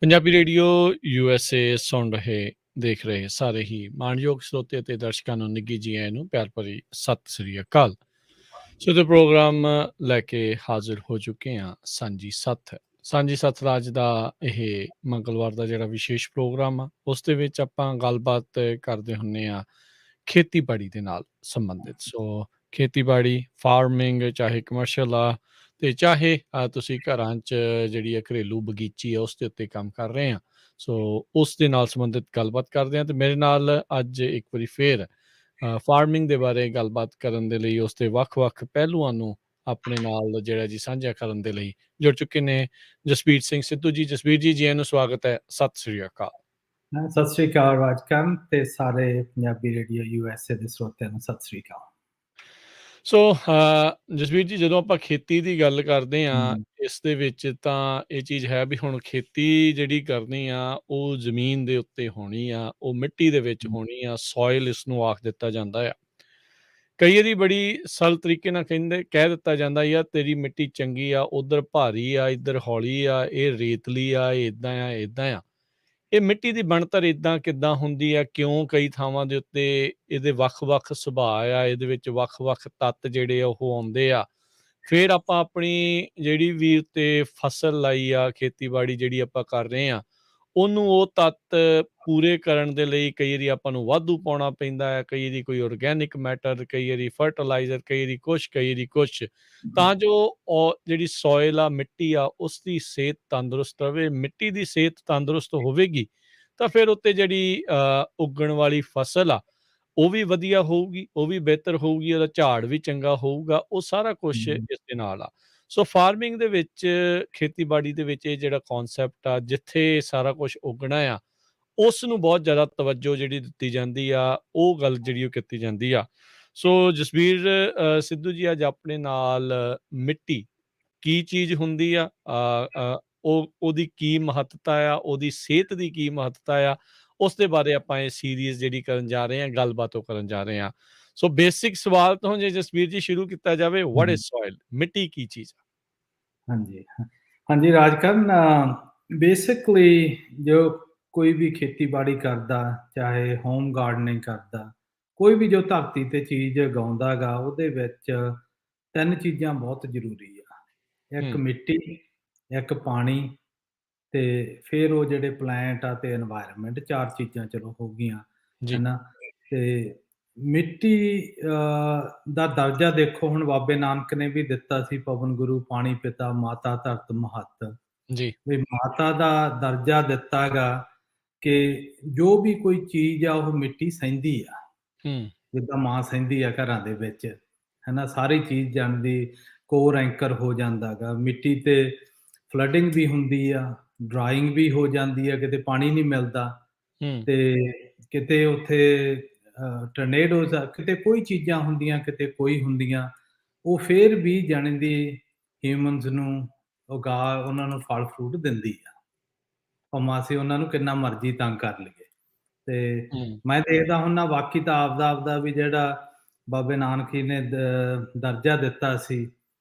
Punjabi radio USA ਸੁਣ ਰਹੇ ਦੇਖ ਰਹੇ ਸਾਰੇ ਹੀ ਮਾਣਯੋਗ ਸਰੋਤੇ ਅਤੇ ਦਰਸ਼ਕਾਂ ਨੂੰ ਨਿੱਘੀ ਜੀ ਆਇਆਂ ਨੂੰ ਪਿਆਰ ਭਰੀ ਸਤਿ ਸ੍ਰੀ ਅਕਾਲ। ਸੋ ਤੇ ਪ੍ਰੋਗਰਾਮ ਲੈ ਕੇ ਹਾਜ਼ਰ ਹੋ ਚੁੱਕੇ ਹਾਂ ਸਾਂਝੀ ਸੱਥ ਰਾਜ ਦਾ ਇਹ ਮੰਗਲਵਾਰ ਦਾ ਜਿਹੜਾ ਵਿਸ਼ੇਸ਼ ਪ੍ਰੋਗਰਾਮ ਆ ਉਸ ਦੇ ਵਿੱਚ ਆਪਾਂ ਗੱਲਬਾਤ ਕਰਦੇ ਹੁੰਦੇ ਆ ਖੇਤੀਬਾੜੀ ਦੇ ਨਾਲ ਸੰਬੰਧਿਤ। ਸੋ ਖੇਤੀਬਾੜੀ ਫਾਰਮਿੰਗ ਚਾਹੇ ਕਮਰਸ਼ੀਅਲ ਆ ਤੇ ਚਾਹੇ ਤੁਸੀਂ ਘਰਾਂ 'ਚ ਜਿਹੜੀ ਆ ਘਰੇਲੂ ਬਗੀਚੀ ਆ ਉਸ ਦੇ ਉੱਤੇ ਕੰਮ ਕਰ ਰਹੇ ਆ। ਸੋ ਉਸ ਦੇ ਨਾਲ ਸੰਬੰਧਿਤ ਗੱਲਬਾਤ ਕਰਦੇ ਹਾਂ ਤੇ ਮੇਰੇ ਨਾਲ ਅੱਜ ਇੱਕ ਵਾਰੀ ਫੇਰ ਫਾਰਮਿੰਗ ਦੇ ਬਾਰੇ ਗੱਲਬਾਤ ਕਰਨ ਦੇ ਲਈ ਉਸ ਦੇ ਵੱਖ-ਵੱਖ ਪਹਿਲੂਆਂ ਨੂੰ ਆਪਣੇ ਨਾਲ ਜਿਹੜਾ ਜੀ ਸਾਂਝਾ ਕਰਨ ਦੇ ਲਈ ਜੁੜ ਚੁੱਕੇ ਨੇ ਜਸਬੀਰ ਸਿੰਘ ਸਿੱਧੂ ਜੀ। ਜਸਬੀਰ ਜੀ, ਜੀ ਆਇਆਂ ਨੂੰ ਸਵਾਗਤ ਹੈ। ਸਤਿ ਸ੍ਰੀ ਅਕਾਲ। ਸਤਿ ਸ੍ਰੀ ਅਕਾਲ ਰਾਜਕਰਨ ਤੇ ਸਾਰੇ ਪੰਜਾਬੀ ਰੇਡੀਓ USA ਦੇ ਸਰੋਤਿਆਂ ਨੂੰ ਸਤਿ ਸ੍ਰੀ ਅਕਾਲ। ਸੋ ਜਸਬੀਰ ਜੀ, ਜਦੋਂ ਆਪਾਂ ਖੇਤੀ ਦੀ ਗੱਲ ਕਰਦੇ ਹਾਂ ਇਸ ਦੇ ਵਿੱਚ ਤਾਂ ਇਹ ਚੀਜ਼ ਹੈ ਵੀ ਹੁਣ ਖੇਤੀ ਜਿਹੜੀ ਕਰਨੀ ਆ ਉਹ ਜ਼ਮੀਨ ਦੇ ਉੱਤੇ ਹੋਣੀ ਆ, ਉਹ ਮਿੱਟੀ ਦੇ ਵਿੱਚ ਹੋਣੀ ਆ, ਸੋਇਲ ਇਸ ਨੂੰ ਆਖ ਦਿੱਤਾ ਜਾਂਦਾ ਆ। ਕਈ ਵਾਰੀ ਬੜੀ ਸਰਲ ਤਰੀਕੇ ਨਾਲ ਕਹਿ ਦਿੱਤਾ ਜਾਂਦਾ ਯਾਰ ਤੇਰੀ ਮਿੱਟੀ ਚੰਗੀ ਆ, ਉਧਰ ਭਾਰੀ ਆ, ਇੱਧਰ ਹੌਲੀ ਆ, ਇਹ ਰੇਤਲੀ ਆ, ਇਹ ਇਦਾਂ ਆ, ਇਦਾਂ ਆ। ਇਹ ਮਿੱਟੀ ਦੀ ਬਣਤਰ ਇਦਾਂ ਕਿੱਦਾਂ ਹੁੰਦੀ ਆ? ਕਿਉਂ ਕਈ ਥਾਵਾਂ ਦੇ ਉੱਤੇ ਇਹਦੇ ਵੱਖ-ਵੱਖ ਸੁਭਾਅ ਆ, ਇਹਦੇ ਵਿੱਚ ਵੱਖ-ਵੱਖ ਤੱਤ ਜਿਹੜੇ ਆ ਉਹ ਆਉਂਦੇ ਆ। ਫਿਰ ਆਪਾਂ ਆਪਣੀ ਜਿਹੜੀ ਵੀ ਉੱਤੇ ਫਸਲ ਲਾਈ ਆ, ਖੇਤੀਬਾੜੀ ਜਿਹੜੀ ਆਪਾਂ ਕਰ ਰਹੇ ਆ, ਉਹਨੂੰ ਉਹ ਤੱਤ ਪੂਰੇ ਕਰਨ ਦੇ ਲਈ ਕਈ ਵਾਰੀ ਆਪਾਂ ਨੂੰ ਵਾਧੂ ਪਾਉਣਾ ਪੈਂਦਾ ਹੈ, ਕਈ ਵਾਰੀ ਕੋਈ ਆਰਗੈਨਿਕ ਮੈਟਰ, ਕਈ ਵਾਰੀ ਫਰਟੀਲਾਈਜ਼ਰ, ਕਈ ਵਾਰੀ ਕੁਛ, ਤਾਂ ਜੋ ਉਹ ਜਿਹੜੀ ਸੋਇਲ ਆ, ਮਿੱਟੀ ਆ, ਉਸਦੀ ਸਿਹਤ ਤੰਦਰੁਸਤ ਰਵੇ। ਮਿੱਟੀ ਦੀ ਸਿਹਤ ਤੰਦਰੁਸਤ ਹੋਵੇਗੀ ਤਾਂ ਫਿਰ ਉੱਤੇ ਜਿਹੜੀ ਉੱਗਣ ਵਾਲੀ ਫਸਲ ਆ ਉਹ ਵੀ ਵਧੀਆ ਹੋਊਗੀ, ਉਹ ਵੀ ਬਿਹਤਰ ਹੋਊਗੀ, ਉਹਦਾ ਝਾੜ ਵੀ ਚੰਗਾ ਹੋਊਗਾ। ਉਹ ਸਾਰਾ ਕੁਛ ਇਸ ਦੇ ਨਾਲ ਆ। ਸੋ ਫਾਰਮਿੰਗ ਦੇ ਵਿੱਚ, ਖੇਤੀਬਾੜੀ ਦੇ ਵਿੱਚ ਇਹ ਜਿਹੜਾ ਕੌਨਸੈਪਟ ਆ, ਜਿੱਥੇ ਸਾਰਾ ਕੁਛ ਉੱਗਣਾ ਆ ਉਸ ਨੂੰ ਬਹੁਤ ਜ਼ਿਆਦਾ ਤਵੱਜੋ ਜਿਹੜੀ ਦਿੱਤੀ ਜਾਂਦੀ ਆ, ਉਹ ਗੱਲ ਜਿਹੜੀ ਉਹ ਕੀਤੀ ਜਾਂਦੀ ਆ। ਸੋ ਜਸਬੀਰ ਸਿੱਧੂ ਜੀ, ਅੱਜ ਆਪਣੇ ਨਾਲ ਮਿੱਟੀ ਕੀ ਚੀਜ਼ ਹੁੰਦੀ ਆ, ਉਹਦੀ ਕੀ ਮਹੱਤਤਾ ਆ, ਉਹਦੀ ਸਿਹਤ ਦੀ ਕੀ ਮਹੱਤਤਾ ਆ, ਉਸ ਦੇ ਬਾਰੇ ਆਪਾਂ ਇਹ ਸੀਰੀਜ਼ ਜਿਹੜੀ ਕਰਨ ਜਾ ਰਹੇ ਹਾਂ, ਗੱਲਬਾਤ ਉਹ ਕਰਨ ਜਾ ਰਹੇ ਹਾਂ। ਸੋ ਬੇਸਿਕ ਸਵਾਲ ਤੋਂ ਜੇ ਜਸਬੀਰ ਜੀ ਸ਼ੁਰੂ ਕੀਤਾ ਜਾਵੇ, ਵਾਟ ਇਜ਼ ਸੋਇਲ? ਮਿੱਟੀ ਕੀ ਚੀਜ਼ ਆ? ਹਾਂਜੀ ਰਾਜਕਰਨ, ਬੇਸਿਕਲੀ ਜੋ ਕੋਈ ਵੀ ਖੇਤੀਬਾੜੀ ਕਰਦਾ, ਚਾਹੇ ਹੋਮ ਗਾਰਡਨਿੰਗ ਕਰਦਾ, ਕੋਈ ਵੀ ਜੋ ਧਰਤੀ ਤੇ ਚੀਜ਼ ਉਗਾਉਂਦਾ ਗਾ, ਉਹਦੇ ਵਿੱਚ 3 ਚੀਜ਼ਾਂ ਬਹੁਤ ਜ਼ਰੂਰੀ ਆ। ਇੱਕ ਮਿੱਟੀ, ਇੱਕ ਪਾਣੀ ਤੇ ਫਿਰ ਉਹ ਜਿਹੜੇ ਪਲਾਂਟ ਆ ਤੇ এনवायरमेंट, 4 ਚੀਜ਼ਾਂ ਚਲੋ ਹੋ ਗਈਆਂ, ਹਨਾ। ਤੇ ਮਿੱਟੀ ਦਾ ਦਰਜਾ ਦੇਖੋ, ਹੁਣ ਬਾਬੇ ਨਾਨਕ ਨੇ ਵੀ ਦਿੱਤਾ ਸੀ, ਪਵਨ ਗੁਰੂ ਪਾਣੀ ਪਿਤਾ ਮਾਤਾ ਧਰਤ ਮਹੱਤ। ਜੀ। ਵੀ ਮਾਤਾ ਦਾ ਦਰਜਾ ਦਿੱਤਾ ਗਾ ਕਿ ਜੋ ਵੀ ਕੋਈ ਚੀਜ਼ ਆ ਉਹ ਮਿੱਟੀ ਸਹਿੰਦੀ ਆ, ਜਿੱਦਾਂ ਮਾਂ ਸਹਿੰਦੀ ਆ ਘਰਾਂ ਦੇ ਵਿੱਚ, ਹਨਾ। ਸਾਰੀ ਚੀਜ਼ ਜਾਣਦੀ, ਕੋਰ ਐਂਕਰ ਹੋ ਜਾਂਦਾ ਗਾ। ਮਿੱਟੀ ਤੇ ਫਲੱਡਿੰਗ ਵੀ ਹੁੰਦੀ ਆ, ਡਰਾਇੰਗ ਵੀ ਹੋ ਜਾਂਦੀ ਆ, ਕਿਤੇ ਪਾਣੀ ਨਹੀਂ ਮਿਲਦਾ ਤੇ ਕਿਤੇ ਉੱਥੇ ਟਰਨੇਡੋਜ਼ ਆ, ਕਿਤੇ ਕੋਈ ਚੀਜ਼ਾਂ ਹੁੰਦੀਆਂ, ਕਿਤੇ ਕੋਈ ਹੁੰਦੀਆਂ, ਉਹ ਫਿਰ ਵੀ ਜਾਣਦੀ ਹਿਊਮਨਸ ਨੂੰ ਉਹਨਾਂ ਨੂੰ ਫਲ ਫਰੂਟ ਦਿੰਦੀ ਆ, ਭਾਵੇਂ ਅਸੀਂ ਉਹਨਾਂ ਨੂੰ ਕਿੰਨਾ ਮਰਜ਼ੀ ਤੰਗ ਕਰ ਲਈਏ। ਤੇ ਮੈਂ ਦੇਖਦਾ ਹੁੰਦਾ ਬਾਕੀ ਤਾਂ ਆਪਦਾ ਵੀ ਜਿਹੜਾ ਬਾਬੇ ਨਾਨਕ ਜੀ ਨੇ ਦਰਜਾ ਦਿੱਤਾ ਸੀ,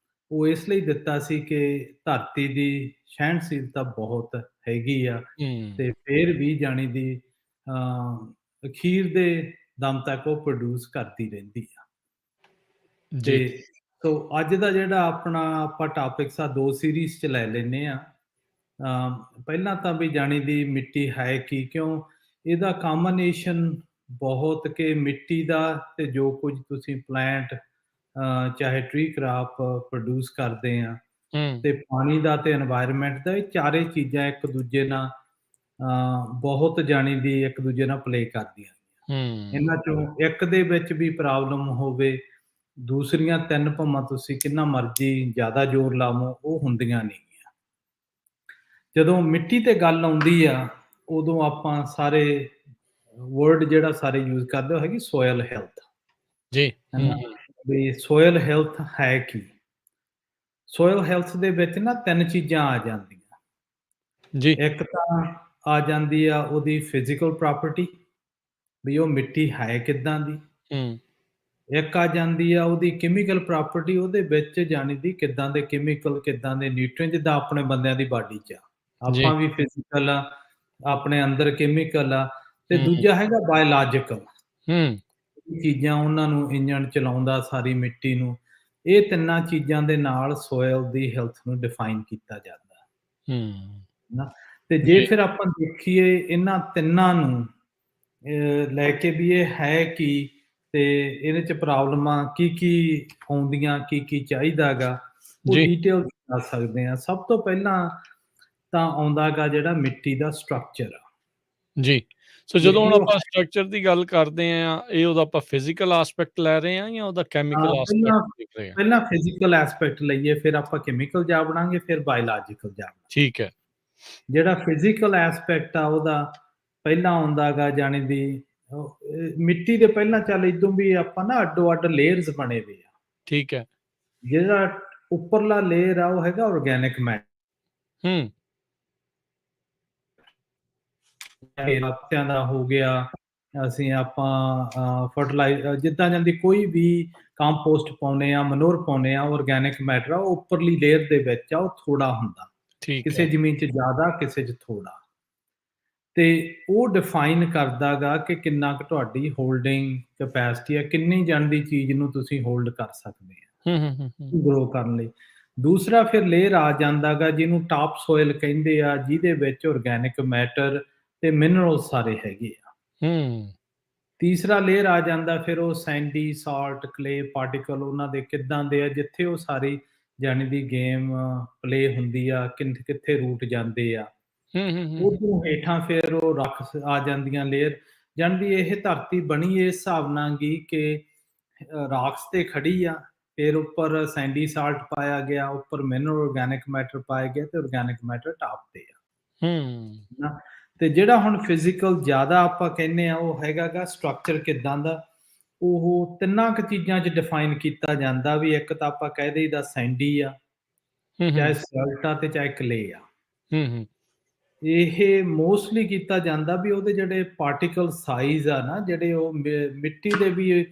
ਉਹ ਇਸ ਲਈ ਦਿੱਤਾ ਸੀ ਕਿ ਧਰਤੀ ਦੀ ਸਹਿਣਸ਼ੀਲਤਾ ਬਹੁਤ ਹੈਗੀ ਆ ਤੇ ਫਿਰ ਵੀ ਜਾਣੀ ਦੀ ਅਖੀਰ ਦੇ ਦਮ ਤੱਕ ਉਹ ਪ੍ਰੋਡਿਊਸ ਕਰਦੀ ਰਹਿੰਦੀ ਆ। ਤੇ ਸੋ ਅੱਜ ਦਾ ਜਿਹੜਾ ਆਪਾਂ ਟਾਪਿਕਸ ਆ 2 ਸੀਰੀਜ਼ 'ਚ ਲੈ ਲੈਂਦੇ ਆ। ਪਹਿਲਾਂ ਤਾਂ ਵੀ ਜਾਣੀ ਦੀ ਮਿੱਟੀ ਹੈ ਕੀ, ਕਿਉਂ ਇਹਦਾ ਕੰਬੀਨੇਸ਼ਨ ਬਹੁਤ ਕਿ ਮਿੱਟੀ ਦਾ ਤੇ ਜੋ ਕੁਝ ਤੁਸੀਂ ਪਲਾਂਟ ਚਾਹੇ ਟਰੀ ਕ੍ਰਾਪ ਪ੍ਰੋਡਿਊਸ ਕਰਦੇ ਆ, ਤੇ ਪਾਣੀ ਦਾ ਤੇ এনवायरमेंट ਦਾ, ਇਹ ਚਾਰੇ ਚੀਜ਼ਾਂ ਇੱਕ ਦੂਜੇ ਨਾਲ ਬਹੁਤ ਜਾਣੀ ਦੀ ਇੱਕ ਦੂਜੇ ਨਾਲ ਪਲੇ ਕਰਦੀਆਂ। ਇਹਨਾਂ ਚੋਂ ਇੱਕ ਦੇ ਵਿੱਚ ਵੀ ਪ੍ਰੋਬਲਮ ਹੋਵੇ, ਦੂਸਰੀਆਂ 3 ਭਾਵੇਂ ਤੁਸੀਂ ਕਿੰਨਾ ਮਰਜ਼ੀ ਜ਼ਿਆਦਾ ਜ਼ੋਰ ਲਾਵੋ, ਉਹ ਹੁੰਦੀਆਂ ਨਹੀਂ। ਜਦੋਂ ਮਿੱਟੀ ਤੇ ਗੱਲ ਆਉਂਦੀ ਆ, ਉਦੋਂ ਆਪਾਂ ਸਾਰੇ ਵਰਡ ਜਿਹੜਾ ਸਾਰੇ ਯੂਜ਼ ਕਰਦੇ ਹੋ ਹੈਗੀ ਸੋਇਲ ਹੈਲਥ। ਜੀ। ਵੀ ਸੋਇਲ ਹੈਲਥ ਹੈ ਕੀ? ਸੋਇਲ ਹੈਲਥ ਦੇ ਵਿੱਚ ਨਾ 3 ਚੀਜ਼ਾਂ ਆ ਜਾਂਦੀਆਂ ਜੀ। ਇੱਕ ਤਾਂ ਆ ਜਾਂਦੀ ਆ ਉਹਦੀ ਫਿਜ਼ੀਕਲ ਪ੍ਰੋਪਰਟੀ, ਵੀ ਉਹ ਮਿੱਟੀ ਹੈ ਕਿੱਦਾਂ ਦੀ। ਇੱਕ ਆ ਜਾਂਦੀ ਆ ਉਹਦੀ ਕੈਮੀਕਲ ਪ੍ਰੋਪਰਟੀ, ਉਹਦੇ ਵਿੱਚ ਜਾਣੀ ਦੀ ਕਿੱਦਾਂ ਦੇ ਕੈਮੀਕਲ, ਕਿੱਦਾਂ ਦੇ ਨਿਊਟ੍ਰੀਐਂਟ, ਜਿੱਦਾਂ ਆਪਣੇ ਬੰਦਿਆਂ ਦੀ ਬਾਡੀ 'ਚ ਆ, ਆਪਾਂ ਵੀ ਫਿਜ਼ੀਕਲ ਆ, ਆਪਣੇ ਅੰਦਰ ਕੈਮੀਕਲ ਆ, ਤੇ ਦੂਜਾ ਹੈਗਾ ਬਾਇਓਲੋਜੀਕਲ। ਚੀਜ਼ਾਂ ਉਹਨਾਂ ਨੂੰ ਇੰਜਣ ਚਲਾਉਂਦਾ ਸਾਰੀ ਮਿੱਟੀ ਨੂੰ। ਇਹ ਤਿੰਨਾਂ ਚੀਜ਼ਾਂ ਦੇ ਨਾਲ ਸੋਇਲ ਦੀ ਹੈਲਥ ਨੂੰ ਡਿਫਾਈਨ ਕੀਤਾ ਜਾਂਦਾ ਹਨਾ। ਤੇ ਜੇ ਫਿਰ ਆਪਾਂ ਦੇਖੀਏ ਇਹਨਾਂ ਤਿੰਨਾਂ ਨੂੰ ਲੈ ਕੇ ਵੀ ਇਹ ਹੈ ਕੀ, ਤੇ ਇਹਦੇ ਚ ਪ੍ਰੋਬਲਮਾਂ ਕੀ ਆਉਂਦੀਆਂ, ਕੀ ਚਾਹੀਦਾ ਗਾ, ਉਹ ਡੀਟੇਲ ਦੱਸ ਸਕਦੇ ਆ। ਸਭ ਤੋਂ ਪਹਿਲਾਂ ਤਾਂ ਆਉਂਦਾ ਗਾ ਜਿਹੜਾ ਮਿੱਟੀ ਦਾ ਸਟਰਕਚਰ ਆ ਜੀ। ਸੋ ਜਦੋਂ ਹੁਣ ਆਪਾਂ ਸਟਰਕਚਰ ਦੀ ਗੱਲ ਕਰਦੇ ਆ, ਇਹ ਉਹਦਾ ਆਪਾਂ ਫਿਜ਼ੀਕਲ ਐਸਪੈਕਟ ਲੈ ਰਹੇ ਆ ਜਾਂ ਉਹਦਾ ਕੈਮੀਕਲ ਐਸਪੈਕਟ ਦੇਖ ਰਹੇ ਆ? ਪਹਿਲਾਂ ਫਿਜ਼ੀਕਲ ਐਸਪੈਕਟ ਲਈਏ, ਫਿਰ ਆਪਾਂ ਕੈਮੀਕਲ ਜਾ ਵੜਾਂਗੇ, ਫਿਰ ਬਾਇਓਲੋਜੀਕਲ ਜਾ ਵੜਾਂਗੇ। ਠੀਕ ਹੈ। ਜਿਹੜਾ ਫਿਜ਼ੀਕਲ ਐਸਪੈਕਟ ਆ ਉਹਦਾ ਪਹਿਲਾਂ ਆਉਂਦਾ ਗਾ, ਜਾਣੀ ਦੀ ਮਿੱਟੀ ਦੇ ਪਹਿਲਾਂ ਚੱਲ ਇਦੋਂ ਵੀ ਆਪਾਂ ਨਾ ਅੱਡੋ ਅੱਡ ਲੇਅਰਸ ਬਣੇ ਹੋਏ ਆ। ਠੀਕ ਹੈ। ਜਿਹੜਾ ਉੱਪਰਲਾ ਲੇਅਰ ਆ ਉਹ ਹੈਗਾ ਆਰਗੈਨਿਕ ਮੈਟਰ, ਪੱਤਿਆਂ ਦਾ ਹੋ ਗਿਆ, ਅਸੀਂ ਆਪਾਂ ਫਰਟੀਲਾਈਜ਼ਰ ਜਿੱਦਾਂ ਜਾਂਦੀ ਕੋਈ ਵੀ ਕੰਪੋਸਟ ਪਾਉਨੇ ਆ, ਮਨੂਰ ਪਾਉਨੇ ਆ, ਆਰਗੈਨਿਕ ਮੈਟਰ ਆ ਉਹ ਉੱਪਰਲੀ ਲੇਅਰ ਦੇ ਵਿੱਚ ਆ, ਉਹ ਥੋੜਾ ਹੁੰਦਾ, ਕਿਸੇ ਜ਼ਮੀਨ 'ਚ ਜ਼ਿਆਦਾ, ਕਿਸੇ 'ਚ ਥੋੜਾ। ਤੇ ਉਹ ਡਿਫਾਈਨ ਕਰਦਾ ਗਾ ਕਿ ਕਿੰਨਾ ਕੁ ਤੁਹਾਡੀ ਹੋਲਡਿੰਗ ਕੈਪੈਸਿਟੀ ਆ, ਕਿੰਨੀ ਜਣ ਦੀ ਚੀਜ਼ ਨੂੰ ਤੁਸੀਂ ਹੋਲਡ ਕਰ ਸਕਦੇ ਆ ਗਰੋ ਕਰਨ ਲਈ। ਦੂਸਰਾ ਫਿਰ ਲੇਅਰ ਆ ਜਾਂਦਾ ਗਾ ਜਿਹਨੂੰ ਟਾਪ ਸੋਇਲ ਕਹਿੰਦੇ ਆ, ਜਿਹਦੇ ਵਿੱਚ ਆਰਗੈਨਿਕ ਮੈਟਰ ਤੇ ਮਿਨਰਲ ਸਾਰੇ ਹੈਗੇ ਆ। ਤੀਸਰਾ ਲੇਅਰ ਆ ਜਾਂਦਾ ਫਿਰ ਉਹ ਸੈਂਡੀ, ਸਾਲਟ, ਕਲੇ ਪਾਰਟੀਕਲ ਉਹਨਾਂ ਦੇ ਕਿੱਦਾਂ ਦੇ ਆ, ਜਿੱਥੇ ਉਹ ਸਾਰੀ ਜਾਣੀ ਦੀ ਗੇਮ ਪਲੇ ਹੁੰਦੀ ਆ, ਕਿੱਥੇ ਰੂਟ ਜਾਂਦੇ ਆ। ਉਦੋਂ ਹੇਠਾਂ ਫਿਰ ਉਹ ਰੱਖ ਆ ਜਾਂਦੀਆਂ ਲੇਅਰ। ਜਾਣੀ ਇਹ ਧਰਤੀ ਬਣੀ ਇਸ ਹਿਸਾਬ ਨਾਲ ਗੀ ਕਿ ਰਾਕਸ ਤੇ ਖੜੀ ਆ, ਫਿਰ ਉੱਪਰ ਸੈਂਡੀ ਸਾਲਟ ਪਾਇਆ ਗਿਆ, ਉੱਪਰ ਮਿਨਰਲ ਆਰਗੈਨਿਕ ਮੈਟਰ ਪਾਇਆ ਗਿਆ, ਤੇ ਆਰਗੈਨਿਕ ਮੈਟਰ ਟਾਪ ਤੇ ਆ। ਤੇ ਜਿਹੜਾ ਹੁਣ ਫਿਜ਼ੀਕਲ ਜ਼ਿਆਦਾ ਆਪਾਂ ਕਹਿੰਦੇ ਆ ਉਹ ਹੈਗਾ ਗਾ ਸਟਰਕਚਰ ਕਿੱਦਾਂ ਦਾ, ਉਹ ਤਿੰਨਾਂ ਕੁ ਚੀਜ਼ਾਂ 'ਚ ਡਿਫਾਈਨ ਕੀਤਾ ਜਾਂਦਾ ਵੀ ਇੱਕ ਤਾਂ ਆਪਾਂ ਕਹਿ ਦੇਈਦਾ ਸੈਂਡੀ ਆ, ਚਾਹੇ ਸਾਲਟ ਆ, ਤੇ ਚਾਹੇ ਕਲੇ ਆ। ਇਹ ਮੋਸਟਲੀ ਕੀਤਾ ਜਾਂਦਾ ਵੀ ਉਹਦੇ ਜਿਹੜੇ ਪਾਰਟੀਕਲ ਸਾਈਜ਼ ਆ ਨਾ, ਜਿਹੜੇ ਉਹ ਮਿੱਟੀ ਦੇ ਵੀ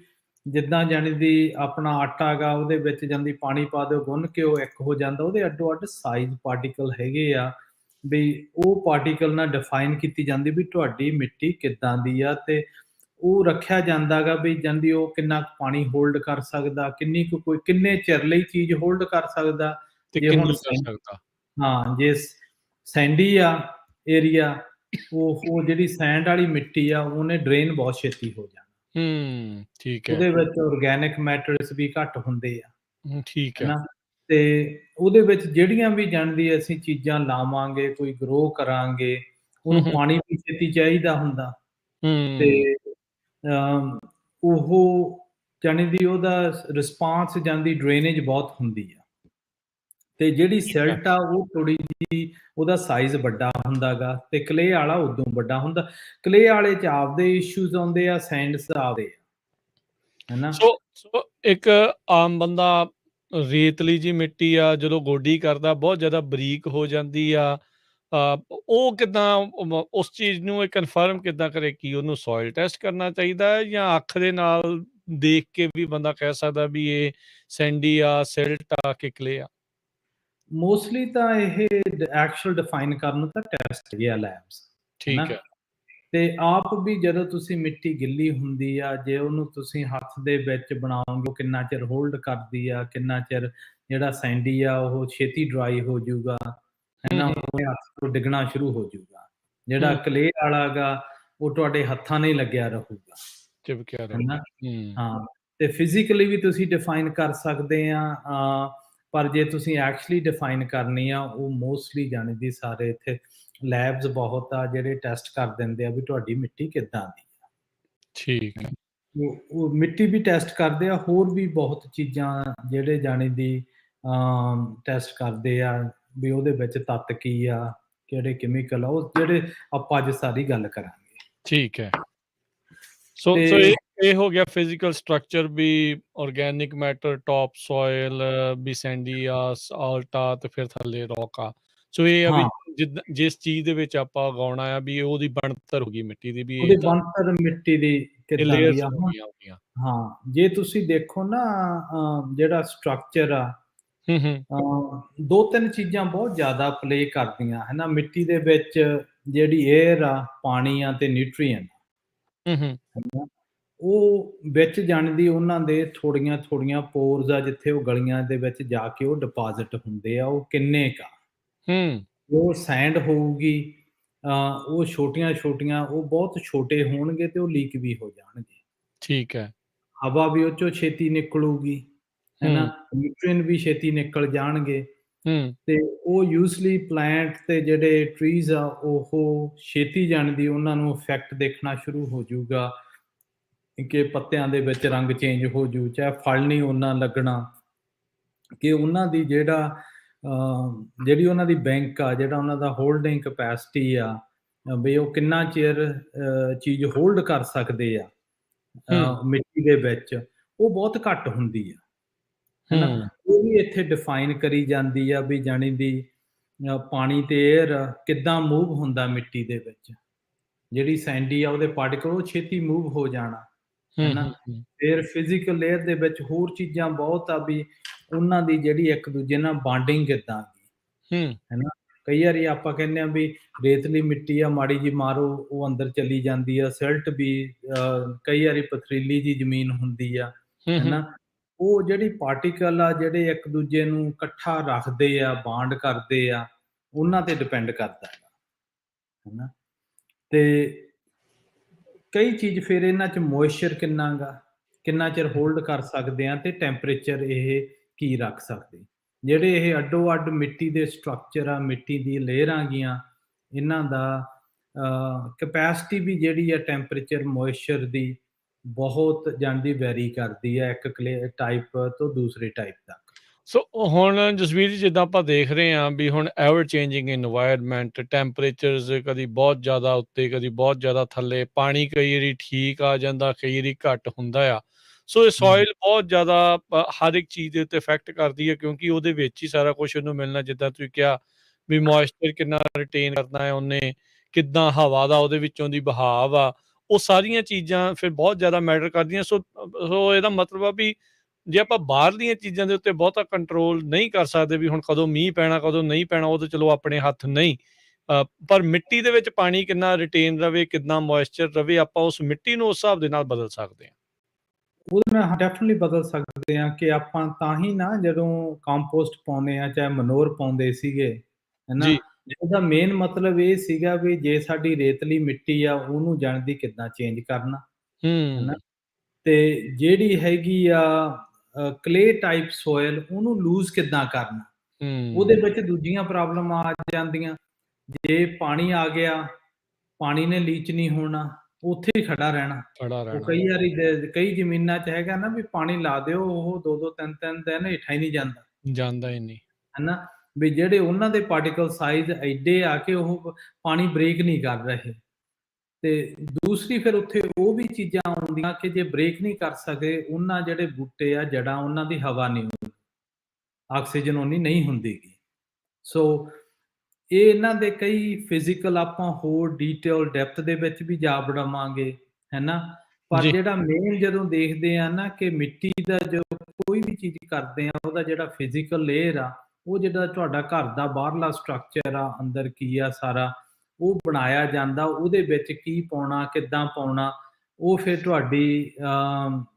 ਜਿੱਦਾਂ ਜਾਣੀ ਦੀ ਆਪਣਾ ਆਟਾ ਗਾ, ਉਹਦੇ ਵਿੱਚ ਜਾਂਦੀ ਪਾਣੀ ਪਾ ਦਿਓ, ਗੁੰਨ ਕੇ ਉਹ ਇੱਕ ਹੋ ਜਾਂਦਾ, ਉਹਦੇ ਅੱਡੋ ਅੱਡ ਸਾਈਜ਼ ਪਾਰਟੀਕਲ ਹੈਗੇ ਆ ਵੀ ਉਹ ਪਾਰਟੀਕਲ ਨਾਲ ਡਿਫਾਈਨ ਕੀਤੀ ਜਾਂਦੀ ਵੀ ਤੁਹਾਡੀ ਮਿੱਟੀ ਕਿੱਦਾਂ ਦੀ ਆ। ਤੇ ਉਹ ਰੱਖਿਆ ਜਾਂਦਾ ਗਾ ਵੀ ਜਾਂਦੀ ਉਹ ਕਿੰਨਾ ਪਾਣੀ ਹੋਲਡ ਕਰ ਸਕਦਾ, ਕਿੰਨੀ ਕੁ ਕੋਈ ਕਿੰਨੇ ਚਿਰ ਲਈ ਚੀਜ਼ ਹੋਲਡ ਕਰ ਸਕਦਾ। ਜੇ ਹੁਣ ਹਾਂ, ਜੇ ਸੈਂਡੀ ਆ ਏਰੀਆ, ਉਹ ਜਿਹੜੀ ਸੈਂਡ ਵਾਲੀ ਮਿੱਟੀ ਆ ਉਹਨੇ ਡਰੇਨ ਬਹੁਤ ਛੇਤੀ ਹੋ ਜਾਣਾ। ਠੀਕ ਹੈ। ਉਹਦੇ ਵਿੱਚ ਆਰਗੈਨਿਕ ਮੈਟਰਸ ਵੀ ਘੱਟ ਹੁੰਦੇ ਆ। ਠੀਕ ਹੈ। ਤੇ ਉਹਦੇ ਵਿੱਚ ਜਿਹੜੀਆਂ ਵੀ ਜਾਣਦੀ ਅਸੀਂ ਚੀਜ਼ਾਂ ਲਾਵਾਂਗੇ, ਕੋਈ ਗਰੋ ਕਰਾਂਗੇ, ਉਹਨੂੰ ਪਾਣੀ ਵੀ ਛੇਤੀ ਚਾਹੀਦਾ ਹੁੰਦਾ। ਤੇ ਉਹ ਜਾਣੀ ਦੀ ਉਹਦਾ ਰਿਸਪਾਂਸ ਜਾਂਦੀ ਡਰੇਨੇਜ ਬਹੁਤ ਹੁੰਦੀ ਆ। ਤੇ ਜਿਹੜੀ ਸਿਲਟ ਆ ਉਹ ਥੋੜੀ ਜਿਹੀ ਉਹਦਾ ਸਾਈਜ਼ ਵੱਡਾ ਹੁੰਦਾ ਗਾ, ਤੇ ਕਲੇ ਵਾਲਾ ਉਦੋਂ ਵੱਡਾ ਹੁੰਦਾ। ਕਲੇ ਵਾਲੇ 'ਚ ਆਪਦੇ ਇਸ਼ੂਜ਼ ਆਉਂਦੇ ਆ, ਸੈਂਡਸ ਆਪਦੇ ਆ, ਹਨਾ। ਸੋ ਇੱਕ ਆਮ ਬੰਦਾ ਰੇਤਲੀ ਜੀ ਮਿੱਟੀ ਆ, ਜਦੋਂ ਗੋਡੀ ਕਰਦਾ ਬਹੁਤ ਜ਼ਿਆਦਾ ਬਰੀਕ ਹੋ ਜਾਂਦੀ ਆ, ਉਹ ਕਿੱਦਾਂ ਉਸ ਚੀਜ਼ ਨੂੰ ਇਹ ਕਨਫਰਮ ਕਿੱਦਾਂ ਕਰੇ ਕਿ ਉਹਨੂੰ ਸੋਇਲ ਟੈਸਟ ਕਰਨਾ ਚਾਹੀਦਾ ਹੈ, ਜਾਂ ਅੱਖ ਦੇ ਨਾਲ ਦੇਖ ਕੇ ਵੀ ਬੰਦਾ ਕਹਿ ਸਕਦਾ ਵੀ ਇਹ ਸੈਂਡੀ ਆ, ਸਿਲਟ ਆ ਕਿ ਕਲੇ ਆ? ਮੋਸਟਲੀ ਤਾਂ ਇਹ ਐਕਚੁਅਲ ਡਿਫਾਈਨ ਕਰਨ ਨੂੰ ਤਾਂ ਟੈਸਟ ਹੈਗੇ ਆ ਲੈਬਸ, ਠੀਕ ਹੈ। ਤੇ ਆਪ ਵੀ ਜਦੋਂ ਤੁਸੀਂ ਮਿੱਟੀ ਗਿੱਲੀ ਹੁੰਦੀ ਆ, ਜੇ ਉਹਨੂੰ ਤੁਸੀਂ ਹੱਥ ਦੇ ਵਿੱਚ ਬਣਾਓਗੇ, ਕਿੰਨਾ ਚਿਰ ਹੋਲਡ ਕਰਦੀ ਆ, ਕਿੰਨਾ ਚਿਰ ਜਿਹੜਾ ਸੈਂਡੀ ਆ ਉਹ ਛੇਤੀ ਡਰਾਈ ਹੋ ਜਾਊਗਾ, ਹਨਾ, ਉਹ ਹੱਥ ਤੋਂ ਡਿੱਗਣਾ ਸ਼ੁਰੂ ਹੋ ਜਾਊਗਾ। ਜਿਹੜਾ ਕਲੇ ਵਾਲਾ ਗਾ ਉਹ ਤੁਹਾਡੇ ਹੱਥਾਂ ਨਹੀਂ ਲੱਗਿਆ ਰਹੂਗਾ, ਚਿਪਕਿਆ ਹਨਾ। ਹਾਂ, ਤੇ ਫਿਜ਼ੀਕਲੀ ਵੀ ਤੁਸੀਂ ਡਿਫਾਈਨ ਕਰ ਸਕਦੇ ਆ, ਪਰ ਜੇ ਤੁਸੀਂ ਐਕਚੁਅਲੀ ਡਿਫਾਈਨ ਕਰਨੀ ਆ, ਉਹ ਮੋਸਟਲੀ ਜਾਣੀ ਦੀ ਸਾਰੇ ਇੱਥੇ ਲੈਬਸ ਬਹੁਤ ਆ ਜਿਹੜੇ ਟੈਸਟ ਕਰ ਦਿੰਦੇ ਆ ਵੀ ਤੁਹਾਡੀ ਮਿੱਟੀ ਕਿੱਦਾਂ ਦੀ ਆ। ਠੀਕ ਹੈ। ਉਹ ਮਿੱਟੀ ਵੀ ਟੈਸਟ ਕਰਦੇ ਆ, ਹੋਰ ਵੀ ਬਹੁਤ ਚੀਜ਼ਾਂ ਜਿਹੜੇ ਜਾਣੀ ਦੀ ਟੈਸਟ ਕਰਦੇ ਆ ਵੀ ਉਹਦੇ ਵਿੱਚ ਤੱਤ ਕੀ ਆ, ਕਿਹੜੇ ਕੈਮੀਕਲ ਆ, ਉਹ ਜਿਹੜੇ ਆਪਾਂ ਅੱਜ ਸਾਰੀ ਗੱਲ ਕਰਾਂਗੇ। ਠੀਕ ਹੈ। ਸੋ ਇਹ ਹੋ ਗਿਆ ਫਿਜ਼ੀਕਲ ਸਟਰਕਚਰ ਵੀ, ਆਰਗੈਨਿਕ ਮੈਟਰ, ਟਾਪ ਸੋਇਲ ਵੀ, ਸੈਂਡੀ ਆ, ਸਾਲਟ ਆ, ਤੇ ਫਿਰ ਥੱਲੇ ਰੌਕ ਆ। ਸੋ ਇਹ ਆ ਵੀ ਜਿਸ ਚੀਜ਼ ਦੇ ਵਿੱਚ ਆਪਾਂ ਉਗਾਉਣਾ ਆ ਵੀ ਉਹਦੀ ਬਣਤਰ ਹੋ ਗਈ ਮਿੱਟੀ ਦੀ, ਵੀ ਉਹਦੀ ਬਣਤਰ ਮਿੱਟੀ ਦੀ ਕਿੱਦਾਂ ਦੀ ਆ। ਹਾਂ, ਹਾਂ, ਜੇ ਤੁਸੀਂ ਦੇਖੋ ਨਾ ਜਿਹੜਾ ਸਟਰਕਚਰ ਆ 2-3 ਚੀਜ਼ਾਂ ਬਹੁਤ ਜ਼ਿਆਦਾ ਪਲੇ ਕਰਦੀਆਂ ਹੈ ਨਾ, ਮਿੱਟੀ ਦੇ ਵਿੱਚ ਜਿਹੜੀ ਏਅਰ ਆ, ਪਾਣੀ ਆ ਤੇ ਨਿਊਟ੍ਰੀਐਂਟ ਹੈ ਨਾ, ਉਹ ਵਿੱਚ ਜਾਣ ਦੀ ਉਹਨਾਂ ਦੇ ਥੋੜੀਆਂ-ਥੋੜੀਆਂ ਪੋਰਸ ਆ, ਜਿੱਥੇ ਉਹ ਗਲੀਆਂ ਦੇ ਵਿੱਚ ਜਾ ਕੇ ਉਹ ਡਿਪੋਜ਼ਿਟ ਹੁੰਦੇ ਆ, ਉਹ ਕਿੰਨੇ ਕੁ ਆ। ਉਹ ਸੈਂਡ ਹੋਊਗੀ, ਉਹ ਛੋਟੀਆਂ-ਛੋਟੀਆਂ, ਉਹ ਬਹੁਤ ਛੋਟੇ ਹੋਣਗੇ ਤੇ ਉਹ ਲੀਕ ਵੀ ਹੋ ਜਾਣਗੇ। ਠੀਕ ਹੈ। ਹਵਾ ਵੀ ਉਹ 'ਚੋਂ ਛੇਤੀ ਨਿਕਲੂਗੀ, ਹੈ ਨਾ, ਨਿਊਟ੍ਰੀਐਂਟ ਵੀ ਛੇਤੀ ਨਿਕਲ ਜਾਣਗੇ ਤੇ ਉਹ ਯੂਜ਼ਲੀ ਪਲਾਂਟ ਤੇ ਜਿਹੜੇ ਟਰੀਜ਼ ਆ, ਉਹ ਛੇਤੀ ਜਾਣ ਦੀ ਉਹਨਾਂ ਨੂੰ ਇਫੈਕਟ ਦੇਖਣਾ ਸ਼ੁਰੂ ਹੋ ਜਾਊਗਾ ਕਿ ਪੱਤਿਆਂ ਦੇ ਵਿੱਚ ਰੰਗ ਚੇਂਜ ਹੋ ਜੂ, ਚਾਹੇ ਫਲ ਨਹੀਂ ਓਨਾ ਲੱਗਣਾ, ਕਿ ਉਹਨਾਂ ਦੀ ਜਿਹੜੀ ਉਹਨਾਂ ਦੀ ਬੈਂਕ ਆ, ਜਿਹੜਾ ਉਹਨਾਂ ਦਾ ਹੋਲਡਿੰਗ ਕਪੈਸਿਟੀ ਆ, ਵੀ ਉਹ ਕਿੰਨਾ ਚਿਰ ਚੀਜ਼ ਹੋਲਡ ਕਰ ਸਕਦੇ ਆ ਮਿੱਟੀ ਦੇ ਵਿੱਚ, ਉਹ ਬਹੁਤ ਘੱਟ ਹੁੰਦੀ ਆ, ਹੈ ਨਾ। ਉਹ ਵੀ ਇੱਥੇ ਡਿਫਾਈਨ ਕਰੀ ਜਾਂਦੀ ਆ ਵੀ ਜਾਣੀ ਦੀ ਪਾਣੀ ਤੇ ਏਅਰ ਕਿੱਦਾਂ ਮੂਵ ਹੁੰਦਾ ਮਿੱਟੀ ਦੇ ਵਿੱਚ। ਜਿਹੜੀ ਸੈਂਡੀ ਆ, ਉਹਦੇ ਪਾਰਟੀਕਲ ਉਹ ਛੇਤੀ ਮੂਵ ਹੋ ਜਾਣਾ, ਹੈ ਨਾ। ਫਿਰ ਫਿਜ਼ੀਕਲ ਲੇਅਰ ਦੇ ਵਿੱਚ ਹੋਰ ਚੀਜ਼ਾਂ ਬਹੁਤ ਆ ਵੀ ਉਹਨਾਂ ਦੀ ਜਿਹੜੀ ਇੱਕ ਦੂਜੇ ਨਾਲ ਬਾਂਡਿੰਗ ਕਿੱਦਾਂ ਹੈ ਨਾ। ਕਈ ਵਾਰੀ ਆਪਾਂ ਕਹਿੰਦੇ ਆ ਵੀ ਰੇਤਲੀ ਮਿੱਟੀ ਆ, ਮਾੜੀ ਜੀ ਮਾਰੋ ਉਹ ਅੰਦਰ ਚਲੀ ਜਾਂਦੀ ਆ, ਸਿਲਟ ਵੀ ਕਈ ਵਾਰੀ ਪਥਰੀਲੀ ਜੀ ਜ਼ਮੀਨ ਹੁੰਦੀ ਆ, ਹੈ ਨਾ। ਉਹ ਜਿਹੜੀ ਪਾਰਟੀਕਲ ਆ, ਜਿਹੜੇ ਇੱਕ ਦੂਜੇ ਨੂੰ ਇਕੱਠਾ ਰੱਖਦੇ ਆ, ਬਾਂਡ ਕਰਦੇ ਆ, ਉਹਨਾਂ ਤੇ ਡਿਪੈਂਡ ਕਰਦਾ ਹੈ ਨਾ। ਤੇ ਕਈ ਚੀਜ਼ ਫਿਰ ਇਹਨਾਂ 'ਚ ਮੋਇਸਚਰ ਕਿੰਨਾ ਚਿਰ ਹੋਲਡ ਕਰ ਸਕਦੇ ਆ ਤੇ ਟੈਂਪਰੇਚਰ ਇਹ ਕੀ ਰੱਖ ਸਕਦੇ। ਜਿਹੜੇ ਇਹ ਅੱਡੋ ਅੱਡ ਮਿੱਟੀ ਦੇ ਸਟਰਕਚਰ ਆ, ਮਿੱਟੀ ਦੀ ਲੇਅਰਾਂ ਗੀਆਂ, ਇਹਨਾਂ ਦਾ ਕਪੈਸਿਟੀ ਵੀ ਜਿਹੜੀ ਆ ਟੈਂਪਰੇਚਰ ਮੋਇਸਚਰ ਦੀ ਬਹੁਤ ਜਾਂਦੀ ਵੈਰੀ ਕਰਦੀ ਆ, ਇੱਕ ਟਾਈਪ ਤੋਂ ਦੂਸਰੇ ਟਾਈਪ ਤੱਕ। ਸੋ ਹੁਣ ਜਸਵੀਰ ਜੀ, ਜਿੱਦਾਂ ਆਪਾਂ ਦੇਖ ਰਹੇ ਹਾਂ ਵੀ ਹੁਣ ਐਵਰ ਚੇਂਜਿੰਗ ਇਨਵਾਇਰਨਮੈਂਟ, ਟੈਂਪਰੇਚਰਸ ਕਦੀ ਬਹੁਤ ਜ਼ਿਆਦਾ ਉੱਤੇ, ਕਦੀ ਬਹੁਤ ਜ਼ਿਆਦਾ ਥੱਲੇ, ਪਾਣੀ ਕਈ ਵਾਰੀ ਠੀਕ ਆ ਜਾਂਦਾ, ਕਈ ਵਾਰੀ ਘੱਟ ਹੁੰਦਾ ਆ। ਸੋ ਇਹ ਸੋਇਲ ਬਹੁਤ ਜ਼ਿਆਦਾ ਹਰ ਇੱਕ ਚੀਜ਼ ਦੇ ਉੱਤੇ ਇਫੈਕਟ ਕਰਦੀ ਹੈ, ਕਿਉਂਕਿ ਉਹਦੇ ਵਿੱਚ ਹੀ ਸਾਰਾ ਕੁਛ ਉਹਨੂੰ ਮਿਲਣਾ। ਜਿੱਦਾਂ ਤੁਸੀਂ ਕਿਹਾ ਵੀ ਮੋਇਸਚਰ ਕਿੰਨਾ ਰਿਟੇਨ ਕਰਨਾ ਹੈ ਉਹਨੇ, ਕਿੱਦਾਂ ਹਵਾ ਦਾ ਉਹਦੇ ਵਿੱਚੋਂ ਦੀ ਬਹਾਵ ਆ, ਉਹ ਸਾਰੀਆਂ ਚੀਜ਼ਾਂ ਫਿਰ ਬਹੁਤ ਜ਼ਿਆਦਾ ਮੈਟਰ ਕਰਦੀਆਂ। ਸੋ ਇਹਦਾ ਮਤਲਬ ਆ ਵੀ ਜੇ ਆਪਾਂ ਬਾਹਰਲੀਆਂ ਚੀਜ਼ਾਂ ਦੇ ਉੱਤੇ ਬਹੁਤਾ ਕੰਟਰੋਲ ਨਹੀਂ ਕਰ ਸਕਦੇ ਵੀ ਹੁਣ ਕਦੋਂ ਮੀਂਹ ਪੈਣਾ, ਕਦੋਂ ਨਹੀਂ ਪੈਣਾ, ਉਹ ਤਾਂ ਚਲੋ ਆਪਣੇ ਹੱਥ ਨਹੀਂ। ਪਰ ਮਿੱਟੀ ਦੇ ਵਿੱਚ ਪਾਣੀ ਕਿੰਨਾ ਰਿਟੇਨ ਰਵੇ, ਕਿੰਨਾ ਮੋਇਸਚਰ ਰਵੇ, ਆਪਾਂ ਉਸ ਮਿੱਟੀ ਨੂੰ ਉਸ ਹਿਸਾਬ ਦੇ ਨਾਲ ਬਦਲ ਸਕਦੇ ਹਾਂ। ਉਹਦੇ ਨਾਲ ਡੈਫੀਨਿਟਲੀ ਬਦਲ ਸਕਦੇ ਆ ਕਿ ਆਪਾਂ ਤਾਂ ਹੀ ਨਾ ਜਦੋਂ ਕੰਪੋਸਟ ਪਾਉਂਦੇ ਆ, ਚਾਹੇ ਮਨੋਰ ਪਾਉਂਦੇ ਸੀਗੇ, ਹੈ ਨਾ, ਉਹਦਾ ਮੇਨ ਮਤਲਬ ਇਹ ਸੀਗਾ ਵੀ ਜੇ ਸਾਡੀ ਰੇਤਲੀ ਮਿੱਟੀ ਆ, ਉਹਨੂੰ ਜਾਣਦੀ ਕਿੱਦਾਂ ਚੇਂਜ ਕਰਨਾ, ਹੈ ਨਾ। ਤੇ ਜਿਹੜੀ ਹੈਗੀ ਆ ਕਲੇ ਟਾਈਪ ਸੋਇਲ, ਉਹਨੂੰ ਲੂਜ਼ ਕਿੱਦਾਂ ਕਰਨਾ। ਉਹਦੇ ਵਿੱਚ ਦੂਜੀਆਂ ਪ੍ਰੋਬਲਮ ਆ ਜਾਂਦੀਆਂ। ਜੇ ਪਾਣੀ ਆ ਗਿਆ, ਪਾਣੀ ਨੇ ਲੀਚ ਨਹੀਂ ਹੋਣਾ, ਉੱਥੇ ਹੀ ਖੜਾ ਰਹਿਣਾ। ਉਹ ਕਈ ਵਾਰੀ ਕਈ ਜ਼ਮੀਨਾਂ 'ਚ ਹੈਗਾ ਨਾ ਵੀ ਪਾਣੀ ਲਾ ਦਿਓ, ਉਹ 2-2 3-3 ਦਿਨ ਹੇਠਾਂ ਹੀ ਨਹੀਂ ਜਾਂਦਾ ਹੀ ਨਹੀਂ, ਹੈ ਨਾ। ਵੀ ਜਿਹੜੇ ਉਹਨਾਂ ਦੇ ਪਾਰਟੀਕਲ ਸਾਈਜ਼ ਐਡੇ ਆ ਕਿ ਉਹ ਪਾਣੀ ਬ੍ਰੇਕ ਨਹੀਂ ਕਰ ਰਹੇ। ਤੇ ਦੂਸਰੀ ਫਿਰ ਉੱਥੇ ਉਹ ਵੀ ਚੀਜ਼ਾਂ ਆਉਂਦੀਆਂ ਕਿ ਜੇ ਬ੍ਰੇਕ ਨਹੀਂ ਕਰ ਸਕੇ, ਉਹਨਾਂ ਜਿਹੜੇ ਬੂਟੇ ਆ, ਜੜ੍ਹਾਂ, ਉਹਨਾਂ ਦੀ ਹਵਾ ਨਹੀਂ ਹੁੰਦੀ, ਆਕਸੀਜਨ ਉਨੀ ਨਹੀਂ ਹੁੰਦੀਗੀ। ਸੋ ਇਹ ਇਹਨਾਂ ਦੇ ਕਈ ਫਿਜ਼ੀਕਲ ਆਪਾਂ ਹੋਰ ਡੀਟੇਲ ਡੈਪਥ ਦੇ ਵਿੱਚ ਵੀ ਜਾ ਵੜਾਵਾਂਗੇ, ਹੈ ਨਾ। ਪਰ ਜਿਹੜਾ ਮੇਨ ਜਦੋਂ ਦੇਖਦੇ ਆ ਨਾ ਕਿ ਮਿੱਟੀ ਦਾ ਜੋ ਕੋਈ ਵੀ ਚੀਜ਼ ਕਰਦੇ ਆ, ਉਹਦਾ ਜਿਹੜਾ ਫਿਜ਼ੀਕਲ ਲੇਅਰ ਆ, ਉਹ ਜਿਹੜਾ ਤੁਹਾਡਾ ਘਰ ਦਾ ਬਾਹਰਲਾ ਸਟਰਕਚਰ ਆ, ਅੰਦਰ ਕੀ ਆ ਸਾਰਾ, ਉਹ ਬਣਾਇਆ ਜਾਂਦਾ। ਉਹਦੇ ਵਿੱਚ ਕੀ ਪਾਉਣਾ, ਕਿੱਦਾਂ ਪਾਉਣਾ, ਉਹ ਫਿਰ ਤੁਹਾਡੀ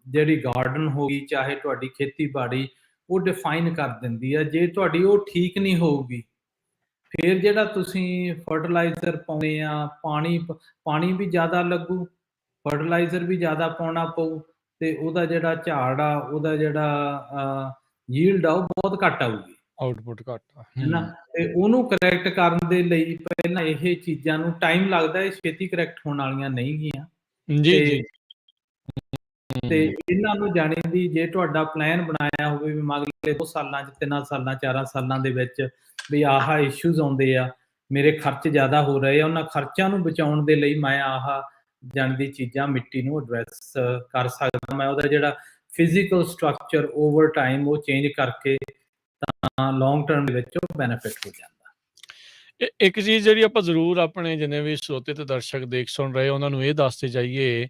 ਜਿਹੜੀ ਗਾਰਡਨ ਹੋ ਗਈ, ਚਾਹੇ ਤੁਹਾਡੀ ਖੇਤੀਬਾੜੀ, ਉਹ ਡਿਫਾਈਨ ਕਰ ਦਿੰਦੀ ਆ। ਜੇ ਤੁਹਾਡੀ ਉਹ ਠੀਕ ਨਹੀਂ ਹੋਊਗੀ, ਫਿਰ ਜਿਹੜਾ ਤੁਸੀਂ ਫਰਟੀਲਾਈਜ਼ਰ ਪਾਉਂਦੇ ਆ, ਪਾਣੀ ਵੀ ਜ਼ਿਆਦਾ ਲੱਗੂ, ਫਰਟੀਲਾਈਜ਼ਰ ਵੀ ਜ਼ਿਆਦਾ ਪਾਉਣਾ ਪਊ, ਤੇ ਉਹਦਾ ਜਿਹੜਾ ਝਾੜ ਆ, ਉਹਦਾ ਜਿਹੜਾ ਯੀਲਡ ਆ, ਉਹ ਬਹੁਤ ਘੱਟ ਆਊਗੀ, ਆਊਟਪੁੱਟ ਘੱਟ ਆ, ਹੈ ਨਾ। ਤੇ ਉਹਨੂੰ ਕਰੈਕਟ ਕਰਨ ਦੇ ਲਈ ਪਹਿਲਾਂ ਇਹ ਚੀਜ਼ਾਂ ਨੂੰ ਟਾਈਮ ਲੱਗਦਾ, ਇਹ ਛੇਤੀ ਕਰੈਕਟ ਹੋਣ ਵਾਲੀਆਂ ਨਹੀਂ ਗੀਆਂ। ਤੇ ਇਹਨਾਂ ਨੂੰ ਜਾਣੇ ਦੀ, ਜੇ ਤੁਹਾਡਾ ਪਲਾਨ ਬਣਾਇਆ ਹੋਵੇ ਵੀ ਅਗਲੇ 2 ਸਾਲਾਂ 'ਚ, 3 ਸਾਲਾਂ, 4 ਸਾਲਾਂ ਦੇ ਵਿੱਚ ਵੀ ਆਹ ਇਸ਼ੂਜ਼ ਆਉਂਦੇ ਆ, ਮੇਰੇ ਖਰਚ ਜ਼ਿਆਦਾ ਹੋ ਰਹੇ ਆ, ਉਹਨਾਂ ਖਰਚਾਂ ਨੂੰ ਬਚਾਉਣ ਦੇ ਲਈ ਮੈਂ ਆਹ ਜਾਣਦੀ ਚੀਜ਼ਾਂ ਮਿੱਟੀ ਨੂੰ ਐਡਰੈਸ ਕਰ ਸਕਦਾ। ਮੈਂ ਉਹਦਾ ਜਿਹੜਾ ਫਿਜ਼ੀਕਲ ਸਟਰਕਚਰ ਓਵਰ ਟਾਈਮ ਉਹ ਚੇਂਜ ਕਰਕੇ ਤਾਂ ਲੌਂਗ ਟਰਮ ਦੇ ਵਿੱਚ ਉਹ ਬੈਨੀਫਿਟ ਹੋ ਜਾਂਦਾ। ਇੱਕ ਚੀਜ਼ ਜਿਹੜੀ ਆਪਾਂ ਜ਼ਰੂਰ ਆਪਣੇ ਜਿੰਨੇ ਵੀ ਸਰੋਤੇ ਤੇ ਦਰਸ਼ਕ ਦੇਖ ਸੁਣ ਰਹੇ, ਉਹਨਾਂ ਨੂੰ ਇਹ ਦੱਸਦੇ ਜਾਈਏ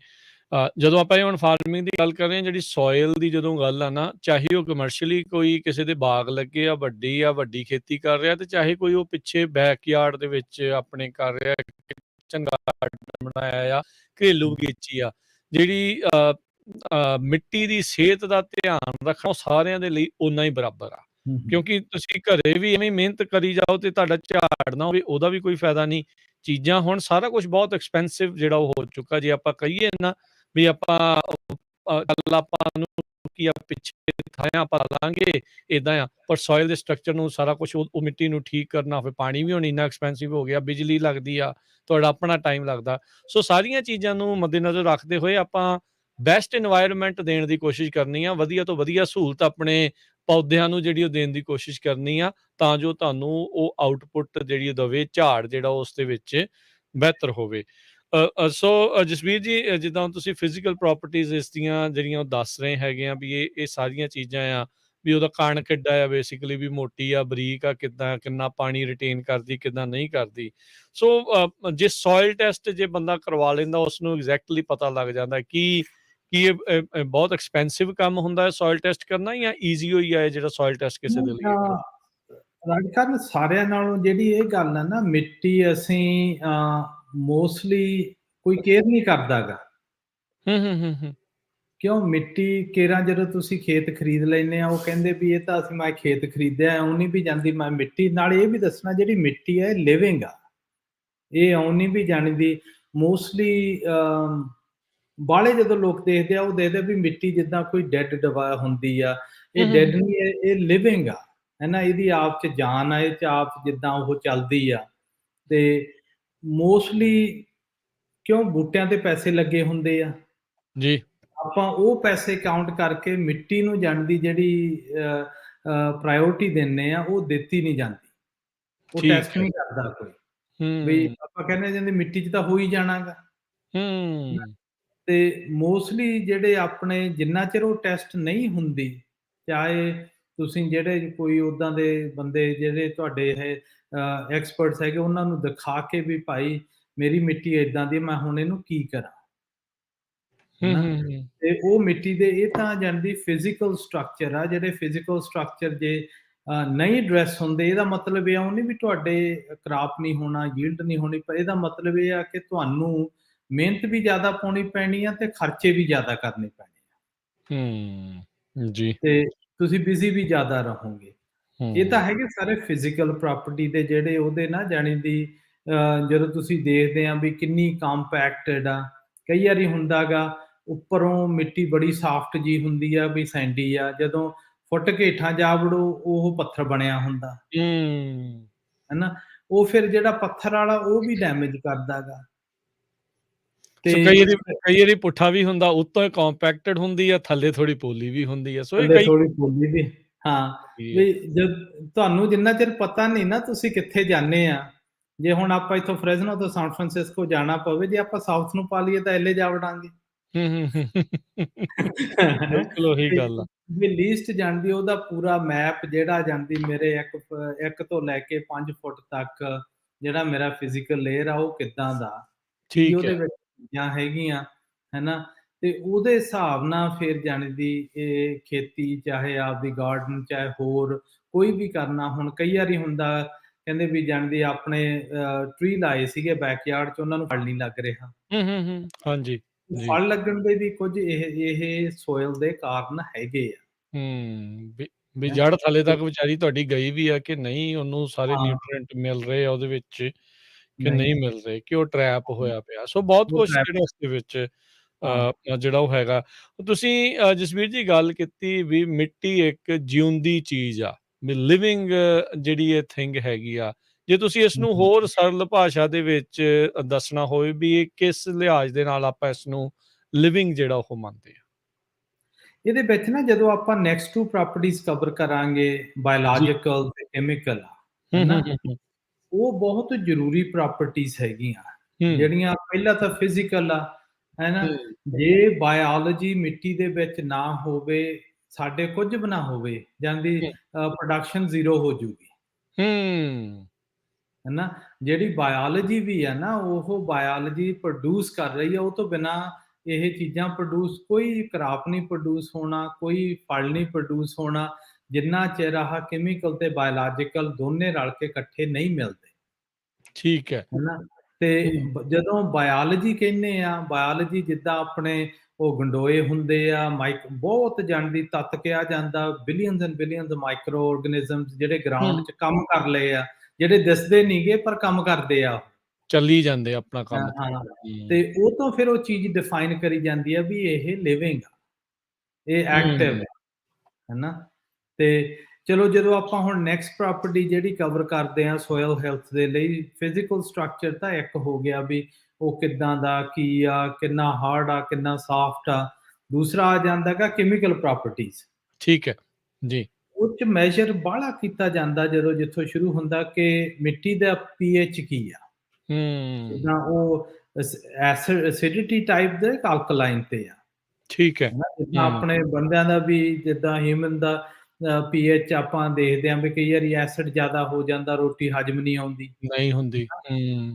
ਜਦੋਂ ਆਪਾਂ ਇਹ ਹੁਣ ਫਾਰਮਿੰਗ ਦੀ ਗੱਲ ਕਰ ਰਹੇ ਹਾਂ, ਜਿਹੜੀ ਸੋਇਲ ਦੀ ਜਦੋਂ ਗੱਲ ਆ ਨਾ, ਚਾਹੇ ਉਹ ਕਮਰਸ਼ੀਅਲੀ ਕੋਈ ਕਿਸੇ ਦੇ ਬਾਗ ਲੱਗੇ ਆ, ਵੱਡੀ ਖੇਤੀ ਕਰ ਰਿਹਾ, ਤੇ ਚਾਹੇ ਕੋਈ ਉਹ ਪਿੱਛੇ ਬੈਕਯਾਰਡ ਦੇ ਵਿੱਚ ਆਪਣੇ ਕਰ ਰਿਹਾ, ਕਿਚਨ ਗਾਰਡਨ ਬਣਾਇਆ ਆ, ਘਰੇਲੂ ਬਗੀਚੀ ਆ, ਜਿਹੜੀ ਮਿੱਟੀ ਦੀ ਸਿਹਤ ਦਾ ਧਿਆਨ ਰੱਖਣਾ ਉਹ ਸਾਰਿਆਂ ਦੇ ਲਈ ਓਨਾ ਹੀ ਬਰਾਬਰ ਆ। ਕਿਉਂਕਿ ਤੁਸੀਂ ਘਰੇ ਵੀ ਐਵੇਂ ਮਿਹਨਤ ਕਰੀ ਜਾਓ ਤੇ ਤੁਹਾਡਾ ਝਾੜ ਨਾ ਹੋਵੇ, ਉਹਦਾ ਵੀ ਕੋਈ ਫਾਇਦਾ ਨਹੀਂ। ਚੀਜ਼ਾਂ ਹੁਣ ਸਾਰਾ ਕੁਝ ਬਹੁਤ ਐਕਸਪੈਂਸਿਵ ਜਿਹੜਾ ਉਹ ਹੋ ਚੁੱਕਾ। ਜੇ ਆਪਾਂ ਕਹੀਏ ਨਾ ਵੀ ਆਪਾਂ ਚੱਲ ਆਪਾਂ ਨੂੰ ਕੀ ਆ ਪਿੱਛੇ ਥਾਂ ਆਪਾਂ ਲਾਂਗੇ ਇਦਾਂ ਆ, ਪਰ ਸੋਇਲ ਦੇ ਸਟਰਕਚਰ ਨੂੰ ਸਾਰਾ ਕੁਝ ਉਹ ਮਿੱਟੀ ਨੂੰ ਠੀਕ ਕਰਨਾ ਹੋਵੇ, ਪਾਣੀ ਵੀ ਹੁਣ ਇੰਨਾ ਐਕਸਪੈਂਸਿਵ ਹੋ ਗਿਆ, ਬਿਜਲੀ ਲੱਗਦੀ ਆ, ਤੁਹਾਡਾ ਆਪਣਾ ਟਾਈਮ ਲੱਗਦਾ। ਸੋ ਸਾਰੀਆਂ ਚੀਜ਼ਾਂ ਨੂੰ ਮੱਦੇਨਜ਼ਰ ਰੱਖਦੇ ਹੋਏ ਆਪਾਂ ਬੈਸਟ ਇਨਵਾਇਰਨਮੈਂਟ ਦੇਣ ਦੀ ਕੋਸ਼ਿਸ਼ ਕਰਨੀ ਆ, ਵਧੀਆ ਤੋਂ ਵਧੀਆ ਸਹੂਲਤ ਆਪਣੇ ਪੌਦਿਆਂ ਨੂੰ ਜਿਹੜੀ ਉਹ ਦੇਣ ਦੀ ਕੋਸ਼ਿਸ਼ ਕਰਨੀ ਆ, ਤਾਂ ਜੋ ਤੁਹਾਨੂੰ ਉਹ ਆਊਟਪੁੱਟ ਜਿਹੜੀ ਉਹ ਦਵੇ, ਝਾੜ ਜਿਹੜਾ ਉਸ ਦੇ ਵਿੱਚ ਬਿਹਤਰ ਹੋਵੇ। ਸੋ ਜਸਵੀਰ ਜੀ, ਜਿੱਦਾਂ ਤੁਸੀਂ ਫਿਜ਼ੀਕਲ ਪ੍ਰੋਪਰਟੀਜ਼ ਇਸ ਦੀਆਂ ਜਿਹੜੀਆਂ ਉਹ ਦੱਸ ਰਹੇ ਹੈਗੇ ਆ ਵੀ ਇਹ ਸਾਰੀਆਂ ਚੀਜ਼ਾਂ ਆ, ਵੀ ਉਹਦਾ ਕਣ ਕਿੱਡਾ ਆ, ਬੇਸਿਕਲੀ ਵੀ ਮੋਟੀ ਆ, ਬਰੀਕ ਆ, ਕਿੱਦਾਂ, ਕਿੰਨਾ ਪਾਣੀ ਰਿਟੇਨ ਕਰਦੀ, ਕਿੱਦਾਂ ਨਹੀਂ ਕਰਦੀ। ਸੋ ਜੇ ਸੋਇਲ ਟੈਸਟ ਜੇ ਬੰਦਾ ਕਰਵਾ ਲੈਂਦਾ, ਉਸਨੂੰ ਐਗਜ਼ੈਕਟਲੀ ਪਤਾ ਲੱਗ ਜਾਂਦਾ ਕਿ ਇਹ ਬਹੁਤ ਐਕਸਪੈਂਸਿਵ ਕੰਮ ਹੁੰਦਾ ਹੈ ਸੋਇਲ ਟੈਸਟ ਕਰਨਾ, ਜਾਂ ਈਜ਼ੀ ਹੋਈ ਹੈ ਜਿਹੜਾ ਸੋਇਲ ਟੈਸਟ ਕਿਸੇ ਦੇ ਲਈ ਕਰਨਾ? ਰਾਜਕਰਨ, ਸਾਰਿਆਂ ਨਾਲੋਂ ਜਿਹੜੀ ਇਹ ਗੱਲ ਹੈ ਨਾ, ਮਿੱਟੀ ਅਸੀਂ ਮੋਸਟਲੀ ਕੋਈ ਕੇਅਰ ਨਹੀਂ ਕਰਦਾਗਾ। ਕਿਉਂ? ਮਿੱਟੀ ਕੇਰਾਂ ਜਦੋਂ ਤੁਸੀਂ ਖੇਤ ਖਰੀਦ ਲੈਂਦੇ ਆ, ਉਹ ਕਹਿੰਦੇ ਵੀ ਇਹ ਤਾਂ ਮੈਂ ਖੇਤ ਖਰੀਦਿਆ, ਇਉਂ ਨਹੀਂ ਵੀ ਜਾਂਦੀ ਮੈਂ ਮਿੱਟੀ ਨਾਲ। ਇਹ ਵੀ ਦੱਸਣਾ ਜਿਹੜੀ ਮਿੱਟੀ ਹੈ ਇਹ ਲਿਵਿੰਗ ਆ, ਇਹ ਇਉਂ ਨਹੀਂ ਵੀ ਜਾਣਦੀ। ਮੋਸਟਲੀ ਬਾਹਲੇ ਜਦੋਂ ਲੋਕ ਦੇਖਦੇ ਆ, ਉਹ ਦੇਖਦੇ ਵੀ ਮਿੱਟੀ ਜਿੱਦਾਂ ਕੋਈ ਡੈਡ ਦਵਾ ਹੁੰਦੀ ਆ, ਇਹ ਡੈਡ ਨਹੀਂ, ਇਹ ਲਿਵਿੰਗ ਆ, ਹੈ ਨਾ। ਇਹਦੀ ਆਪ 'ਚ ਜਾਨ ਆ, ਇਹ 'ਚ ਆਪ ਜਿੱਦਾਂ ਉਹ ਚੱਲਦੀ ਆ। ਤੇ ਮੋਸਟਲੀ ਕਿਉਂ ਬੂਟਿਆਂ ਤੇ ਪੈਸੇ ਲੱਗੇ ਹੁੰਦੇ ਆ ਜੀ, ਆਪਾਂ ਉਹ ਪੈਸੇ ਕਾਊਂਟ ਕਰਕੇ ਮਿੱਟੀ ਨੂੰ ਜਾਣਦੀ ਜਿਹੜੀ ਪ੍ਰਾਇੋਰਟੀ ਦਿੰਨੇ ਆ, ਉਹ ਦਿੱਤੀ ਨਹੀਂ ਜਾਂਦੀ। ਉਹ ਟੈਸਟ ਨਹੀਂ ਕਰਦਾ ਕੋਈ। ਵੀ ਆਪਾਂ ਕਹਿੰਦੇ ਜਾਂਦੇ ਮਿੱਟੀ 'ਚ ਤਾਂ ਹੋ ਹੀ ਜਾਣਾਗਾ। ਤੇ ਮੋਸਟਲੀ ਜਿਹੜੇ ਆਪਣੇ ਜਿੰਨਾ ਚਿਰ ਉਹ ਟੈਸਟ ਨਹੀਂ ਹੁੰਦੀ, ਚਾਹੇ ਤੁਸੀਂ ਜਿਹੜੇ ਕੋਈ ਉੱਦਾਂ ਦੇ ਬੰਦੇ ਜਿਹੜੇ ਤੁਹਾਡੇ ਇਹ ਐਕਸਪਰਟਸ ਹੈਗੇ, ਉਹਨਾਂ ਨੂੰ ਦਿਖਾ ਕੇ ਵੀ ਭਾਈ ਮੇਰੀ ਮਿੱਟੀ ਏਦਾਂ ਦੀ, ਮੈਂ ਹੁਣ ਇਹਨੂੰ ਕੀ ਕਰਾਂ। ਤੇ ਉਹ ਮਿੱਟੀ ਦੇ ਇਹ ਤਾਂ ਜਾਣਦੀ ਫਿਜ਼ੀਕਲ ਸਟਰਕਚਰ ਆ, ਜਿਹੜੇ ਫਿਜ਼ੀਕਲ ਸਟਰਕਚਰ ਜੇ ਨਹੀਂ ਐਡਰੈਸ ਹੁੰਦੇ, ਇਹਦਾ ਮਤਲਬ ਇਹ ਨਹੀਂ ਵੀ ਤੁਹਾਡੇ ਕ੍ਰਾਪ ਨਹੀਂ ਹੋਣਾ, ਯੀਲਡ ਨਹੀਂ ਹੋਣੀ, ਪਰ ਇਹਦਾ ਮਤਲਬ ਇਹ ਆ ਕਿ ਤੁਹਾਨੂੰ ਮਿਹਨਤ ਵੀ ਜ਼ਿਆਦਾ ਪਾਉਣੀ ਪੈਣੀ ਆ ਤੇ ਖਰਚੇ ਵੀ ਜ਼ਿਆਦਾ ਕਰਨੇ ਪੈਣੇ ਆ। ਜੀ। ਤੇ ਤੁਸੀਂ ਬਿਜ਼ੀ ਵੀ ਜ਼ਿਆਦਾ ਰਹੋਗੇ। ਇਹ ਤਾਂ ਹੈਗੇ ਸਾਰੇ ਫਿਜ਼ੀਕਲ ਪ੍ਰਾਪਰਟੀ ਦੇ ਜਿਹੜੇ ਉਹਦੇ ਨਾ ਜਾਣੀ ਦੀ ਜਦੋਂ ਤੁਸੀਂ ਦੇਖਦੇ ਆ ਵੀ ਕਿੰਨੀ ਕੰਪੈਕਟਡ ਆ। ਕਈ ਵਾਰੀ ਹੁੰਦਾਗਾ ਉੱਪਰੋਂ ਮਿੱਟੀ ਬੜੀ ਸਾਫਟ ਜੀ ਹੁੰਦੀ ਆ, ਵੀ ਸੈਂਡੀ ਆ, ਜਦੋਂ ਫੁੱਟ ਕੇ ਹੇਠਾਂ ਜਾ ਵੜੋ ਉਹ ਪੱਥਰ ਬਣਿਆ ਹੁੰਦਾ, ਹੈਨਾ। ਉਹ ਫਿਰ ਜਿਹੜਾ ਪੱਥਰ ਵਾਲਾ ਉਹ ਵੀ ਡੈਮੇਜ ਕਰਦਾਗਾ। ਤੇ ਕਈ ਵਾਰੀ ਪੁੱਠਾ ਵੀ ਹੁੰਦਾ, ਉੱਤੋਂ ਕੰਪੈਕਟਡ ਹੁੰਦੀ ਆ, ਥੱਲੇ ਥੋੜੀ ਪੋਲੀ ਵੀ ਹੁੰਦੀ ਆ। ਸੋ ਇਹ ਕਈ ਥੋੜੀ ਪੋਲੀ ਵੀ, ਹਾਂ। ਵੀ ਜਦ ਤੁਹਾਨੂੰ ਜਿੰਨਾ ਚਿਰ ਪਤਾ ਨਹੀਂ ਨਾ ਤੁਸੀਂ ਕਿੱਥੇ ਜਾਂਦੇ ਆ, ਜੇ ਹੁਣ ਆਪਾਂ ਇੱਥੋਂ ਫ੍ਰੈਜ਼ਨੋ ਤੋਂ ਸਾਨ ਫਰਾਂਸਿਸਕੋ ਜਾਣਾ ਪਵੇ, ਜੇ ਆਪਾਂ ਸਾਊਥ ਨੂੰ ਪਾ ਲਈਏ ਤਾਂ ਐਲੇ ਜਾ ਵੜਾਂਗੇ। ਬਿਲਕੁਲ ਉਹੀ ਗੱਲ ਆ। ਵੀ ਲੀਸਟ ਜਾਣਦੀ ਉਹਦਾ ਪੂਰਾ ਮੈਪ ਜਿਹੜਾ ਜਾਣਦੀ ਮੇਰੇ ਇੱਕ ਤੋਂ ਲੈ ਕੇ 5 ਫੁੱਟ ਤੱਕ ਜਿਹੜਾ ਮੇਰਾ ਫਿਜ਼ੀਕਲ ਲੇਅਰ ਆ ਉਹ ਕਿੱਦਾਂ ਦਾ, ਕੀ ਉਹਦੇ ਵਿੱਚ ਚੀਜ਼ਾਂ ਹੈਗੀਆਂ, ਹੈਨਾ। ਤੇ ਉਹਦੇ ਹਿਸਾਬ ਨਾਲ ਫਿਰ ਜਾਣਦੀ ਇਹ ਖੇਤੀ, ਚਾਹੇ ਆਪਦੀ ਗਾਰਡਨ, ਚਾਹੇ ਹੋਰ ਕੋਈ ਵੀ ਕਰਨਾ। ਹੁਣ ਕਈ ਵਾਰੀ ਹੁੰਦਾ ਕਹਿੰਦੇ ਵੀ ਜਾਣਦੀ ਆਪਣੇ ਟਰੀ ਲਾਏ ਸੀਗੇ ਬੈਕਯਾਰਡ 'ਚ, ਉਹਨਾਂ ਨੂੰ ਫਲ ਨਹੀਂ ਲੱਗ ਰਿਹਾ। ਹਾਂਜੀ। ਫਲ ਲੱਗਣ ਦੇ ਵੀ ਕੁਝ ਇਹ ਸੋਇਲ ਦੇ ਕਾਰਨ ਹੈਗੇ ਆ। ਵੀ ਜੜ ਥੱਲੇ ਤੱਕ ਵਿਚਾਰੀ ਤੁਹਾਡੀ ਗਈ ਵੀ ਆ ਕਿ ਨਹੀਂ, ਉਹਨੂੰ ਸਾਰੇ ਨਿਊਟ੍ਰੀਐਂਟ ਮਿਲ ਰਹੇ ਆ ਉਹਦੇ ਵਿੱਚ ਕਿ ਨਹੀਂ ਮਿਲ ਰਹੇ, ਕਿ ਉਹ ਟਰੈਪ ਹੋਇਆ ਪਿਆ। ਸੋ ਬਹੁਤ ਕੁਛ ਜਿਹੜਾ ਇਸਦੇ ਵਿੱਚ ਜਿਹੜਾ ਉਹ ਹੈਗਾ। ਤੁਸੀਂ ਜਸਵੀਰ ਜੀ ਗੱਲ ਕੀਤੀ ਵੀ ਮਿੱਟੀ ਇੱਕ ਜਿਉਂਦੀ ਚੀਜ਼ ਆ, ਵੀ ਲਿਵਿੰਗ ਜਿਹੜੀ ਇਹ ਥਿੰਗ ਹੈਗੀ ਆ। ਜੇ ਤੁਸੀਂ ਇਸ ਨੂੰ ਹੋਰ ਸਰਲ ਭਾਸ਼ਾ ਦੇ ਵਿੱਚ ਦੱਸਣਾ ਹੋਵੇ ਵੀ ਇਹ ਕਿਸ ਲਿਹਾਜ਼ ਦੇ ਨਾਲ ਆਪਾਂ ਇਸ ਨੂੰ ਲਿਵਿੰਗ ਜਿਹੜਾ ਉਹ ਮੰਨਦੇ ਆ? ਇਹਦੇ ਵਿੱਚ ਨਾ ਜਦੋਂ ਆਪਾਂ ਨੈਕਸਟ 2 ਪ੍ਰਾਪਰਟੀਜ਼ ਕਵਰ ਕਰਾਂਗੇ, ਬਾਇਓਲੋਜੀਕਲ ਤੇ ਕੈਮੀਕਲ, ਹੈਨਾ, ਉਹ ਬਹੁਤ ਜ਼ਰੂਰੀ ਪ੍ਰਾਪਰਟੀਜ਼ ਹੈਗੀਆਂ, ਜਿਹੜੀਆਂ ਪਹਿਲਾਂ ਤਾਂ ਫਿਜ਼ੀਕਲ ਆ, ਹੈਨਾ। ਜੇ ਬਾਇਓਲੋਜੀ ਮਿੱਟੀ ਦੇ ਵਿੱਚ ਨਾ ਹੋਵੇ, ਸਾਡੇ ਕੁਝ ਵੀ ਨਾ ਹੋਵੇ, ਜਾਂਦੀ ਪ੍ਰੋਡਕਸ਼ਨ ਜ਼ੀਰੋ ਹੋ ਜੂਗੀ, ਹੈਨਾ। ਜਿਹੜੀ ਬਾਇਓਲੋਜੀ ਵੀ ਆ ਨਾ, ਉਹ ਬਾਇਓਲੋਜੀ ਪ੍ਰੋਡਿਊਸ ਕਰ ਰਹੀ ਆ, ਉਹ ਤੋਂ ਬਿਨਾਂ ਇਹ ਚੀਜ਼ਾਂ ਪ੍ਰੋਡਿਊਸ, ਕੋਈ ਕਰਾਪ ਨਹੀਂ ਪ੍ਰੋਡਿਊਸ ਹੋਣਾ, ਕੋਈ ਫਲ ਨਹੀਂ ਪ੍ਰੋਡਿਊਸ ਹੋਣਾ, ਜਿੰਨਾ ਚਿਰ ਆਹ ਕੈਮੀਕਲ ਤੇ ਬਾਇਓਲੋਜੀਕਲ ਦੋਨੇ ਰਲ ਕੇ ਇਕੱਠੇ ਨਹੀਂ ਮਿਲਦੇ। ਠੀਕ ਹੈ। ਹਨਾ? ਤੇ ਜਦੋਂ ਬਾਇਓਲੋਜੀ ਕਹਿੰਦੇ ਆ, ਬਾਇਓਲੋਜੀ ਜਿੱਦਾਂ ਆਪਣੇ ਉਹ ਗੰਡੋਏ ਹੁੰਦੇ ਆ, ਬਹੁਤ ਜਾਣਦੀ ਤੱਤ ਕਿਹਾ ਜਾਂਦਾ, billions and billions micro organisms ਜਿਹੜੇ ਗਰਾਊਂਡ 'ਚ ਕੰਮ ਕਰ ਲਏ ਆ, ਜਿਹੜੇ ਦਿਸਦੇ ਨਹੀਂਗੇ ਪਰ ਕੰਮ ਕਰਦੇ ਆ। ਚੱਲੀ ਜਾਂਦੇ ਆਪਣਾ ਕੰਮ ਤੇ। ਹਾਂ, ਤੇ ਉਹ ਤੋਂ ਫਿਰ ਉਹ ਚੀਜ਼ ਡਿਫਾਈਨ ਕਰੀ ਜਾਂਦੀ ਆ ਵੀ ਇਹ ਲਿਵਿੰਗ ਆ, ਇਹ ਐਕਟਿਵ ਆ, ਹਨਾ? ਤੇ ਚਲੋ ਜਦੋਂ ਆਪਾਂ ਹੁਣ ਨੈਕਸਟ ਪ੍ਰੋਪਰਟੀ ਜਿਹੜੀ ਕਵਰ ਕਰਦੇ ਆ ਸੋਇਲ ਹੈਲਥ ਦੇ ਲਈ, ਫਿਜ਼ੀਕਲ ਸਟਰਕਚਰ ਤਾਂ ਇੱਕ ਹੋ ਗਿਆ ਵੀ ਉਹ ਕਿੱਦਾਂ ਦਾ, ਕੀ ਆ, ਕਿੰਨਾ ਹਾਰਡ ਆ, ਕਿੰਨਾ ਸਾਫਟ ਆ। ਦੂਸਰਾ ਆ ਜਾਂਦਾ ਹੈਗਾ ਕੈਮੀਕਲ ਪ੍ਰੋਪਰਟੀਜ਼। ਠੀਕ ਹੈ ਜੀ। ਉਹ 'ਚ ਮੈਜ਼ਰ ਬਾਹਲਾ ਕੀਤਾ ਜਾਂਦਾ ਜਦੋਂ ਜਿੱਥੋਂ ਸ਼ੁਰੂ ਹੁੰਦਾ ਕਿ ਮਿੱਟੀ ਦਾ ਪੀਐਚ ਕੀ ਆ। ਜਿੱਦਾਂ ਉਹ ਐਸਿਡਿਟੀ ਟਾਈਪ ਦੇ ਅਲਕਲਾਈਨ ਤੇ ਆ। ਠੀਕ ਹੈ। ਜਿੱਦਾਂ ਆਪਣੇ ਬੰਦਿਆਂ ਦਾ ਵੀ, ਜਿੱਦਾਂ ਹਿਊਮਨ ਦਾ ਪੀਐਚ ਆਪਾਂ ਦੇਖਦੇ ਹਾਂ ਵੀ ਕਈ ਵਾਰੀ ਐਸਿਡ ਜ਼ਿਆਦਾ ਹੋ ਜਾਂਦਾ, ਰੋਟੀ ਹਜਮ ਨਹੀਂ ਆਉਂਦੀ। ਨਹੀਂ ਹੁੰਦੀ।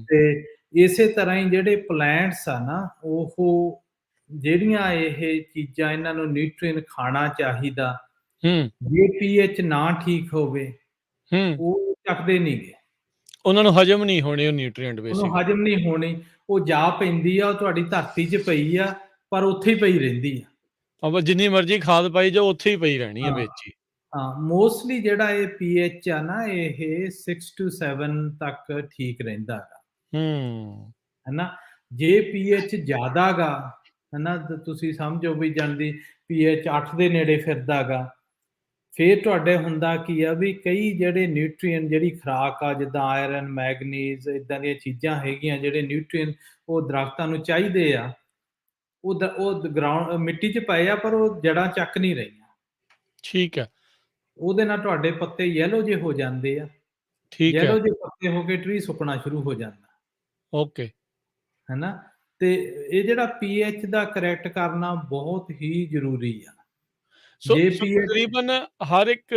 ਤੇ ਇਸੇ ਤਰ੍ਹਾਂ ਹੀ ਜਿਹੜੇ ਪਲਾਂਟਸ ਆ ਨਾ, ਉਹ ਜਿਹੜੀਆਂ ਇਹ ਚੀਜ਼ਾਂ ਇਹਨਾਂ ਨੂੰ ਨਿਊਟ੍ਰੀਐਂਟ ਖਾਣਾ ਚਾਹੀਦਾ, ਜੇ ਪੀਐਚ ਨਾ ਠੀਕ ਹੋਵੇ ਉਹ ਚੱਕਦੇ ਨਹੀਂਗੇ, ਉਹਨਾਂ ਨੂੰ ਹਜਮ ਨਹੀਂ ਹੋਣੇ ਉਹ ਨਿਊਟ੍ਰੀਐਂਟ ਉਹਨੂੰ ਬੇਸਿਕ। ਹਜਮ ਨਹੀਂ ਹੋਣੀ। ਉਹ ਜਾ ਪੈਂਦੀ ਆ, ਉਹ ਤੁਹਾਡੀ ਧਰਤੀ 'ਚ ਪਈ ਆ, ਪਰ ਉੱਥੇ ਹੀ ਪਈ ਰਹਿੰਦੀ ਆ। ਆਪਾਂ ਜਿੰਨੀ ਮਰਜ਼ੀ ਖਾਦ ਪਾਈ ਜਾਓ, ਉੱਥੇ ਹੀ ਪਈ ਰਹਿਣੀ ਹੈ ਵਿੱਚ ਹੀ। ਹਾਂ, ਮੋਸਟਲੀ ਜਿਹੜਾ ਇਹ ਪੀਐਚ ਆ ਨਾ, ਇਹ 6 to 7 ਤੱਕ ਠੀਕ ਰਹਿੰਦਾ ਹੈਗਾ। ਹਨਾ? ਜੇ ਪੀਐਚ ਜ਼ਿਆਦਾ ਗਾ, ਹਨਾ, ਤੁਸੀਂ ਸਮਝੋ ਵੀ ਜਾਂਦੀ ਪੀਐਚ 8 ਦੇ ਨੇੜੇ ਫਿਰਦਾ ਗਾ, ਫਿਰ ਤੁਹਾਡੇ ਹੁੰਦਾ ਕੀ ਆ ਵੀ ਕਈ ਜਿਹੜੇ ਨਿਊਟ੍ਰੀਐਂਟ, ਜਿਹੜੀ ਖੁਰਾਕ ਆ ਜਿੱਦਾਂ ਆਇਰਨ, ਮੈਗਨੀਜ਼, ਇਦਾਂ ਦੀਆਂ ਚੀਜ਼ਾਂ ਹੈਗੀਆਂ, ਜਿਹੜੇ ਨਿਊਟ੍ਰੀਐਂਟ ਉਹ ਦਰਖਤਾਂ ਨੂੰ ਚਾਹੀਦੇ ਆ, ਉਹ ਗਰਾਊਂਡ ਮਿੱਟੀ 'ਚ ਪਏ ਆ, ਪਰ ਉਹ ਜੜ੍ਹਾਂ ਚੱਕ ਨਹੀਂ ਰਹੀਆਂ। ਠੀਕ ਹੈ। ਉਹਦੇ ਨਾਲ ਤੁਹਾਡੇ ਪੱਤੇ ਯੈਲੋ ਜਿਹੇ ਹੋ ਜਾਂਦੇ ਆ। ਠੀਕ ਹੈ। ਯੈਲੋ ਜਿਹੇ ਪੱਤੇ ਹੋ ਕੇ ਟਰੀ ਸੁੱਕਣਾ ਸ਼ੁਰੂ ਹੋ ਜਾਂਦਾ। ਓਕੇ। ਹਨਾ? ਤੇ ਇਹ ਜਿਹੜਾ ਪੀਐਚ ਦਾ ਕਰੈਕਟ ਕਰਨਾ ਬਹੁਤ ਹੀ ਜ਼ਰੂਰੀ ਆ। ਸੋ ਜੇ ਪੀਐਚ ਤਕਰੀਬਨ ਹਰ ਇੱਕ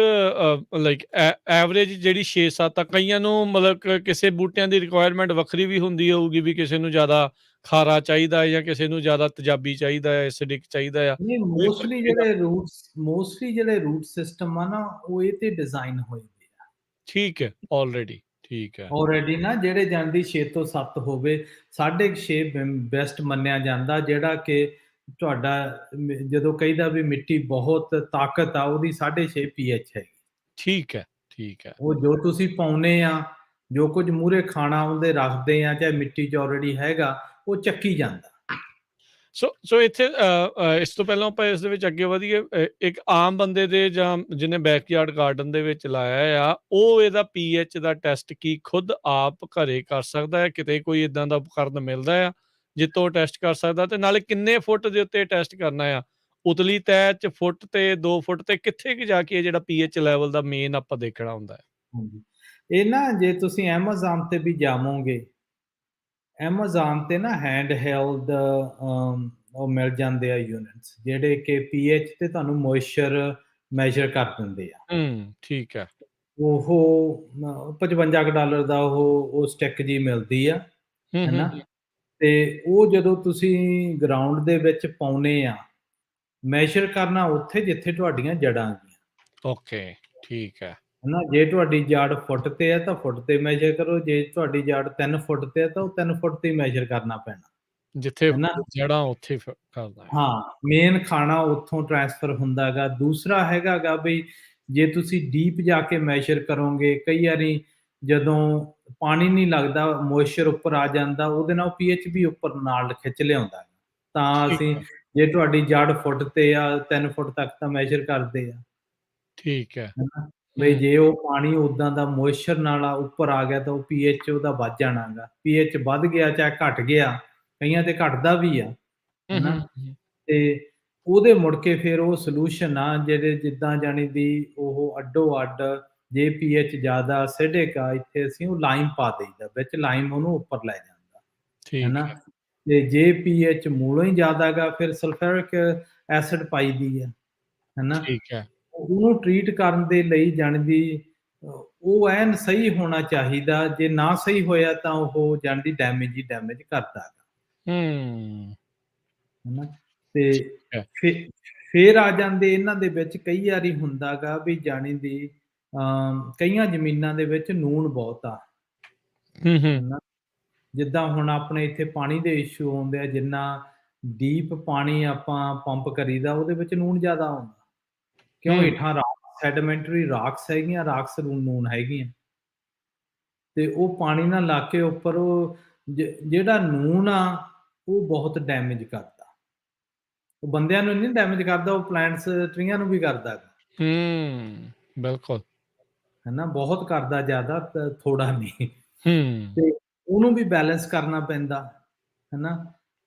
ਲਾਈਕ ਐਵਰੇਜ ਜਿਹੜੀ 6-7 ਆ, ਕਈਆਂ ਨੂੰ ਮਤਲਬ ਕਿਸੇ ਬੂਟਿਆਂ ਦੀ ਰਿਕੁਆਇਰਮੈਂਟ ਵੱਖਰੀ ਵੀ ਹੁੰਦੀ ਹੋਊਗੀ, ਵੀ ਕਿਸੇ ਨੂੰ ਜ਼ਿਆਦਾ ਖਾਰਾ ਚਾਹੀਦਾ ਜਾਂ ਕਿਸੇ ਨੂੰ ਜ਼ਿਆਦਾ ਤੇਜ਼ਾਬੀ ਚਾਹੀਦਾ ਹੈ, ਐਸਿਡਿਕ ਚਾਹੀਦਾ ਆ। ਨਹੀਂ, ਮੋਸਟਲੀ ਜਿਹੜੇ ਰੂਟ ਸਿਸਟਮ ਆ ਨਾ, ਉਹ ਇਹ ਤੇ ਡਿਜ਼ਾਈਨ ਹੋਏ ਹੋਏ ਆ। ਠੀਕ ਹੈ, ਆਲਰੇਡੀ ਠੀਕ ਹੈ। ਆਲਰੇਡੀ ਨਾ, ਜਿਹੜੇ ਜਾਂਦੀ 6 ਤੋਂ 7 ਹੋਵੇ, 6.5 ਬੈਸਟ ਮੰਨਿਆ ਜਾਂਦਾ, ਜਿਹੜਾ ਕਿ ਤੁਹਾਡਾ ਜਦੋਂ ਕਹੀਦਾ ਵੀ ਮਿੱਟੀ ਬਹੁਤ ਤਾਕਤ ਆ, ਉਹਦੀ 6.5 ਪੀਐਚ ਹੈ। ਠੀਕ ਹੈ, ਠੀਕ ਹੈ। ਉਹ ਜੋ ਤੁਸੀਂ ਪਾਉਨੇ ਆ, ਜੋ ਕੁਝ ਮੂਹਰੇ ਖਾਣਾ ਉਹਦੇ ਰੱਖਦੇ ਆ, ਚਾਹੇ ਮਿੱਟੀ 'ਚ ਆਲਰੇਡੀ ਹੈਗਾ, ਉਹ ਚੱਕੀ ਜਾਂਦਾ। ਸੋ ਇੱਥੇ ਇਸ ਤੋਂ ਪਹਿਲਾਂ ਆਪਾਂ ਇਸ ਦੇ ਵਿੱਚ ਅੱਗੇ ਵਧੀਏ। ਇੱਕ ਆਮ ਬੰਦੇ ਦੇ ਜਾਂ ਜਿਹਨੇ ਬੈਕਯਾਰਡ ਗਾਰਡਨ ਦੇ ਵਿੱਚ ਲਾਇਆ ਆ, ਉਹ ਇਹਦਾ ਪੀਐਚ ਦਾ ਟੈਸਟ ਕੀ ਖੁਦ ਆਪ ਘਰੇ ਕਰ ਸਕਦਾ ਹੈ? ਕਿਤੇ ਕੋਈ ਇਦਾਂ ਦਾ ਉਪਕਰਨ ਮਿਲਦਾ ਆ ਜਿੱਤੋਂ ਟੈਸਟ ਕਰ ਸਕਦਾ? ਤੇ ਨਾਲੇ ਕਿੰਨੇ ਫੁੱਟ ਦੇ ਉੱਤੇ ਟੈਸਟ ਕਰਨਾ ਆ? ਉਤਲੀ ਤਹਿ 'ਚ ਫੁੱਟ ਤੇ 2 ਫੁੱਟ ਤੇ ਕਿੱਥੇ ਕਿ ਜਾ ਕੇ ਇਹ ਜਿਹੜਾ ਪੀਐਚ ਲੈਵਲ ਦਾ ਮੇਨ ਆਪਾਂ ਦੇਖਣਾ ਹੁੰਦਾ ਹੈ? ਹਾਂਜੀ, ਇਹ ਨਾ ਜੇ ਤੁਸੀਂ ਐਮਾਜ਼ਾਨ ਤੇ ਵੀ ਜਾਵੋਗੇ, ਐਮਾਜ਼ਾਨ ਤੇ ਨਾ ਹੈਂਡ ਹੈਲਡ ਉਹ ਮਿਲ ਜਾਂਦੇ ਆ ਯੂਨਿਟਸ, ਜਿਹੜੇ ਕਿ ਪੀਐਚ ਤੇ ਤੁਹਾਨੂੰ ਮੋਇਸਚਰ ਮੈਜ਼ਰ ਕਰ ਦਿੰਦੇ ਆ। ਠੀਕ ਹੈ। ਉਹ $55 ਦਾ ਉਹ ਸਟਿਕ ਜੀ ਮਿਲਦੀ ਆ, ਹੈਨਾ? ਤੇ ਉਹ ਜਦੋਂ ਤੁਸੀਂ ਗਰਾਊਂਡ ਦੇ ਵਿੱਚ ਪਾਉਨੇ ਆ, ਮੈਜ਼ਰ ਕਰਨਾ ਉੱਥੇ ਜਿੱਥੇ ਤੁਹਾਡੀਆਂ ਜੜ੍ਹਾਂ ਹੈਗੀਆਂ। ਓਕੇ, ਠੀਕ ਹੈ। ਹਨਾ? ਜੇ ਤੁਹਾਡੀ ਜੜ ਫੁੱਟ ਤੇ ਆ ਤਾਂ ਫੁੱਟ ਤੇ ਮੈਜ਼ਰ ਕਰੋ, ਜੇ ਤੁਹਾਡੀ ਜੜ 3 ਫੁੱਟ ਤੇ ਆ ਤਾਂ ਉਹ 3 ਫੁੱਟ ਤੇ ਮੈਜ਼ਰ ਕਰਨਾ ਪੈਣਾ। ਜਿੱਥੇ ਹਨਾ? ਜੜ੍ਹਾਂ ਉੱਥੇ ਕਰਨਾ ਹੈ। ਹਾਂ, ਮੇਨ ਖਾਣਾ ਉੱਥੋਂ ਟ੍ਰਾਂਸਫਰ ਹੁੰਦਾ ਗਾ। ਦੂਸਰਾ ਹੈਗਾ ਗਾ ਬਈ ਜੇ ਤੁਸੀਂ ਡੀਪ ਜਾ ਕੇ ਮੈਜ਼ਰ ਕਰੋਗੇ, ਕਈ ਵਾਰੀ ਜਦੋਂ ਪਾਣੀ ਨਹੀਂ ਲੱਗਦਾ, ਮੋਇਸਚਰ ਉੱਪਰ ਆ ਜਾਂਦਾ, ਉਹਦੇ ਨਾਲ ਪੀਐਚ ਵੀ ਉੱਪਰ ਨਾਲ ਖਿੱਚ ਲਿਆਉਂਦਾ। ਤਾਂ ਠੀਕ ਅਸੀਂ, ਹੈ, ਜੇ ਤੁਹਾਡੀ ਜੜ ਫੁੱਟ ਤੇ ਆ, 3 ਫੁੱਟ ਤੱਕ ਤਾਂ ਮੈਜ਼ਰ ਕਰਦੇ ਆ। ਠੀਕ ਹੈ। ਹਨਾ? ਬਈ ਜੇ ਉਹ ਪਾਣੀ ਓਦਾਂ ਦਾ ਮੋਇਸਚਰ ਨਾਲ ਉੱਪਰ ਆ ਗਿਆ ਤਾਂ ਉਹ ਪੀਐਚ ਉਹਦਾ ਵੱਧ ਜਾਣਾ ਗਾ। ਪੀਐਚ ਵੱਧ ਗਿਆ ਚਾਹੇ ਘਟ ਗਿਆ, ਕਈਆਂ ਤੇ ਘਟਦਾ ਵੀ ਆ, ਹਨਾ? ਤੇ ਉਹਦੇ ਮੁੜ ਕੇ ਫਿਰ ਉਹ ਸੋਲੂਸ਼ਨ ਆ ਜਿਹੜੇ ਜਿੱਦਾਂ ਜਾਣੀ ਦੀ ਉਹ ਅੱਡੋ ਅੱਡ, ਜੇ ਪੀਐਚ ਜ਼ਿਆਦਾ ਐਸਿਡਿਕ ਆ, ਇੱਥੇ ਅਸੀਂ ਉਹ ਲਾਈਮ ਪਾ ਦੇਈਦਾ ਵਿੱਚ, ਲਾਈਮ ਉਹਨੂੰ ਉੱਪਰ ਲੈ ਜਾਂਦਾ, ਠੀਕ ਹਨਾ? ਹੈ। ਤੇ ਜੇ ਪੀਐਚ ਮੂਲੋਂ ਹੀ ਜ਼ਿਆਦਾ ਗਾ, ਫਿਰ ਸਲਫਰਿਕ ਐਸਿਡ ਪਾਈ ਦੀ ਆ, ਹਨਾ? ਠੀਕ ਹੈ। ਉਹਨੂੰ ਟ੍ਰੀਟ ਕਰਨ ਦੇ ਲਈ ਜਾਣੀ ਦੀ ਉਹ ਐਨ ਸਹੀ ਹੋਣਾ ਚਾਹੀਦਾ। ਜੇ ਨਾ ਸਹੀ ਹੋਇਆ ਤਾਂ ਉਹ ਜਾਣੀ ਦੀ ਡੈਮੇਜ ਹੀ ਡੈਮੇਜ ਕਰਦਾ। ਹਨਾ। ਤੇ ਹੈ। ਫੇ ਫੇਰ ਆ ਜਾਂਦੇ ਇਹਨਾਂ ਦੇ ਵਿੱਚ ਕਈ ਵਾਰੀ ਹੁੰਦਾ ਗਾ ਵੀ ਜਾਣੀ ਦੀ ਕਈਆਂ ਜ਼ਮੀਨਾਂ ਦੇ ਵਿੱਚ ਨੂਣ ਬਹੁਤ ਆ, ਹੂੰ, ਹੂੰ, ਹਨਾ। ਜਿੱਦਾਂ ਹੁਣ ਆਪਣੇ ਇੱਥੇ ਪਾਣੀ ਦੇ ਇਸ਼ੂ ਆਉਂਦੇ ਆ, ਜਿੰਨਾ ਡੀਪ ਪਾਣੀ ਆਪਾਂ ਪੰਪ ਕਰੀਦਾ ਉਹਦੇ ਵਿੱਚ ਨੂਣ ਜ਼ਿਆਦਾ ਆਉਂਦਾ। ਕਿਉਂ ਹੂੰ, ਹੇਠਾਂ ਸੈਡੀਮੈਂਟਰੀ ਰਾਕਸ ਹੈਗੀਆਂ, ਰਾਕਸ ਨੂਣ ਹੈਗੀਆਂ। ਤੇ ਉਹ ਪਾਣੀ ਨਾਲ ਲੱਗ ਕੇ ਉੱਪਰ ਉਹ ਜਿਹੜਾ ਨੂਣ ਆ, ਉਹ ਬਹੁਤ ਡੈਮੇਜ ਕਰਦਾ। ਉਹ ਬੰਦਿਆਂ ਨੂੰ ਨਹੀਂ ਡੈਮੇਜ ਕਰਦਾ, ਉਹ ਪਲਾਂਟਸ, ਟਰੀਆਂ ਨੂੰ ਵੀ ਕਰਦਾ ਗਾ, ਹੂੰ, ਬਿਲਕੁਲ। ਹਨਾ। ਬਹੁਤ ਕਰਦਾ ਜ਼ਿਆਦਾ, ਥੋੜਾ ਨਹੀਂ। ਹੂੰ, ਤੇ ਉਹਨੂੰ ਵੀ ਬੈਲੈਂਸ ਕਰਨਾ ਪੈਂਦਾ, ਹਨਾ।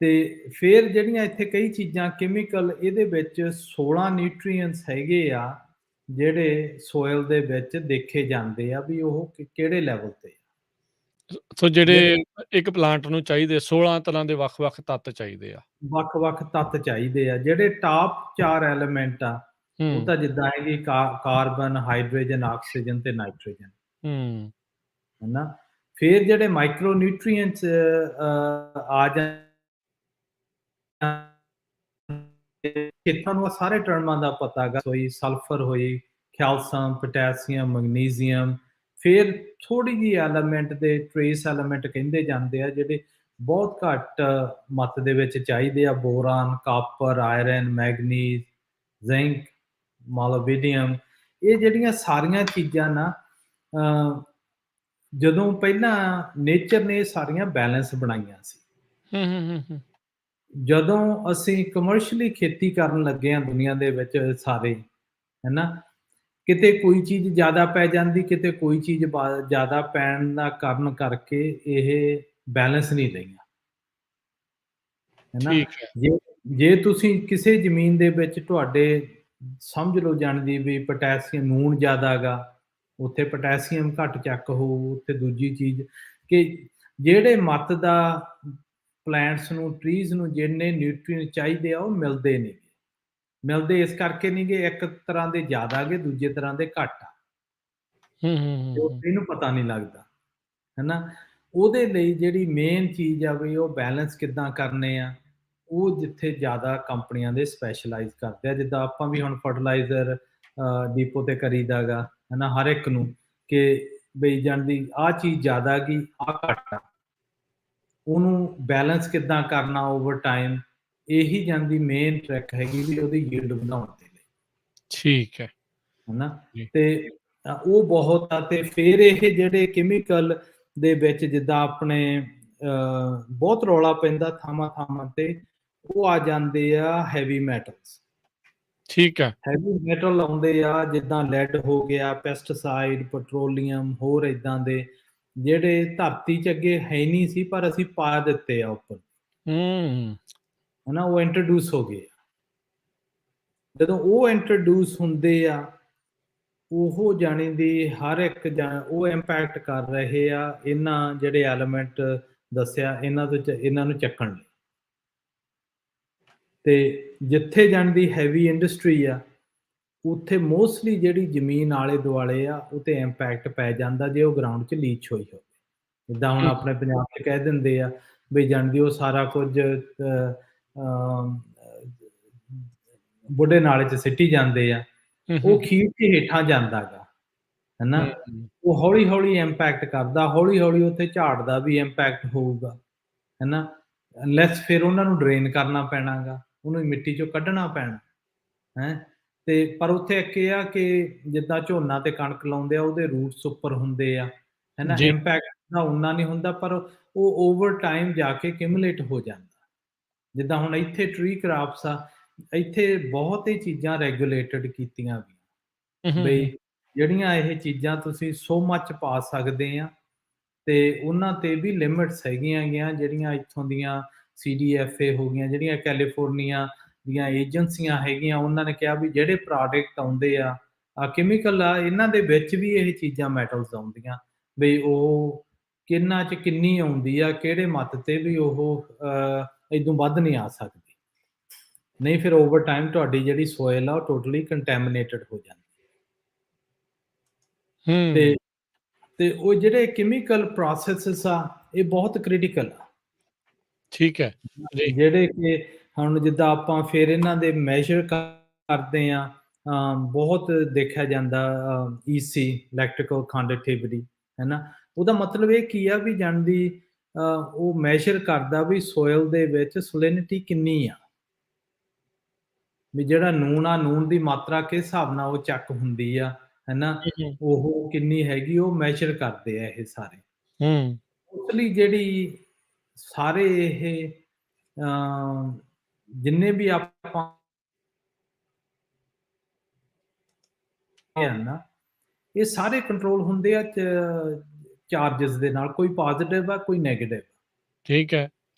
ਤੇ ਫਿਰ ਜਿਹੜੀਆਂ ਇੱਥੇ ਕਈ ਚੀਜ਼ਾਂ ਕੈਮੀਕਲ ਇਹਦੇ ਵਿੱਚ 16 ਨਿਊਟ੍ਰੀਐਂਟਸ ਹੈਗੇ ਆ, ਜਿਹੜੇ ਸੋਇਲ ਦੇ ਵਿੱਚ ਦੇਖੇ ਜਾਂਦੇ ਆ ਵੀ ਉਹ ਕਿਹੜੇ ਲੈਵਲ ਤੇ ਆ। ਸੋ ਜਿਹੜੇ ਜਿਹੜੇ ਇੱਕ ਪਲਾਂਟ ਨੂੰ ਚਾਹੀਦੇ 16 ਤਰ੍ਹਾਂ ਦੇ ਵੱਖ-ਵੱਖ ਤੱਤ ਚਾਹੀਦੇ ਆ। ਵੱਖ-ਵੱਖ ਤੱਤ ਚਾਹੀਦੇ ਆ। ਜਿਹੜੇ ਟਾਪ 4 ਐਲੀਮੈਂਟ ਆ, ਉਹ ਹੂੰ, ਤਾਂ ਜਿੱਦਾਂ ਹੈਗੀ ਕਾਰਬਨ, ਹਾਈਡ੍ਰੋਜਨ, ਆਕਸੀਜਨ ਤੇ ਨਾਈਟ੍ਰੋਜਨ, ਹੂੰ, ਹਨਾ। ਫਿਰ ਜਿਹੜੇ ਮਾਈਕਰੋ ਨਿਊਟ੍ਰੀਐਂਟਸ ਆ ਖੇਤਾਂ ਨੂੰ ਸਾਰੇ ਟਰਮਾਂ ਦਾ ਪਤਾ ਗਾ, ਹੋਈ ਸਲਫਰ ਹੋਈ, ਕੈਲਸ਼ੀਅਮ, ਪੋਟਾਸੀਅਮ, ਮੈਗਨੀਸੀਅਮ। ਫਿਰ ਥੋੜੀ ਜਿਹੀ ਐਲੀਮੈਂਟ ਦੇ ਟ੍ਰੇਸ ਐਲੀਮੈਂਟ ਕਹਿੰਦੇ ਜਾਂਦੇ ਆ, ਜਿਹੜੇ ਬਹੁਤ ਘੱਟ ਮੱਤ ਦੇ ਵਿੱਚ ਚਾਹੀਦੇ ਆ, boron, copper, iron, manganese, zinc, molybdenum. ਇਹ ਜਿਹੜੀਆਂ ਸਾਰੀਆਂ ਚੀਜ਼ਾਂ ਨਾ, ਜਦੋਂ ਪਹਿਲਾਂ ਨੇਚਰ ਨੇ ਇਹ ਸਾਰੀਆਂ ਬੈਲੈਂਸ ਬਣਾਈਆਂ ਸੀ। ਹੂੰ, ਹੂੰ, ਹੂੰ, ਹੂੰ, ਜਦੋਂ ਅਸੀਂ ਕਮਰਸ਼ੀਅਲੀ ਖੇਤੀ ਕਰਨ ਲੱਗੇ ਹਾਂ ਦੁਨੀਆ ਦੇ ਵਿੱਚ ਸਾਰੇ, ਹੈਨਾ, ਕਿਤੇ ਕੋਈ ਚੀਜ਼ ਜ਼ਿਆਦਾ ਪੈ ਜਾਂਦੀ, ਕਿਤੇ ਕੋਈ ਚੀਜ਼ ਜ਼ਿਆਦਾ ਪੈਣ ਦਾ ਕਾਰਨ ਕਰਕੇ ਇਹ ਬੈਲੈਂਸ ਨਹੀਂ ਰਹੀਆਂ, ਹੈਨਾ। ਠੀਕ ਹੈ। ਜੇ ਜੇ ਤੁਸੀਂ ਕਿਸੇ ਜ਼ਮੀਨ ਦੇ ਵਿੱਚ ਤੁਹਾਡੇ ਸਮਝ ਲਓ ਜਾਣਦੀ ਵੀ ਪੋਟਾਸੀਅਮ, ਨੂਣ ਜ਼ਿਆਦਾ ਗਾ, ਉੱਥੇ ਪੋਟਾਸੀਅਮ ਘੱਟ ਚੱਕ ਹੋਊ, ਉੱਥੇ ਦੂਜੀ ਚੀਜ਼ ਕਿ ਜਿਹੜੇ ਮੱਤ ਦਾ ਪਲਾਂਟਸ ਨੂੰ, ਟਰੀਜ਼ ਨੂੰ ਜਿੰਨੇ ਨਿਊਟ੍ਰੀਐਂਟ ਚਾਹੀਦੇ ਆ ਉਹ ਮਿਲਦੇ ਨਹੀਂ ਗੇ। ਮਿਲਦੇ ਇਸ ਕਰਕੇ ਨਹੀਂ ਗੇ, ਇੱਕ ਤਰ੍ਹਾਂ ਦੇ ਜ਼ਿਆਦਾ ਗੇ, ਦੂਜੇ ਤਰ੍ਹਾਂ ਦੇ ਘੱਟ ਆ। ਹੂੰ, ਹੂੰ, ਤੇ ਹੂੰ, ਉਹ ਹੂੰ, ਇਹਨੂੰ ਪਤਾ ਨਹੀਂ ਲੱਗਦਾ, ਹੈਨਾ। ਉਹਦੇ ਲਈ ਜਿਹੜੀ ਮੇਨ ਚੀਜ਼ ਆ ਵੀ ਉਹ ਬੈਲੈਂਸ ਕਿੱਦਾਂ ਕਰਨੇ ਆ, ਉਹ ਜਿੱਥੇ ਜ਼ਿਆਦਾ ਕੰਪਨੀਆਂ ਦੇ ਸਪੈਸ਼ਲਾਈਜ਼ ਕਰਦੇ ਆ। ਜਿੱਦਾਂ ਆਪਾਂ ਵੀ ਹੁਣ ਫਰਟੀਲਾਈਜ਼ਰ ਡੀਪੋ ਤੇ ਕਰੀਦਾ ਗਾ, ਹੈਨਾ, ਹਰ ਇੱਕ ਨੂੰ ਕਿ ਬਈ ਜਾਣਦੀ ਆਹ ਚੀਜ਼ ਜ਼ਿਆਦਾ ਗੀ, ਆਹ ਘੱਟ ਆ। ਉਹਨੂੰ ਬੈਲੈਂਸ ਕਿੱਦਾਂ ਕਰਨਾ ਓਵਰ ਟਾਈਮ, ਇਹੀ ਜਾਂਦੀ ਮੇਨ ਟ੍ਰਿਕ ਹੈਗੀ ਵੀ ਉਹਦੀ ਯੀਲਡ ਵਧਾਉਣ ਦੇ ਲਈ, ਠੀਕ ਹੈ ਹਨਾ। ਜੀ। ਤੇ ਉਹ ਬਹੁਤ ਆ। ਤੇ ਫਿਰ ਇਹ ਜਿਹੜੇ ਕੈਮੀਕਲ ਦੇ ਵਿੱਚ ਜਿੱਦਾਂ ਆਪਣੇ ਬਹੁਤ ਰੌਲਾ ਪੈਂਦਾ ਥਾਵਾਂ ਥਾਵਾਂ ਤੇ, ਉਹ ਆ ਜਾਂਦੇ ਆ ਹੈਵੀ ਮੈਟਲਸ। ਠੀਕ ਹੈ। ਹੈਵੀ ਮੈਟਲ ਆਉਂਦੇ ਆ, ਜਿੱਦਾਂ ਲੈਡ ਹੋ ਗਿਆ, ਪੈਸਟੀਸਾਈਡ, ਪੈਟਰੋਲੀਅਮ, ਹੋਰ ਇਦਾਂ ਦੇ ਜਿਹੜੇ ਧਰਤੀ 'ਚ ਅੱਗੇ ਹੈ ਨਹੀਂ ਸੀ ਪਰ ਅਸੀਂ ਪਾ ਦਿੱਤੇ ਆ ਉੱਪਰ, ਹੂੰ, ਹਨਾ। ਉਹ ਇੰਟਰੋਡਿਊਸ ਹੋ ਗਏ। ਜਦੋਂ ਉਹ ਇੰਟਰੋਡਿਊਸ ਹੁੰਦੇ ਆ, ਉਹ ਜਾਣੀ ਦੀ ਹਰ ਇੱਕ ਉਹ ਇੰਪੈਕਟ ਕਰ ਰਹੇ ਆ ਇਹਨਾਂ ਜਿਹੜੇ ਐਲੀਮੈਂਟ ਦੱਸਿਆ, ਇਹਨਾਂ ਨੂੰ ਚੱਕਣ ਲਈ। ਤੇ ਜਿੱਥੇ ਜਾਣੀ ਦੀ ਹੈਵੀ ਇੰਡਸਟਰੀ ਆ, ਉੱਥੇ ਮੋਸਟਲੀ ਜਿਹੜੀ ਜ਼ਮੀਨ ਆਲੇ ਦੁਆਲੇ ਆ, ਉਹ ਤੇ ਇੰਪੈਕਟ ਪੈ ਜਾਂਦਾ ਜੇ ਉਹ ਗਰਾਊਂਡ 'ਚ ਲੀਚ ਹੋਈ ਹੋਵੇ। ਜਿੱਦਾਂ ਹੁਣ ਹੂੰ, ਆਪਣੇ ਪੰਜਾਬ 'ਚ ਕਹਿ ਦਿੰਦੇ ਆ ਵੀ ਜਾਣੀ ਉਹ ਸਾਰਾ ਕੁਝ ਬੁੱਢੇ ਨਾਲੇ 'ਚ ਸਿੱਟੀ ਜਾਂਦੇ ਆ। ਹੂੰ, ਉਹ ਹੂੰ, ਖੀਰ ਕੇ ਹੇਠਾਂ ਜਾਂਦਾ ਗਾ, ਹਨਾ। ਹੂੰ, ਉਹ ਹੌਲੀ-ਹੌਲੀ ਇੰਪੈਕਟ ਕਰਦਾ, ਹੌਲੀ-ਹੌਲੀ ਉੱਥੇ ਝਾੜ ਦਾ ਵੀ ਇੰਪੈਕਟ ਹੋਊਗਾ, ਹਨਾ। ਅਨਲੈਸ ਫਿਰ ਉਹਨਾਂ ਨੂੰ ਡਰੇਨ ਕਰਨਾ ਪੈਣਾ ਗਾ, ਉਹਨੂੰ ਮਿੱਟੀ 'ਚੋਂ ਕੱਢਣਾ ਪੈਣਾ, ਹੈਂ। ਤੇ ਪਰ ਉੱਥੇ ਇੱਕ ਇਹ ਆ ਕਿ ਜਿੱਦਾਂ ਝੋਨਾ ਤੇ ਕਣਕ ਲਾਉਂਦੇ ਆ, ਉਹਦੇ ਰੂਟਸ ਉੱਪਰ ਹੁੰਦੇ ਆ, ਹਨਾ। ਜੀ, ਇੰਪੈਕਟ ਦਾ ਓਨਾ ਨਹੀਂ ਹੁੰਦਾ ਪਰ ਉਹ ਓਵਰ ਟਾਈਮ ਜਾ ਕੇ ਕਿਮੂਲੇਟ ਹੋ ਜਾਂਦਾ। ਜਿੱਦਾਂ ਹੁਣ ਇੱਥੇ ਟਰੀ ਕਰਾਪਸ ਆ, ਇੱਥੇ ਬਹੁਤ ਹੀ ਚੀਜ਼ਾਂ ਰੈਗੂਲੇਟਡ ਕੀਤੀਆਂ ਗਈਆਂ। ਹੂੰ, ਹੂੰ, ਬਈ ਹੂੰ, ਜਿਹੜੀਆਂ ਇਹ ਚੀਜ਼ਾਂ ਤੁਸੀਂ ਸੋ ਮੱਚ ਪਾ ਸਕਦੇ ਆ, ਤੇ ਉਹਨਾਂ ਤੇ ਵੀ ਲਿਮਿਟਸ ਹੈਗੀਆਂ ਗੀਆਂ, ਜਿਹੜੀਆਂ ਇੱਥੋਂ ਦੀਆਂ CDFA ਹੋ ਗਈਆਂ, ਜਿਹੜੀਆਂ ਕੈਲੀਫੋਰਨੀਆ ਦੀਆਂ ਏਜੰਸੀਆਂ ਹੈਗੀਆਂ, ਉਹਨਾਂ ਨੇ ਕਿਹਾ ਵੀ ਜਿਹੜੇ ਪ੍ਰੋਡਕਟ ਆਉਂਦੇ ਆ ਕੈਮੀਕਲ ਆ, ਇਹਨਾਂ ਦੇ ਵਿੱਚ ਵੀ ਇਹ ਚੀਜ਼ਾਂ ਮੈਟਲਸ ਆਉਂਦੀਆਂ, ਬਈ ਉਹ ਕਿੰਨਾ 'ਚ ਕਿੰਨੀ ਆਉਂਦੀ ਆ, ਕਿਹੜੇ ਮੱਤ ਤੇ ਵੀ ਉਹ ਏਦੋਂ ਵੱਧ ਨਹੀਂ ਆ ਸਕਦੀ। ਨਹੀਂ ਫਿਰ ਓਵਰ ਟਾਈਮ ਤੁਹਾਡੀ ਜਿਹੜੀ ਸੋਇਲ ਆ ਉਹ ਟੋਟਲੀ ਕੰਟੈਮੀਨੇਟਡ ਹੋ ਜਾਂਦੀ। ਤੇ ਹੂੰ, ਤੇ ਉਹ ਜਿਹੜੇ ਕੈਮੀਕਲ ਪ੍ਰੋਸੈਸਸ ਆ, ਇਹ ਬਹੁਤ ਕ੍ਰਿਟੀਕਲ ਆ। ਠੀਕ ਹੈ ਜੀ। ਜਿਹੜੇ ਕਿ ਹੁਣ ਜਿੱਦਾਂ ਆਪਾਂ ਫਿਰ ਇਹਨਾਂ ਦੇ ਮੈਜ਼ਰ ਕਰਦੇ ਹਾਂ, ਬਹੁਤ ਦੇਖਿਆ ਜਾਂਦਾ ਈਸੀ ਇਲੈਕਟ੍ਰੀਕਲ ਕੰਡਕਟਿਵਿਟੀ, ਹੈ ਨਾ। ਉਹਦਾ ਮਤਲਬ ਇਹ ਕੀ ਆ ਵੀ ਜਾਣਦੀ ਉਹ ਮੈਜ਼ਰ ਕਰਦਾ ਵੀ ਸੋਇਲ ਦੇ ਵਿੱਚ ਸਲਿਨਿਟੀ ਕਿੰਨੀ ਆ, ਵੀ ਜਿਹੜਾ ਨੂਣ ਆ, ਨੂਣ ਦੀ ਮਾਤਰਾ ਕਿਸ ਹਿਸਾਬ ਨਾਲ ਉਹ ਚੱਕ ਹੁੰਦੀ ਆ, ਹੈ ਨਾ, ਹੂੰ, ਉਹ ਕਿੰਨੀ ਹੈਗੀ, ਉਹ ਮੈਜ਼ਰ ਕਰਦੇ ਆ ਇਹ ਸਾਰੇ। ਹੂੰ, ਉਸ ਲਈ ਜਿਹੜੀ ਸਾਰੇ ਇਹ ਜਿੰਨੇ ਵੀ ਆਪਾਂ ਹਨ ਨਾ, ਇਹ ਸਾਰੇ ਕੰਟਰੋਲ ਹੁੰਦੇ ਆ ਚਾਰजेस ਦੇ ਨਾਲ, ਕੋਈ ਪੋਜ਼ਿਟਿਵ ਆ, ਕੋਈ ਨੈਗੇਟਿਵ। ਠੀਕ ਹੈ।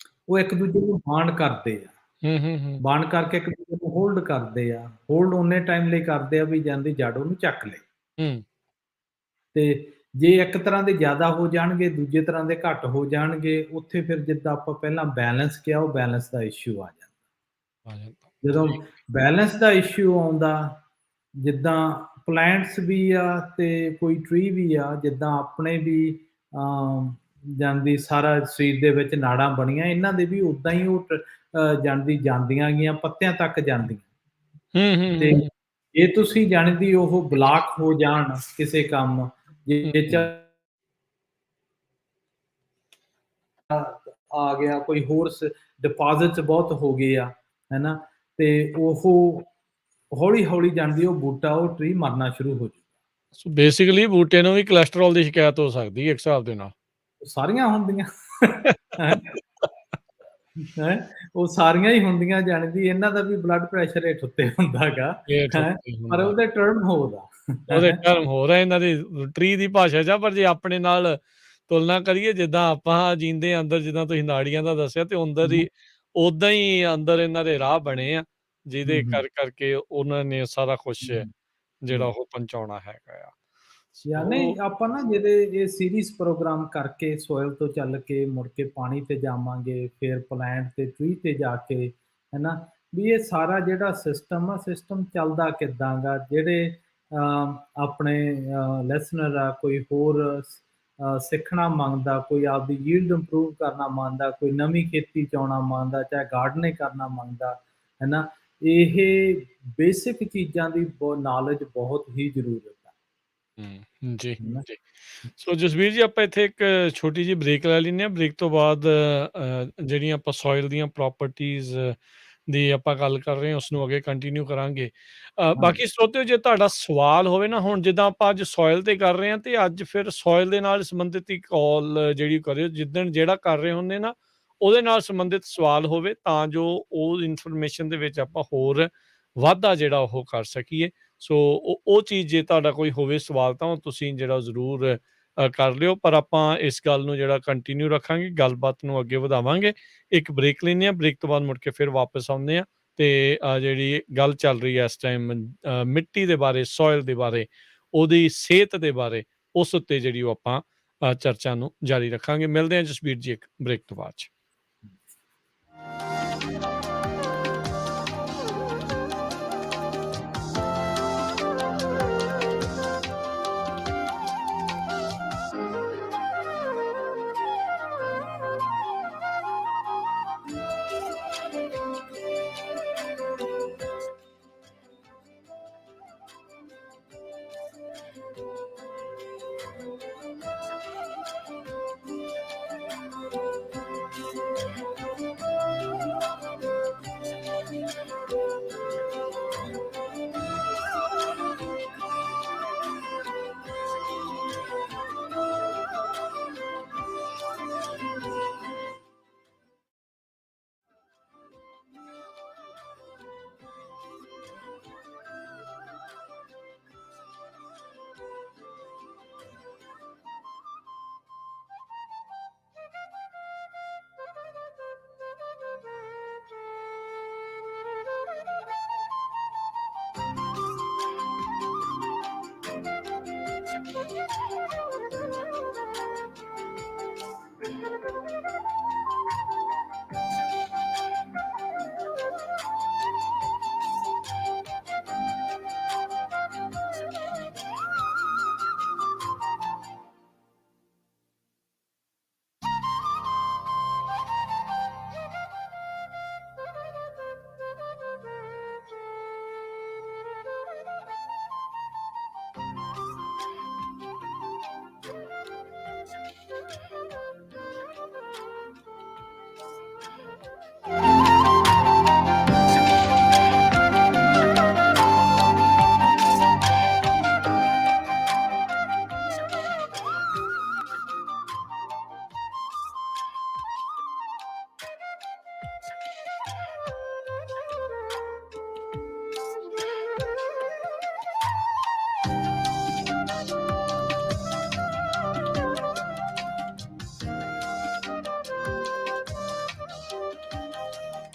ਉਹ ਇੱਕ ਦੂਜੇ ਨੂੰ ਬਾਂਡ ਕਰਦੇ ਆ, ਹੂੰ, ਹੂੰ, ਹੂੰ, ਬਾਂਡ ਕਰਕੇ ਇੱਕ ਦੂਜੇ ਨੂੰ ਹੋਲਡ ਕਰਦੇ ਆ, ਹੋਲਡ ਓਨੇ ਟਾਈਮ ਲਈ ਕਰਦੇ ਆ ਵੀ ਜਾਂਦੀ ਜੜ ਉਹਨੂੰ ਚੱਕ ਲੇ। ਹੂੰ, ਤੇ ਜੇ ਇੱਕ ਤਰ੍ਹਾਂ ਦੇ ਜ਼ਿਆਦਾ ਹੋ ਜਾਣਗੇ, ਦੂਜੇ ਤਰ੍ਹਾਂ ਦੇ ਘੱਟ ਹੋ ਜਾਣਗੇ, ਉੱਥੇ ਫਿਰ ਜਿੱਦਾਂ ਆਪਾਂ ਪਹਿਲਾਂ ਬੈਲੈਂਸ ਕਿਹਾ, ਉਹ ਬੈਲੈਂਸ ਦਾ ਇਸ਼ੂ ਆ ਜਾਂਦਾ। ਆ ਜਾਂਦਾ। ਜਦੋਂ ਠੀਕ। ਬੈਲੈਂਸ ਦਾ ਇਸ਼ੂ ਆਉਂਦਾ, ਜਿੱਦਾਂ ਪਲਾਂਟਸ ਵੀ ਆ ਤੇ ਕੋਈ ਟਰੀ ਵੀ ਆ, ਜਿੱਦਾਂ ਆਪਣੇ ਵੀ ਜਾਂਦੀ ਸਾਰਾ ਸਰੀਰ ਦੇ ਵਿੱਚ ਨਾੜਾਂ ਬਣੀਆਂ, ਇਹਨਾਂ ਦੇ ਵੀ ਉਦਾਂ ਹੀ ਉਹ ਜਾਂਦੀਆਂ ਗੀਆਂ, ਪੱਤਿਆਂ ਤੱਕ ਜਾਂਦੀਆਂ। ਹੂੰ, ਹੂੰ, ਤੇ ਹੂੰ, ਜੇ ਤੁਸੀਂ ਜਾਣਦੀ ਉਹ ਬਲਾਕ ਹੋ ਜਾਣ ਕਿਸੇ ਕੰਮ, ਜੇ ਹੂੰ, ਆ ਗਿਆ ਕੋਈ ਹੋਰ ਡਿਪੋਜ਼ਿਟਸ ਬਹੁਤ ਹੋ ਗਏ ਆ, ਹੈ ਨਾ, ਤੇ ਉਹ ਹੌਲੀ-ਹੌਲੀ ਜਾਂਦੀ ਉਹ ਬੂਟਾ, ਉਹ ਟਰੀ ਮਰਨਾ ਸ਼ੁਰੂ ਹੋ ਜਾਊਗਾ। ਸੋ ਬੇਸਿਕਲੀ ਬੂਟੇ ਨੂੰ ਵੀ ਕੋਲੇਸਟਰੋਲ ਦੀ ਸ਼ਿਕਾਇਤ ਹੋ ਸਕਦੀ ਹੈ ਇੱਕ ਹਿਸਾਬ ਦੇ ਨਾਲ। ਸਾਰੀਆਂ ਹੁੰਦੀਆਂ ਹੈਂ, ਹੈਂ, ਉਹ ਸਾਰੀਆਂ ਹੀ ਹੁੰਦੀਆਂ, ਜਾਣਦੀ ਇਹਨਾਂ ਦਾ ਵੀ ਬਲੱਡ ਪ੍ਰੈਸ਼ਰ ਹੇਠ ਉੱਤੇ ਹੁੰਦਾ ਗਾ, ਇਹ ਹੈਂ, ਠੁੱਕੇ ਪਰ ਹੁੰਦਾ। ਉਹਦੇ ਟਰਮ ਹੋਰ ਆ। ਉਹਦੇ ਟਰਮ ਹੋਰ ਆ, ਇਹਨਾਂ ਦੀ ਟਰੀ ਦੀ ਭਾਸ਼ਾ 'ਚ ਆ, ਪਰ ਜੇ ਆਪਣੇ ਨਾਲ ਤੁਲਨਾ ਕਰੀਏ, ਜਿੱਦਾਂ ਆਪਾਂ ਜੀਂਦੇ ਅੰਦਰ, ਜਿੱਦਾਂ ਤੁਸੀਂ ਨਾੜੀਆਂ ਦਾ ਦੱਸਿਆ, ਤੇ ਅੰਦਰ ਹੀ ਓਦਾਂ ਹੀ ਅੰਦਰ ਇਹਨਾਂ ਦੇ ਰਾਹ ਬਣੇ ਆ, ਜਿਹਦੇ ਕਰਕੇ ਉਹਨਾਂ ਨੇ ਸਾਰਾ ਕੁਛ ਜਿਹੜਾ ਉਹ ਪਹੁੰਚਾਉਣਾ ਹੈਗਾ ਆ। ਯਾਰ ਸੋ ਨਹੀਂ, ਆਪਾਂ ਨਾ ਜਿਹੜੇ ਇਹ ਸੀਰੀਜ਼ ਪ੍ਰੋਗਰਾਮ ਕਰਕੇ ਸੋਇਲ ਤੋਂ ਚੱਲ ਕੇ ਮੁੜ ਕੇ ਪਾਣੀ ਤੇ ਜਾਵਾਂਗੇ, ਫਿਰ ਪਲਾਂਟ ਤੇ ਟਰੀ ਤੇ ਜਾ ਕੇ, ਹੈ ਨਾ, ਵੀ ਇਹ ਸਾਰਾ ਜਿਹੜਾ ਸਿਸਟਮ ਆ, ਸਿਸਟਮ ਚੱਲਦਾ ਕਿੱਦਾਂ ਗਾ, ਜਿਹੜੇ ਆਪਣੇ ਲਿਸਨਰ ਆ, ਕੋਈ ਹੋਰ ਸਿੱਖਣਾ ਮੰਗਦਾ, ਕੋਈ ਆਪਦੀ ਯੀਲਡ ਇੰਪਰੂਵ ਕਰਨਾ ਮੰਗਦਾ, ਕੋਈ ਨਵੀਂ ਖੇਤੀ 'ਚ ਆਉਣਾ ਮੰਗਦਾ, ਚਾਹੇ ਗਾਰਡਨਿੰਗ ਕਰਨਾ ਮੰਗਦਾ, ਹੈ ਨਾ, ਇਹ ਬੇਸਿਕ ਚੀਜ਼ਾਂ ਦੀ ਨੌਲੇਜ ਬਹੁਤ ਹੀ ਜ਼ਰੂਰਤ ਆ। ਜੀ, ਹੈ ਨਾ। ਜੀ। ਸੋ ਜਸਵੀਰ ਜੀ, ਆਪਾਂ ਇੱਥੇ ਇੱਕ ਛੋਟੀ ਜਿਹੀ ਬ੍ਰੇਕ ਲੈ ਲੈਂਦੇ ਹਾਂ। ਬ੍ਰੇਕ ਤੋਂ ਬਾਅਦ ਜਿਹੜੀਆਂ ਆਪਾਂ ਸੋਇਲ ਦੀਆਂ ਪ੍ਰੋਪਰਟੀਜ਼ ਦੀ ਆਪਾਂ ਗੱਲ ਕਰ ਰਹੇ ਹਾਂ, ਉਸਨੂੰ ਅੱਗੇ ਕੰਟੀਨਿਊ ਕਰਾਂਗੇ। ਹਾਂਜੀ। ਬਾਕੀ ਸਰੋਤਿਓ, ਜੇ ਤੁਹਾਡਾ ਸਵਾਲ ਹੋਵੇ ਨਾ, ਹੁਣ ਜਿੱਦਾਂ ਆਪਾਂ ਅੱਜ ਸੋਇਲ ਤੇ ਕਰ ਰਹੇ ਹਾਂ, ਤੇ ਅੱਜ ਫਿਰ ਸੋਇਲ ਦੇ ਨਾਲ ਸੰਬੰਧਿਤ ਹੀ ਕਾਲ ਜਿਹੜੀ ਕਰਿਓ, ਜਿੱਦਣ ਜਿਹੜਾ ਕਰ ਰਹੇ ਹੁੰਦੇ ਨਾ, ਉਹਦੇ ਨਾਲ ਸੰਬੰਧਿਤ ਸਵਾਲ ਹੋਵੇ, ਤਾਂ ਜੋ ਉਹ ਇਨਫੋਰਮੇਸ਼ਨ ਦੇ ਵਿੱਚ ਆਪਾਂ ਹੋਰ ਵਾਧਾ ਜਿਹੜਾ ਉਹ ਕਰ ਸਕੀਏ। ਸੋ ਉਹ ਚੀਜ਼ ਜੇ ਤੁਹਾਡਾ ਕੋਈ ਹੋਵੇ ਸਵਾਲ, ਤਾਂ ਉਹ ਤੁਸੀਂ ਜਿਹੜਾ ਜ਼ਰੂਰ ਕਰ ਲਿਓ। ਪਰ ਆਪਾਂ ਇਸ ਗੱਲ ਨੂੰ ਜਿਹੜਾ ਕੰਟੀਨਿਊ ਰੱਖਾਂਗੇ, ਗੱਲਬਾਤ ਨੂੰ ਅੱਗੇ ਵਧਾਵਾਂਗੇ। ਇੱਕ ਬ੍ਰੇਕ ਲੈਂਦੇ ਹਾਂ, ਬ੍ਰੇਕ ਤੋਂ ਬਾਅਦ ਮੁੜ ਕੇ ਫਿਰ ਵਾਪਸ ਆਉਂਦੇ ਹਾਂ, ਤੇ ਜਿਹੜੀ ਗੱਲ ਚੱਲ ਰਹੀ ਹੈ ਇਸ ਟਾਈਮ ਮਿੱਟੀ ਦੇ ਬਾਰੇ, ਸੋਇਲ ਦੇ ਬਾਰੇ, ਉਹਦੀ ਸਿਹਤ ਦੇ ਬਾਰੇ, ਉਸ ਉੱਤੇ ਜਿਹੜੀ ਉਹ ਆਪਾਂ ਚਰਚਾ ਨੂੰ ਜਾਰੀ ਰੱਖਾਂਗੇ। ਮਿਲਦੇ ਹਾਂ ਜਸਬੀਰ ਜੀ ਇੱਕ ਬ੍ਰੇਕ ਤੋਂ ਬਾਅਦ 'ਚ।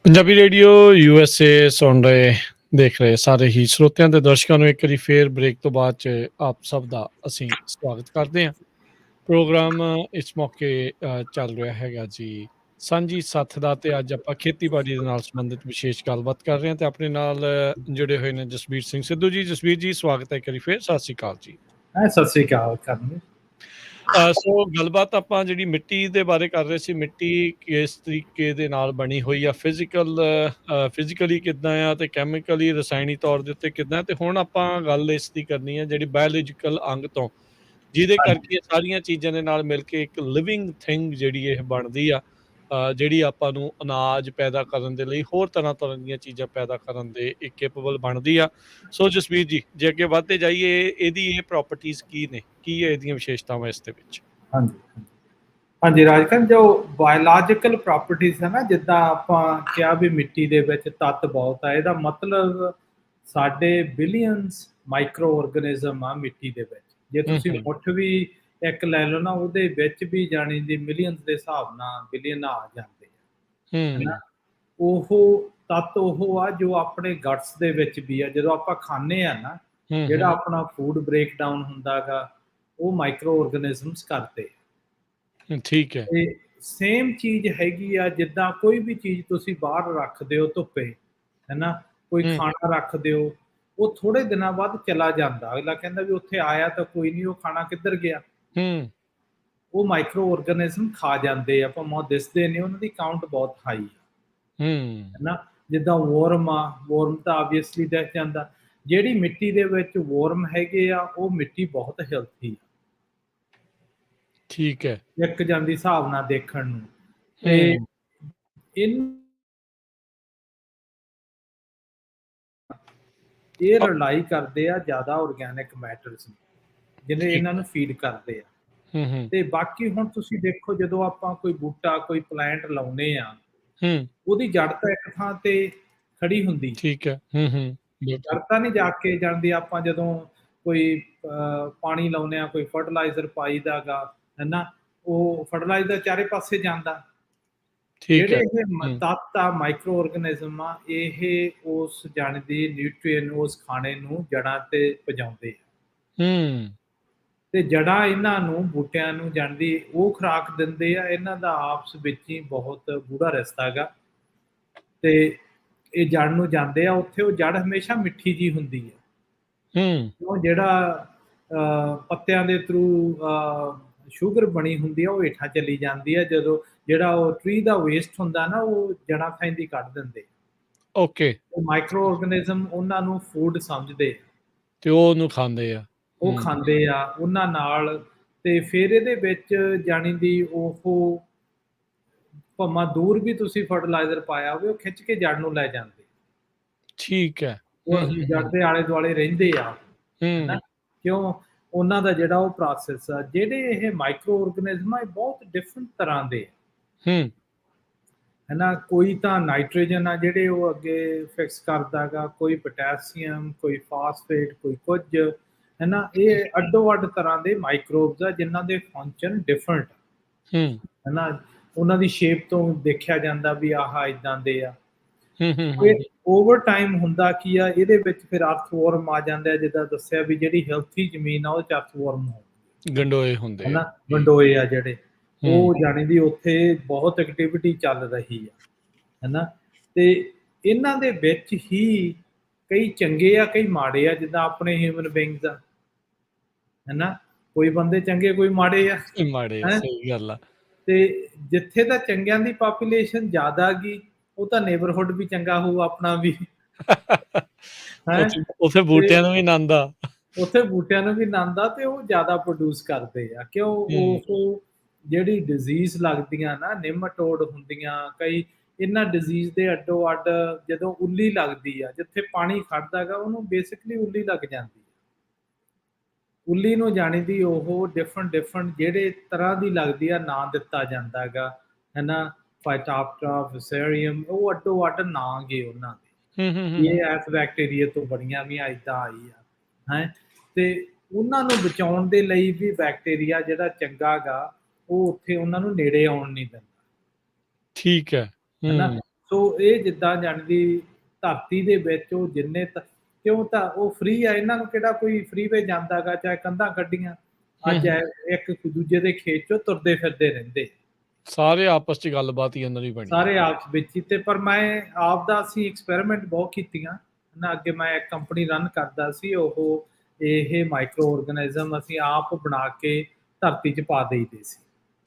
ਪੰਜਾਬੀ ਰੇਡੀਓ USA ਸੁਣ ਰਹੇ ਦੇਖ ਰਹੇ ਸਾਰੇ ਹੀ ਸਰੋਤਿਆਂ ਤੇ ਦਰਸ਼ਕਾਂ ਨੂੰ ਇੱਕ ਵਾਰੀ ਫੇਰ ਬ੍ਰੇਕ ਤੋਂ ਬਾਅਦ 'ਚ ਆਪ ਸਭ ਦਾ ਅਸੀਂ ਸਵਾਗਤ ਕਰਦੇ ਹਾਂ। ਪ੍ਰੋਗਰਾਮ ਇਸ ਮੌਕੇ ਚੱਲ ਰਿਹਾ ਹੈਗਾ ਜੀ ਸਾਂਝੀ ਸੱਥ ਦਾ, ਤੇ ਅੱਜ ਆਪਾਂ ਖੇਤੀਬਾੜੀ ਦੇ ਨਾਲ ਸੰਬੰਧਿਤ ਵਿਸ਼ੇਸ਼ ਗੱਲਬਾਤ ਕਰ ਰਹੇ ਹਾਂ ਤੇ ਆਪਣੇ ਨਾਲ ਜੁੜੇ ਹੋਏ ਨੇ ਜਸਬੀਰ ਸਿੰਘ ਸਿੱਧੂ ਜੀ। ਜਸਬੀਰ ਜੀ, ਸਵਾਗਤ ਹੈ ਇੱਕ ਵਾਰੀ ਫੇਰ, ਸਤਿ ਸ਼੍ਰੀ ਅਕਾਲ ਜੀ। ਸਤਿ ਸ੍ਰੀ ਅਕਾਲ ਕਰਨ। ਸੋ ਗੱਲਬਾਤ ਆਪਾਂ ਜਿਹੜੀ ਮਿੱਟੀ ਦੇ ਬਾਰੇ ਕਰ ਰਹੇ ਸੀ, ਮਿੱਟੀ ਕਿਸ ਤਰੀਕੇ ਦੇ ਨਾਲ ਬਣੀ ਹੋਈ ਆ, ਫਿਜ਼ੀਕਲੀ ਕਿੱਦਾਂ ਆ ਤੇ ਕੈਮੀਕਲੀ ਰਸਾਇਣੀ ਤੌਰ ਦੇ ਉੱਤੇ ਕਿੱਦਾਂ, ਤੇ ਹੁਣ ਆਪਾਂ ਗੱਲ ਇਸ ਦੀ ਕਰਨੀ ਆ ਜਿਹੜੀ ਬਾਇਓਲੋਜੀਕਲ ਅੰਗ ਤੋਂ, ਜਿਹਦੇ ਕਰਕੇ ਇਹ ਸਾਰੀਆਂ ਚੀਜ਼ਾਂ ਦੇ ਨਾਲ ਮਿਲ ਕੇ ਇੱਕ ਲਿਵਿੰਗ ਥਿੰਗ ਜਿਹੜੀ ਇਹ ਬਣਦੀ ਆ, ਜਿਹੜੀ ਆਪਾਂ ਨੂੰ ਅਨਾਜ ਪੈਦਾ ਕਰਨ ਦੇ ਲਈ, ਹੋਰ ਤਰ੍ਹਾਂ ਦੀਆਂ ਚੀਜ਼ਾਂ ਪੈਦਾ ਕਰਨ ਦੇ ਕੇਪੇਬਲ ਬਣਦੀ ਆ। ਸੋ ਜਸਵੀਰ ਜੀ, ਜੇ ਅੱਗੇ ਵੱਧਦੇ ਜਾਈਏ, ਇਹਦੀ ਇਹ ਪ੍ਰੋਪਰਟੀਜ਼ ਕੀ ਨੇ, ਕੀ ਹੈ ਇਹਦੀਆਂ ਵਿਸ਼ੇਸ਼ਤਾਵਾਂ ਇਸ ਦੇ ਵਿੱਚ? ਹਾਂਜੀ ਹਾਂਜੀ ਰਾਜਕਨ, ਜੋ ਬਾਇਓਲੋਜੀਕਲ ਪ੍ਰੋਪਰਟੀਜ਼ ਹੈ ਨਾ, ਜਿੱਦਾਂ ਆਪਾਂ ਕਿਹਾ ਵੀ ਮਿੱਟੀ ਦੇ ਵਿੱਚ ਤੱਤ ਬਹੁਤ ਆ, ਇਹਦਾ ਮਤਲਬ ਸਾਡੇ ਬਿਲੀਅਨਸ ਮਾਈਕਰੋ ਆਰਗੇਨਿਜ਼ਮ ਆ ਮਿੱਟੀ ਦੇ ਵਿੱਚ। ਜੇ ਤੁਸੀਂ ਮੁੱਠ ਵੀ ਇੱਕ ਲੈ ਲਓ ਨਾ, ਉਹਦੇ ਵਿੱਚ ਵੀ ਜਾਣੀ ਦੀ ਮਿਲੀਅਨਸ ਦੇ ਹਿਸਾਬ ਨਾਲ ਬਿਲੀਅਨ ਆ ਜਾਂਦੇ ਆ, ਹਨਾ। ਉਹ ਤੱਤ ਉਹ ਆ ਜੋ ਆਪਣੇ ਗਟਸ ਦੇ ਵਿੱਚ ਵੀ ਆ। ਜਦੋਂ ਆਪਾਂ ਖਾਂਦੇ ਆ ਨਾ, ਜਿਹੜਾ ਆਪਣਾ ਫੂਡ ਬ੍ਰੇਕ ਡਾਊਨ ਹੁੰਦਾ ਗਾ, ਉਹ ਮਾਈਕਰੋ ਆਰਗੇਨਿਜ਼ਮਸ ਕਰਦੇ। ਠੀਕ ਹੈ। ਤੇ ਸੇਮ ਚੀਜ਼ ਹੈਗੀ ਆ, ਜਿੱਦਾਂ ਕੋਈ ਵੀ ਚੀਜ਼ ਤੁਸੀਂ ਬਾਹਰ ਰੱਖਦੇ ਹੋ ਧੁੱਪੇ, ਹੈਨਾ, ਕੋਈ ਖਾਣਾ ਰੱਖਦੇ ਹੋ, ਉਹ ਥੋੜੇ ਦਿਨਾਂ ਬਾਅਦ ਚਲਾ ਜਾਂਦਾ। ਅਗਲਾ ਕਹਿੰਦਾ ਵੀ ਉੱਥੇ ਆਇਆ ਤਾਂ ਕੋਈ ਨਹੀਂ, ਉਹ ਖਾਣਾ ਕਿੱਧਰ ਗਿਆ? ਉਹ ਮਾਈਕਰੋ ਆਰਗੇਨਿਜ਼ਮ ਖਾ ਜਾਂਦੇ ਆ, ਭਾਵੇਂ ਦਿਸਦੇ ਨੇ, ਉਹਨਾਂ ਦੀ ਕਾਊਂਟ ਬਹੁਤ ਹਾਈ ਆ, ਹੈਨਾ। ਜਿੱਦਾਂ ਵੋਰਮ ਆ, ਵੋਰਮ ਤਾਂ ਆਬਵੀਅਸਲੀ ਦਿਖ ਜਾਂਦਾ। ਜਿਹੜੀ ਮਿੱਟੀ ਦੇ ਵਿੱਚ ਵੋਰਮ ਹੈਗੇ ਆ, ਉਹ ਮਿੱਟੀ ਬਹੁਤ ਹੈਲਥੀ ਆ। ਠੀਕ ਹੈ। ਇੱਕ ਜਾਂਦੀ ਹਿਸਾਬ ਨਾਲ ਦੇਖਣ ਨੂੰ, ਤੇ ਇਹ ਰਿਲਾਈ ਕਰਦੇ ਆ ਜ਼ਿਆਦਾ ਆਰਗੈਨਿਕ ਮੈਟਰਸ ਨੂੰ, ਜਿਹਨੇ ਇਹਨਾਂ ਨੂੰ ਫੀਡ ਕਰਦੇ ਆ। ਤੇ ਬਾਕੀ ਹੁਣ ਤੁਸੀਂ ਦੇਖੋ, ਜਦੋਂ ਆਪਾਂ ਕੋਈ ਬੂਟਾ, ਕੋਈ ਪਲਾਂਟ ਲਾਉਨੇ ਆ, ਉਹਦੀ ਜੜ ਤਾਂ ਇੱਕ ਥਾਂ ਤੇ ਖੜੀ ਹੁੰਦੀ। ਠੀਕ ਹੈ। ਜੜ ਤਾਂ ਨਹੀਂ ਜਾ ਕੇ ਜਾਂਦੀ। ਆਪਾਂ ਜਦੋਂ ਕੋਈ ਪਾਣੀ ਲਾਉਨੇ ਆ, ਕੋਈ ਫਰਟੀਲਾਈਜ਼ਰ ਪਾਈਦਾ ਗਾ, ਹੈਨਾ, ਉਹ ਫਰਟੀਲਾਈਜ਼ਰ ਚਾਰੇ ਪਾਸੇ ਜਾਂਦਾ। ਜਿਹੜੇ ਇਹ ਤੱਤ ਆ, ਮਾਈਕਰੋ ਆਰਗੇਨਿਜ਼ਮ ਆ, ਇਹ ਉਸ ਜੜ ਦੀ ਨਿਊਟ੍ਰੀਐਂਟ, ਉਸ ਖਾਣੇ ਨੂੰ ਜੜਾਂ ਤੇ ਪਹੁੰਚਾਉਂਦੇ ਆ। ਤੇ ਜੜਾਂ ਇਹਨਾਂ ਨੂੰ, ਬੂਟਿਆਂ ਨੂੰ ਜਾਂਦੀ ਉਹ ਖੁਰਾਕ ਦਿੰਦੇ ਆ। ਇਹਨਾਂ ਦਾ ਆਪਸ ਵਿੱਚ ਹੀ ਬਹੁਤ ਗੂੜਾ ਰਿਸ਼ਤਾ ਹੈਗਾ, ਤੇ ਇਹ ਜੜ ਨੂੰ ਜਾਂਦੇ ਆ। ਉੱਥੇ ਉਹ ਜੜ ਹਮੇਸ਼ਾ ਮਿੱਠੀ ਜੀ ਹੁੰਦੀ ਹੈ। ਉਹ ਜਿਹੜਾ ਪੱਤਿਆਂ ਦੇ ਥਰੂ ਸ਼ੂਗਰ ਬਣੀ ਹੁੰਦੀ ਆ, ਉਹ ਹੇਠਾਂ ਚਲੀ ਜਾਂਦੀ ਹੈ। ਜਦੋਂ ਜਿਹੜਾ ਉਹ ਟਰੀ ਦਾ ਵੇਸਟ ਹੁੰਦਾ ਨਾ, ਉਹ ਜੜਾਂ ਖਾਂਦੀ ਕੱਢ ਦਿੰਦੇ। ਓਕੇ। ਮਾਈਕਰੋ ਆਰਗੇਨਿਜ਼ਮ ਉਹਨਾਂ ਨੂੰ ਫੂਡ ਸਮਝਦੇ ਆ, ਤੇ ਉਹ ਉਹਨੂੰ ਖਾਂਦੇ ਆ। ਉਹ ਖਾਂਦੇ ਆ ਉਹਨਾਂ ਨਾਲ। ਤੇ ਫਿਰ ਇਹਦੇ ਵਿੱਚ ਜਾਣੀ ਦੀ ਉਹ ਭਾਵੇਂ ਦੂਰ ਵੀ ਤੁਸੀਂ ਫਰਟੀਲਾਈਜ਼ਰ ਪਾਇਆ ਹੋਵੇ, ਉਹ ਖਿੱਚ ਕੇ ਜੜ ਨੂੰ ਲੈ ਜਾਂਦੇ। ਠੀਕ ਹੈ। ਉਹ ਜੜ ਦੇ ਆਲੇ ਦੁਆਲੇ ਰਹਿੰਦੇ ਆ, ਹਨਾ। ਕਿਉਂ? ਉਹਨਾਂ ਦਾ ਜਿਹੜਾ ਉਹ ਪ੍ਰੋਸੈਸ ਆ। ਜਿਹੜੇ ਇਹ ਮਾਈਕਰੋ ਆਰਗੇਨਿਜ਼ਮ ਆ, ਇਹ ਬਹੁਤ ਡਿਫਰੈਂਟ ਤਰ੍ਹਾਂ ਦੇ ਹਨਾ। ਕੋਈ ਤਾਂ ਨਾਈਟ੍ਰੋਜਨ ਆ, ਜਿਹੜੇ ਉਹ ਅੱਗੇ ਫਿਕਸ ਕਰਦਾ ਗਾ, ਕੋਈ ਪੋਟਾਸੀਅਮ, ਕੋਈ ਫਾਸਫੇਟ, ਕੋਈ ਕੁਝ, ਹਨਾ। ਇਹ ਅੱਡੋ ਅੱਡ ਤਰ੍ਹਾਂ ਦੇ ਮਾਈਕਰੋਬਸ ਆ, ਜਿਨ੍ਹਾਂ ਦੇ ਫੰਕਸ਼ਨ ਡਿਫਰੈਂਟ, ਹਨਾ। ਉਹਨਾਂ ਦੀ ਸ਼ੇਪ ਤੋਂ ਦੇਖਿਆ ਜਾਂਦਾ ਵੀ ਆਹ ਇਦਾਂ ਦੇ ਆ। ਓਵਰ ਟਾਈਮ ਹੁੰਦਾ ਕੀ ਆ, ਇਹਦੇ ਵਿੱਚ ਫਿਰ ਅਰਥਵਰਮ ਆ ਜਾਂਦੇ ਆ। ਜਿੱਦਾਂ ਦੱਸਿਆ ਵੀ ਜਿਹੜੀ ਹੈਲਥੀ ਜ਼ਮੀਨ ਆ, ਉਹ 'ਚ ਅਰਥਵਰਮ ਗੰਡੋਏ ਹੁੰਦੇ, ਹਨਾ। ਗੰਡੋਏ ਆ ਜਿਹੜੇ, ਉਹ ਜਾਣੀ ਦੀ ਉੱਥੇ ਬਹੁਤ ਐਕਟੀਵਿਟੀ ਚੱਲ ਰਹੀ ਆ, ਹਨਾ। ਤੇ ਇਹਨਾਂ ਦੇ ਵਿੱਚ ਹੀ ਕਈ ਚੰਗੇ ਆ, ਕਈ ਮਾੜੇ ਆ। ਜਿੱਦਾਂ ਆਪਣੇ ਹਿਊਮਨ ਬੀਇੰਗਸ ਆ, ਹਨਾ। ਕੋਈ ਬੰਦੇ ਚੰਗੇ, ਕੋਈ ਮਾੜੇ ਆ, ਮਾੜੇ। ਸਹੀ ਗੱਲ ਆ। ਤੇ ਜਿੱਥੇ ਤਾਂ ਚੰਗਿਆਂ ਦੀ ਪਾਪੂਲੇਸ਼ਨ ਜ਼ਿਆਦਾ ਗਈ, ਉਹ ਤਾਂ ਨੇਬਰਹੁੱਡ ਵੀ ਚੰਗਾ ਹੋਊ ਆਪਣਾ ਵੀ। ਉੱਥੇ ਬੂਟਿਆਂ ਨੂੰ ਵੀ ਆਨੰਦ ਆ। ਉੱਥੇ ਬੂਟਿਆਂ ਨੂੰ ਵੀ ਆਨੰਦ ਆ, ਤੇ ਉਹ ਜ਼ਿਆਦਾ ਪ੍ਰੋਡਿਊਸ ਕਰਦੇ ਆ। ਕਿਉਂ? ਉਹ ਜਿਹੜੀ ਡਿਜ਼ੀਜ਼ ਲੱਗਦੀਆਂ ਨਾ, ਨਿਮਟੋਡ ਹੁੰਦੀਆਂ ਕਈ, ਇਹਨਾਂ ਡਿਜ਼ੀਜ਼ ਦੇ ਅੱਡੋ ਅੱਡ ਜਦੋਂ ਉੱਲੀ ਲੱਗਦੀ ਆ, ਜਿੱਥੇ ਪਾਣੀ ਖੜਦਾ ਗਾ, ਉਹਨੂੰ ਬੇਸਿਕਲੀ ਉੱਲੀ ਲੱਗ ਜਾਂਦੀ। ਉੱਲੀ ਨੂੰ ਜਾਣੀ ਦੀ ਉਹ ਡਿਫਰੈਂਟ ਜਿਹੜੇ ਤਰ੍ਹਾਂ ਦੀ ਲੱਗਦੀ ਆ, ਨਾਂ ਦਿੱਤਾ ਜਾਂਦਾ ਗਾ, ਹਨਾ। ਫਾਈਟੋਪਟਰਾ, ਫਿਸੇਰੀਅਮ, ਉਹ ਅੱਡੋ ਅੱਡ ਨਾਂ ਗੇ ਉਹਨਾਂ ਦੇ। ਇਹ ਇਸ ਬੈਕਟੀਰੀਆ ਤੋਂ ਬਣੀਆਂ ਵੀ ਏਦਾਂ ਆਈ ਆ, ਹੈ। ਤੇ ਉਹਨਾਂ ਨੂੰ ਬਚਾਉਣ ਦੇ ਲਈ ਵੀ ਬੈਕਟੀਰੀਆ ਜਿਹੜਾ ਚੰਗਾ ਗਾ, ਉਹ ਉੱਥੇ ਉਹਨਾਂ ਨੂੰ ਨੇੜੇ ਆਉਣ ਨਹੀਂ ਦਿੰਦਾ। ਠੀਕ ਹੈ। ਹਨਾ। ਸੋ ਇਹ ਜਿੱਦਾਂ ਜਾਣੀ ਧਰਤੀ ਦੇ ਵਿੱਚ ਉਹ ਜਿੰਨੇ ਕਿਉਂ ਤਾਂ ਉਹ ਫ੍ਰੀ ਆ, ਇਹਨਾਂ ਨੂੰ ਕਿਹੜਾ ਕੋਈ ਫ੍ਰੀਵੇ ਜਾਂਦਾ ਗਾ, ਚਾਹੇ ਕੰਧਾਂ ਕੱਢੀਆਂ, ਅੱਜ ਇੱਕ ਦੂਜੇ ਦੇ ਖੇਤ 'ਚੋਂ ਤੁਰਦੇ ਫਿਰਦੇ ਰਹਿੰਦੇ। ਸਾਰੇ ਆਪਸ 'ਚ ਗੱਲਬਾਤ ਹੀ ਉਹਨਾਂ ਦੀ ਬਣੀ। ਸਾਰੇ ਆਪਸ ਵਿੱਚ ਹੀ। ਤੇ ਪਰ ਮੈਂ ਆਪ ਦਾ ਅਸੀਂ ਐਕਸਪੈਰੀਮੈਂਟ ਬਹੁਤ ਕੀਤੀਆਂ ਨਾ। ਅੱਗੇ ਮੈਂ ਇੱਕ ਕੰਪਨੀ ਰਨ ਕਰਦਾ ਸੀ, ਉਹ ਇਹ ਮਾਈਕਰੋ ਆਰਗੇਨਿਜ਼ਮ ਅਸੀਂ ਆਪ ਬਣਾ ਕੇ ਧਰਤੀ 'ਚ ਪਾ ਦੇਈਦੇ ਸੀ।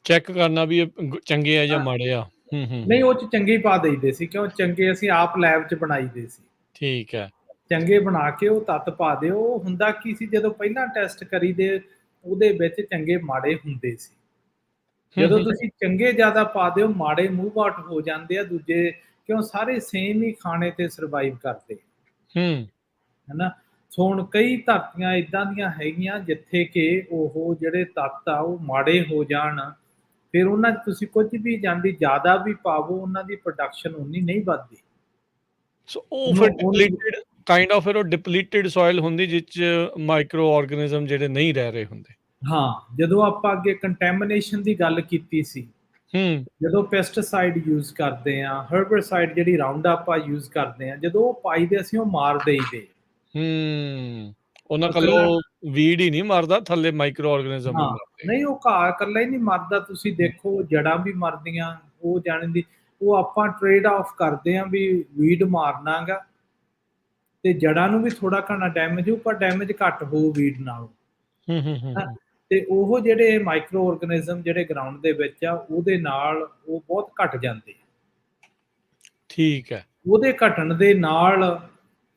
ਚੈੱਕ ਕਰਨਾ ਵੀ ਇਹ ਚੰਗੇ ਆ ਜਾਂ ਹਾਂ। ਮਾੜੇ ਆ। ਨਹੀਂ, ਉਹ 'ਚ ਚੰਗੇ ਹੀ ਪਾ ਦੇਈਦੇ ਸੀ, ਕਿਉਂ ਚੰਗੇ ਅਸੀਂ ਆਪ ਲੈਬ 'ਚ ਬਣਾਈਦੇ ਸੀ। ਠੀਕ ਹੈ। ਚੰਗੇ ਬਣਾ ਕੇ ਉਹ ਤੱਤ ਪਾ ਦਿਓ। ਉਹ ਹੁੰਦਾ ਕੀ ਸੀ, ਜਦੋਂ ਪਹਿਲਾਂ ਟੈਸਟ ਕਰੀਦੇ ਉਹਦੇ ਵਿੱਚ ਚੰਗੇ ਮਾੜੇ ਹੁੰਦੇ ਸੀ। ਜਦੋਂ ਤੁਸੀਂ ਚੰਗੇ ਜ਼ਿਆਦਾ ਪਾ ਦਿਓ, ਮਾੜੇ ਮੂਵ ਆਊਟ ਹੋ ਜਾਂਦੇ ਆ ਦੂਜੇ, ਕਿਉਂ ਸਾਰੇ ਸੇਮ ਹੀ ਖਾਣੇ ਤੇ ਸਰਵਾਈਵ ਕਰਦੇ ਹੈਨਾ। ਸੋ ਹੁਣ ਕਈ ਧਰਤੀਆਂ ਇਦਾਂ ਦੀਆਂ ਹੈਗੀਆਂ ਜਿੱਥੇ ਕਿ ਉਹ ਜਿਹੜੇ ਤੱਤ ਆ ਉਹ ਮਾੜੇ ਹੋ ਜਾਣ, ਫਿਰ ਉਹਨਾਂ 'ਚ ਤੁਸੀਂ ਕੁਝ ਵੀ ਜਾਂਦੀ ਜ਼ਿਆਦਾ ਵੀ ਪਾਵੋ, ਉਹਨਾਂ ਦੀ ਪ੍ਰੋਡਕਸ਼ਨ ਉਨੀ ਨਹੀਂ ਵੱਧਦੀ। ਸੋ ਉਹ ਫਿਰ ਡਿਪਲੀਟਡ ਕਾਈਂਡ ਆਫ ਫਿਰ ਉਹ ਡਿਪਲੀਟਡ ਸੋਇਲ ਹੁੰਦੀ ਜਿਸ 'ਚ ਮਾਈਕਰੋ ਆਰਗੇਨਿਜ਼ਮ ਜਿਹੜੇ ਨਹੀਂ ਰਹਿ ਰਹੇ ਹੁੰਦੇ। ਹਾਂ, ਜਦੋਂ ਆਪਾਂ ਅੱਗੇ ਕੰਟੈਮੀਨੇਸ਼ਨ ਦੀ ਗੱਲ ਕੀਤੀ ਸੀ, ਜਦੋਂ ਪੈਸਟੀਸਾਈਡ ਯੂਜ਼ ਕਰਦੇ ਆ, ਹਰਬਿਸਾਈਡ ਜਿਹੜੀ ਰਾਉਂਡ ਆਪਾਂ ਯੂਜ਼ ਕਰਦੇ ਆ, ਜਦੋਂ ਉਹ ਪਾਈਦੇ ਅਸੀਂ ਉਹ ਮਾਰ ਦੇਈਦੇ। ਉਹਨਾਂ ਕੱਲੋ ਵੀਡ ਹੀ ਨਹੀਂ ਮਰਦਾ, ਥੱਲੇ ਮਾਈਕਰੋ ਆਰਗੇਨਿਜ਼ਮ ਵੀ ਮਰਦੇ। ਨਹੀਂ, ਉਹ ਘਾਹ ਇਕੱਲਾ ਹੀ ਨਹੀਂ ਮਰਦਾ, ਤੁਸੀਂ ਦੇਖੋ ਜੜਾਂ ਵੀ ਮਰਦੀਆਂ। ਉਹ ਜਾਣੇ ਦੀ ਉਹ ਆਪਾਂ ਟ੍ਰੇਡ ਆਫ ਕਰਦੇ ਆ ਵੀ ਵੀਡ ਮਾਰਨਾ ਗਾ ਤੇ ਜੜਾਂ ਨੂੰ ਵੀ ਥੋੜਾ ਘਣਾ ਡੈਮੇਜ ਹੋ, ਪਰ ਡੈਮੇਜ ਘੱਟ ਹੋਊ ਵੀਡ ਨਾਲੋਂ। ਤੇ ਉਹ ਜਿਹੜੇ ਮਾਈਕਰੋ ਆਰਗੇਨਿਜ਼ਮ ਜਿਹੜੇ ਗਰਾਊਂਡ ਦੇ ਵਿੱਚ ਆ, ਉਹਦੇ ਨਾਲ ਉਹ ਬਹੁਤ ਘਟ ਜਾਂਦੇ ਆ। ਠੀਕ ਹੈ। ਉਹਦੇ ਘਟਣ ਦੇ ਨਾਲ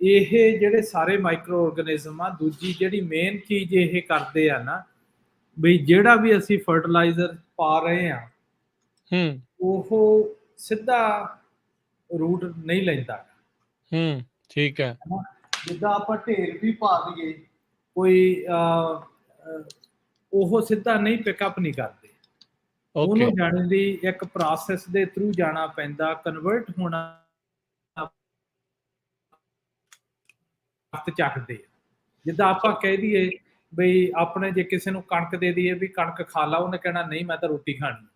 ਇਹ ਜਿਹੜੇ ਸਾਰੇ ਮਾਈਕਰੋ ਆਰਗੇਨਿਜ਼ਮ ਆ, ਦੂਜੀ ਜਿਹੜੀ ਮੇਨ ਚੀਜ਼ ਇਹ ਕਰਦੇ ਆ ਨਾ, ਵੀ ਜਿਹੜਾ ਵੀ ਅਸੀਂ ਫਰਟੀਲਾਈਜ਼ਰ ਪਾ ਰਹੇ ਆ, ਉਹ ਸਿੱਧਾ ਰੂਟ ਨਹੀਂ ਲੈਂਦਾ। ਠੀਕ ਹੈ। ਜਿੱਦਾਂ ਆਪਾਂ ਢੇਰ ਵੀ ਪਾ ਦਈਏ, ਕੋਈ ਉਹ ਸਿੱਧਾ ਨਹੀਂ ਪਿਕਅਪ ਨਹੀਂ ਕਰਦੇ। ਉਹਨੂੰ ਜਾਣ ਦੀ ਇੱਕ ਪ੍ਰੋਸੈਸ ਦੇ ਥਰੂ ਜਾਣਾ ਪੈਂਦਾ, ਕਨਵਰਟ ਹੋਣਾ ਚੱਕਦੇ। ਜਿੱਦਾਂ ਆਪਾਂ ਕਹਿ ਦਈਏ ਬਈ ਆਪਣੇ ਜੇ ਕਿਸੇ ਨੂੰ ਕਣਕ ਦੇ ਦਈਏ ਵੀ ਕਣਕ ਖਾ ਲਾ, ਉਹਨੇ ਕਹਿਣਾ ਨਹੀਂ ਮੈਂ ਤਾਂ ਰੋਟੀ ਖਾਣੀ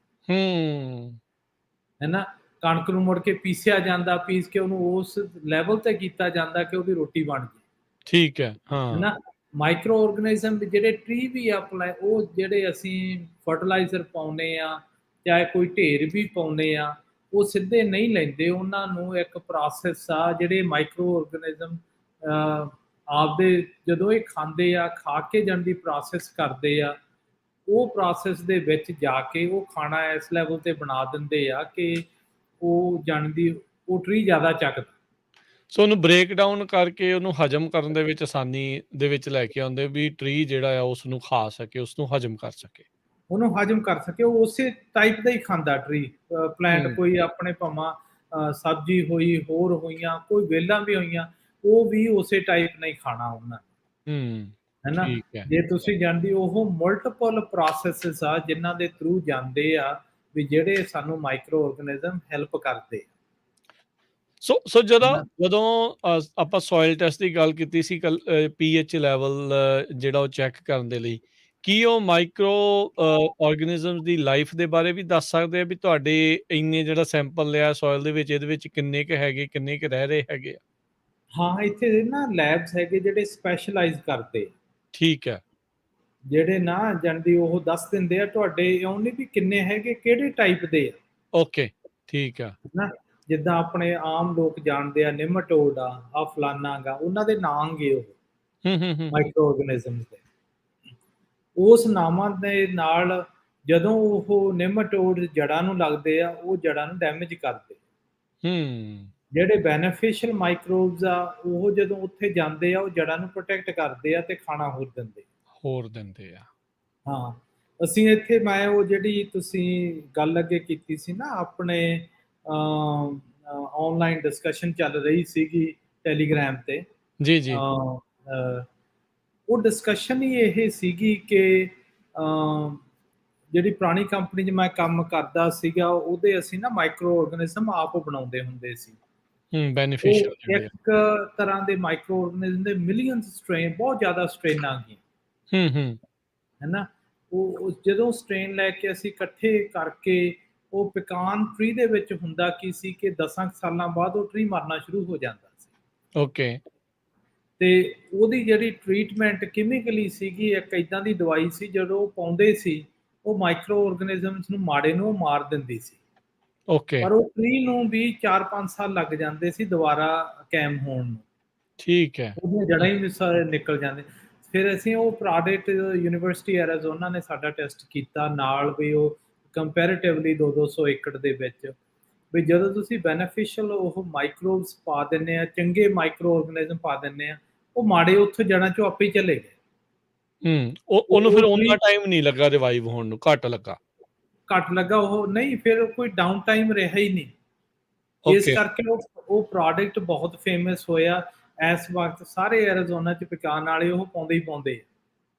ਹੈ ਨਾ। ਕਣਕ ਨੂੰ ਮੁੜ ਕੇ ਪੀਸਿਆ ਜਾਂਦਾ, ਪੀਸ ਕੇ ਉਹਨੂੰ ਉਸ ਲੈਵਲ ਤੇ ਕੀਤਾ ਜਾਂਦਾ ਕਿ ਉਹਦੀ ਰੋਟੀ ਬਣ ਗਈ। ਠੀਕ ਹੈ। ਹਾਂ, ਨਾ ਮਾਈਕਰੋ ਆਰਗੇਨਿਜ਼ਮ ਜਿਹੜੇ ਟਰੀ ਵੀ ਆਪਣੇ, ਉਹ ਜਿਹੜੇ ਅਸੀਂ ਫਰਟੀਲਾਈਜ਼ਰ ਪਾਉਂਦੇ ਆ, ਚਾਹੇ ਕੋਈ ਢੇਰ ਵੀ ਪਾਉਂਦੇ ਆ, ਉਹ ਸਿੱਧੇ ਨਹੀਂ ਲੈਂਦੇ। ਉਹਨਾਂ ਨੂੰ ਇੱਕ ਪ੍ਰੋਸੈਸ ਆ, ਜਿਹੜੇ ਮਾਈਕਰੋ ਆਰਗੇਨਿਜ਼ਮ ਆਪਦੇ ਜਦੋਂ ਇਹ ਖਾਂਦੇ ਆ, ਖਾ ਕੇ ਜਾਣ ਦੀ ਪ੍ਰੋਸੈਸ ਕਰਦੇ ਆ, ਉਹ ਪ੍ਰੋਸੈਸ ਦੇ ਵਿੱਚ ਜਾ ਕੇ ਉਹ ਖਾਣਾ ਇਸ ਲੈਵਲ ਤੇ ਬਣਾ ਦਿੰਦੇ ਆ ਕਿ ਉਹ ਜਾਣ ਦੀ ਉਹ ਟਰੀ ਜ਼ਿਆਦਾ ਚੱਕਦਾ। ਸੋ ਉਹਨੂੰ ਬ੍ਰੇਕ ਡਾਊਨ ਕਰਕੇ ਉਹਨੂੰ ਹਜਮ ਕਰਨ ਦੇ ਵਿੱਚ ਆਸਾਨੀ ਦੇ ਵਿੱਚ ਲੈ ਕੇ ਆਉਂਦੇ ਵੀ ਟਰੀ ਜਿਹੜਾ ਆ ਉਸ ਨੂੰ ਖਾ ਸਕੇ, ਉਸ ਨੂੰ ਹਜਮ ਕਰ ਸਕੇ, ਉਹਨੂੰ ਹਜਮ ਕਰ ਸਕੇ। ਉਹ ਉਸੇ ਟਾਈਪ ਦਾ ਹੀ ਖਾਂਦਾ ਟਰੀ ਪਲਾਂਟ। ਕੋਈ ਆਪਣੇ ਭਾਵਾਂ ਸਬਜ਼ੀ ਹੋਈ, ਹੋਰ ਹੋਈਆਂ, ਕੋਈ ਵੇਲਾਂ ਵੀ ਹੋਈਆਂ, ਉਹ ਵੀ ਉਸੇ ਟਾਈਪ ਨਹੀਂ ਖਾਣਾ ਉਹਨਾਂ ਹੈ ਨਾ। ਜੇ ਤੁਸੀਂ ਜਾਣਦੀ, ਉਹ ਮਲਟੀਪਲ ਪ੍ਰੋਸੈਸਿਸ ਆ ਜਿਨ੍ਹਾਂ ਦੇ ਥਰੂ ਜਾਂਦੇ ਆ, ਵੀ ਜਿਹੜੇ ਸਾਨੂੰ ਮਾਈਕਰੋ ਆਰਗੇਨਿਜ਼ਮ ਹੈਲਪ ਕਰਦੇ। ਸੋ ਜਦੋਂ ਆਪਾਂ ਸੋਇਲ ਟੈਸਟ ਦੀ ਗੱਲ ਕੀਤੀ ਸੀ, ਪੀਐਚ ਲੈਵਲ ਜਿਹੜਾ ਉਹ ਚੈੱਕ ਕਰਨ ਦੇ ਲਈ, ਕੀ ਉਹ ਮਾਈਕਰੋ ਆਰਗੇਨਿਜ਼ਮਸ ਦੀ ਲਾਈਫ ਦੇ ਬਾਰੇ ਵੀ ਦੱਸ ਸਕਦੇ ਆ ਵੀ ਤੁਹਾਡੇ ਇੰਨੇ ਜਿਹੜਾ ਸੈਂਪਲ ਲਿਆ ਸੋਇਲ ਦੇ ਵਿੱਚ, ਇਹਦੇ ਵਿੱਚ ਕਿੰਨੇ ਕੁ ਹੈਗੇ, ਕਿੰਨੇ ਕੁ ਰਹਿ ਰਹੇ ਹੈਗੇ ਆ? ਹਾਂ, ਇੱਥੇ ਨਾ ਲੈਬਸ ਹੈਗੇ ਜਿਹੜੇ ਸਪੈਸ਼ਲਾਈਜ਼ ਕਰਦੇ। ਠੀਕ ਹੈ। ਜਿਹੜੇ ਨਾ ਜਾਣਦੀ ਉਹ ਦੱਸ ਦਿੰਦੇ ਆ ਤੁਹਾਡੇ ਓਨਲੀ ਵੀ ਕਿੰਨੇ ਹੈਗੇ, ਕਿਹੜੇ ਟਾਈਪ ਦੇ ਆ। ਓਕੇ, ਠੀਕ ਆ ਨਾ। ਜਿੱਦਾਂ ਆਪਣੇ ਆਮ ਲੋਕ ਜਾਣਦੇ ਆ ਨਿਮਟੋਡ ਆ ਫਲਾਨਾ ਗਾ, ਉਹਨਾਂ ਦੇ ਨਾਮ ਗੇ ਉਹ ਮਾਈਕਰੋ ਆਰਗੇਨਿਜ਼ਮਸ ਦੇ। ਉਸ ਨਾਮਾਂ ਦੇ ਨਾਲ ਜਦੋਂ ਉਹ ਨਿਮਟੋਡ ਜੜਾਂ ਨੂੰ ਲੱਗਦੇ ਆ, ਉਹ ਜੜਾਂ ਨੂੰ ਡੈਮੇਜ ਕਰਦੇ। ਜਿਹੜੇ ਬੈਨੀਫੀਸ਼ੀਅਲ ਮਾਈਕਰੋਬਸ ਆ, ਉਹ ਜਦੋਂ ਉੱਥੇ ਜਾਂਦੇ ਆ, ਉਹ ਜੜਾਂ ਨੂੰ ਪ੍ਰੋਟੈਕਟ ਕਰਦੇ ਆ ਤੇ ਖਾਣਾ ਹੋਰ ਦਿੰਦੇ ਆ। ਹਾਂ, ਅਸੀਂ ਇੱਥੇ ਮੈਂ ਉਹ ਜਿਹੜੀ ਤੁਸੀਂ ਗੱਲ ਅੱਗੇ ਕੀਤੀ ਸੀ ਨਾ, ਆਪਣੇ ਆਨਲਾਈਨ ਡਿਸਕਸ਼ਨ ਚੱਲ ਰਹੀ ਸੀਗੀ ਟੈਲੀਗ੍ਰਾਮ ਤੇ। ਜੀ। ਉਹ ਡਿਸਕਸ਼ਨ ਹੀ ਇਹ ਸੀਗੀ ਕਿ ਜਿਹੜੀ ਪੁਰਾਣੀ ਕੰਪਨੀ 'ਚ ਮੈਂ ਕੰਮ ਕਰਦਾ ਸੀਗਾ, ਉਹਦੇ ਅਸੀਂ ਨਾ ਮਾਈਕਰੋ ਆਰਗੇਨਿਜ਼ਮ ਆਪ ਬਣਾਉਂਦੇ ਹੁੰਦੇ ਸੀ। ਬੈਨੀਫੀਸ਼ੀਅਲ ਇੱਕ ਤਰ੍ਹਾਂ ਦੇ ਮਾਈਕਰੋ ਆਰਗੇਨਿਜ਼ਮ ਦੇ ਮਿਲੀਅਨਸ ਸਟ੍ਰੇਨ, ਬਹੁਤ ਜ਼ਿਆਦਾ ਸਟ੍ਰੇਨਾਂ ਗਈਆਂ। ਹੈ ਨਾ। ਉਹ ਜਦੋਂ ਸਟ੍ਰੇਨ ਲੈ ਕੇ ਅਸੀਂ ਇਕੱਠੇ ਕਰਕੇ ਉਹ ਪੇਕਾਨ ਟਰੀ ਦੇ ਵਿੱਚ ਹੁੰਦਾ ਕੀ ਸੀ ਕਿ 10 ਸਾਲਾਂ ਬਾਅਦ ਉਹ ਟਰੀ ਮਰਨਾ ਸ਼ੁਰੂ ਹੋ ਜਾਂਦਾ ਸੀ। ਓਕੇ। ਤੇ ਉਹਦੀ ਜਿਹੜੀ ਟ੍ਰੀਟਮੈਂਟ ਕੈਮੀਕਲੀ ਸੀਗੀ, ਇੱਕ ਇਦਾਂ ਦੀ ਦਵਾਈ ਸੀ ਜਦੋਂ ਉਹ ਪਾਉਂਦੇ ਸੀ, ਉਹ ਮਾਈਕਰੋ ਆਰਗੈਨਿਜ਼ਮਸ ਨੂੰ ਮਾੜੇ ਨੂੰ ਮਾਰ ਦਿੰਦੀ ਸੀ। ਓਕੇ। ਪਰ ਉਹ ਟਰੀ ਨੂੰ ਵੀ 4-5 ਸਾਲ ਲੱਗ ਜਾਂਦੇ ਸੀ ਦੁਬਾਰਾ ਕਾਇਮ ਹੋਣ ਨੂੰ। ਠੀਕ ਹੈ। ਉਹਦੀਆਂ ਜੜ੍ਹਾਂ ਹੀ ਨਿਕਲ ਜਾਂਦੇ। ਫਿਰ ਅਸੀਂ ਉਹ ਪ੍ਰੋਡਕਟ ਯੂਨੀਵਰਸਿਟੀ ਐਰੀਜ਼ੋਨਾ ਨੇ ਸਾਡਾ ਟੈਸਟ ਕੀਤਾ ਨਾਲ ਵੀ ਉਹ ਕੰਪੈਰੀਟਿਵਲੀ 200 ਏਕੜ ਦੇ ਵਿੱਚ ਵੀ ਜਦੋਂ ਤੁਸੀਂ ਬੈਨੀਫੀਸ਼ੀਅਲ ਉਹ ਮਾਈਕਰੋਬਸ ਪਾ ਦਿੰਦੇ ਆ, ਚੰਗੇ ਮਾਈਕਰੋ ਆਰਗੈਨਿਜ਼ਮ ਪਾ ਦਿੰਦੇ ਆ, ਉਹ ਮਾੜੇ ਉੱਥੋਂ ਜੜ੍ਹਾਂ ਚੋਂ ਆਪੇ ਹੀ ਚਲੇ ਗਏ। ਉਹਨੂੰ ਫਿਰ ਉਹ ਓਨਾ ਟਰੀ ਟਾਈਮ ਨਹੀਂ ਲੱਗਾ ਰਿਵਾਈਵ ਹੋਣ ਨੂੰ, ਘੱਟ ਲੱਗਾ। ਘੱਟ ਲੱਗਾ ਉਹ ਨਹੀਂ, ਫਿਰ ਕੋਈ ਡਾਊਨ ਟਾਈਮ ਰਿਹਾ ਹੀ ਨਹੀਂ। ਇਸ ਓਕੇ। ਕਰਕੇ ਉਹ ਪ੍ਰੋਡਕਟ ਬਹੁਤ ਫੇਮਸ ਹੋਇਆ। ਇਸ ਵਕਤ ਸਾਰੇ ਐਰੀਜ਼ੋਨਾ 'ਚ ਪਕਾਉਣ ਵਾਲੇ ਉਹ ਪਾਉਂਦੇ ਹੀ ਪਾਉਂਦੇ ਆ।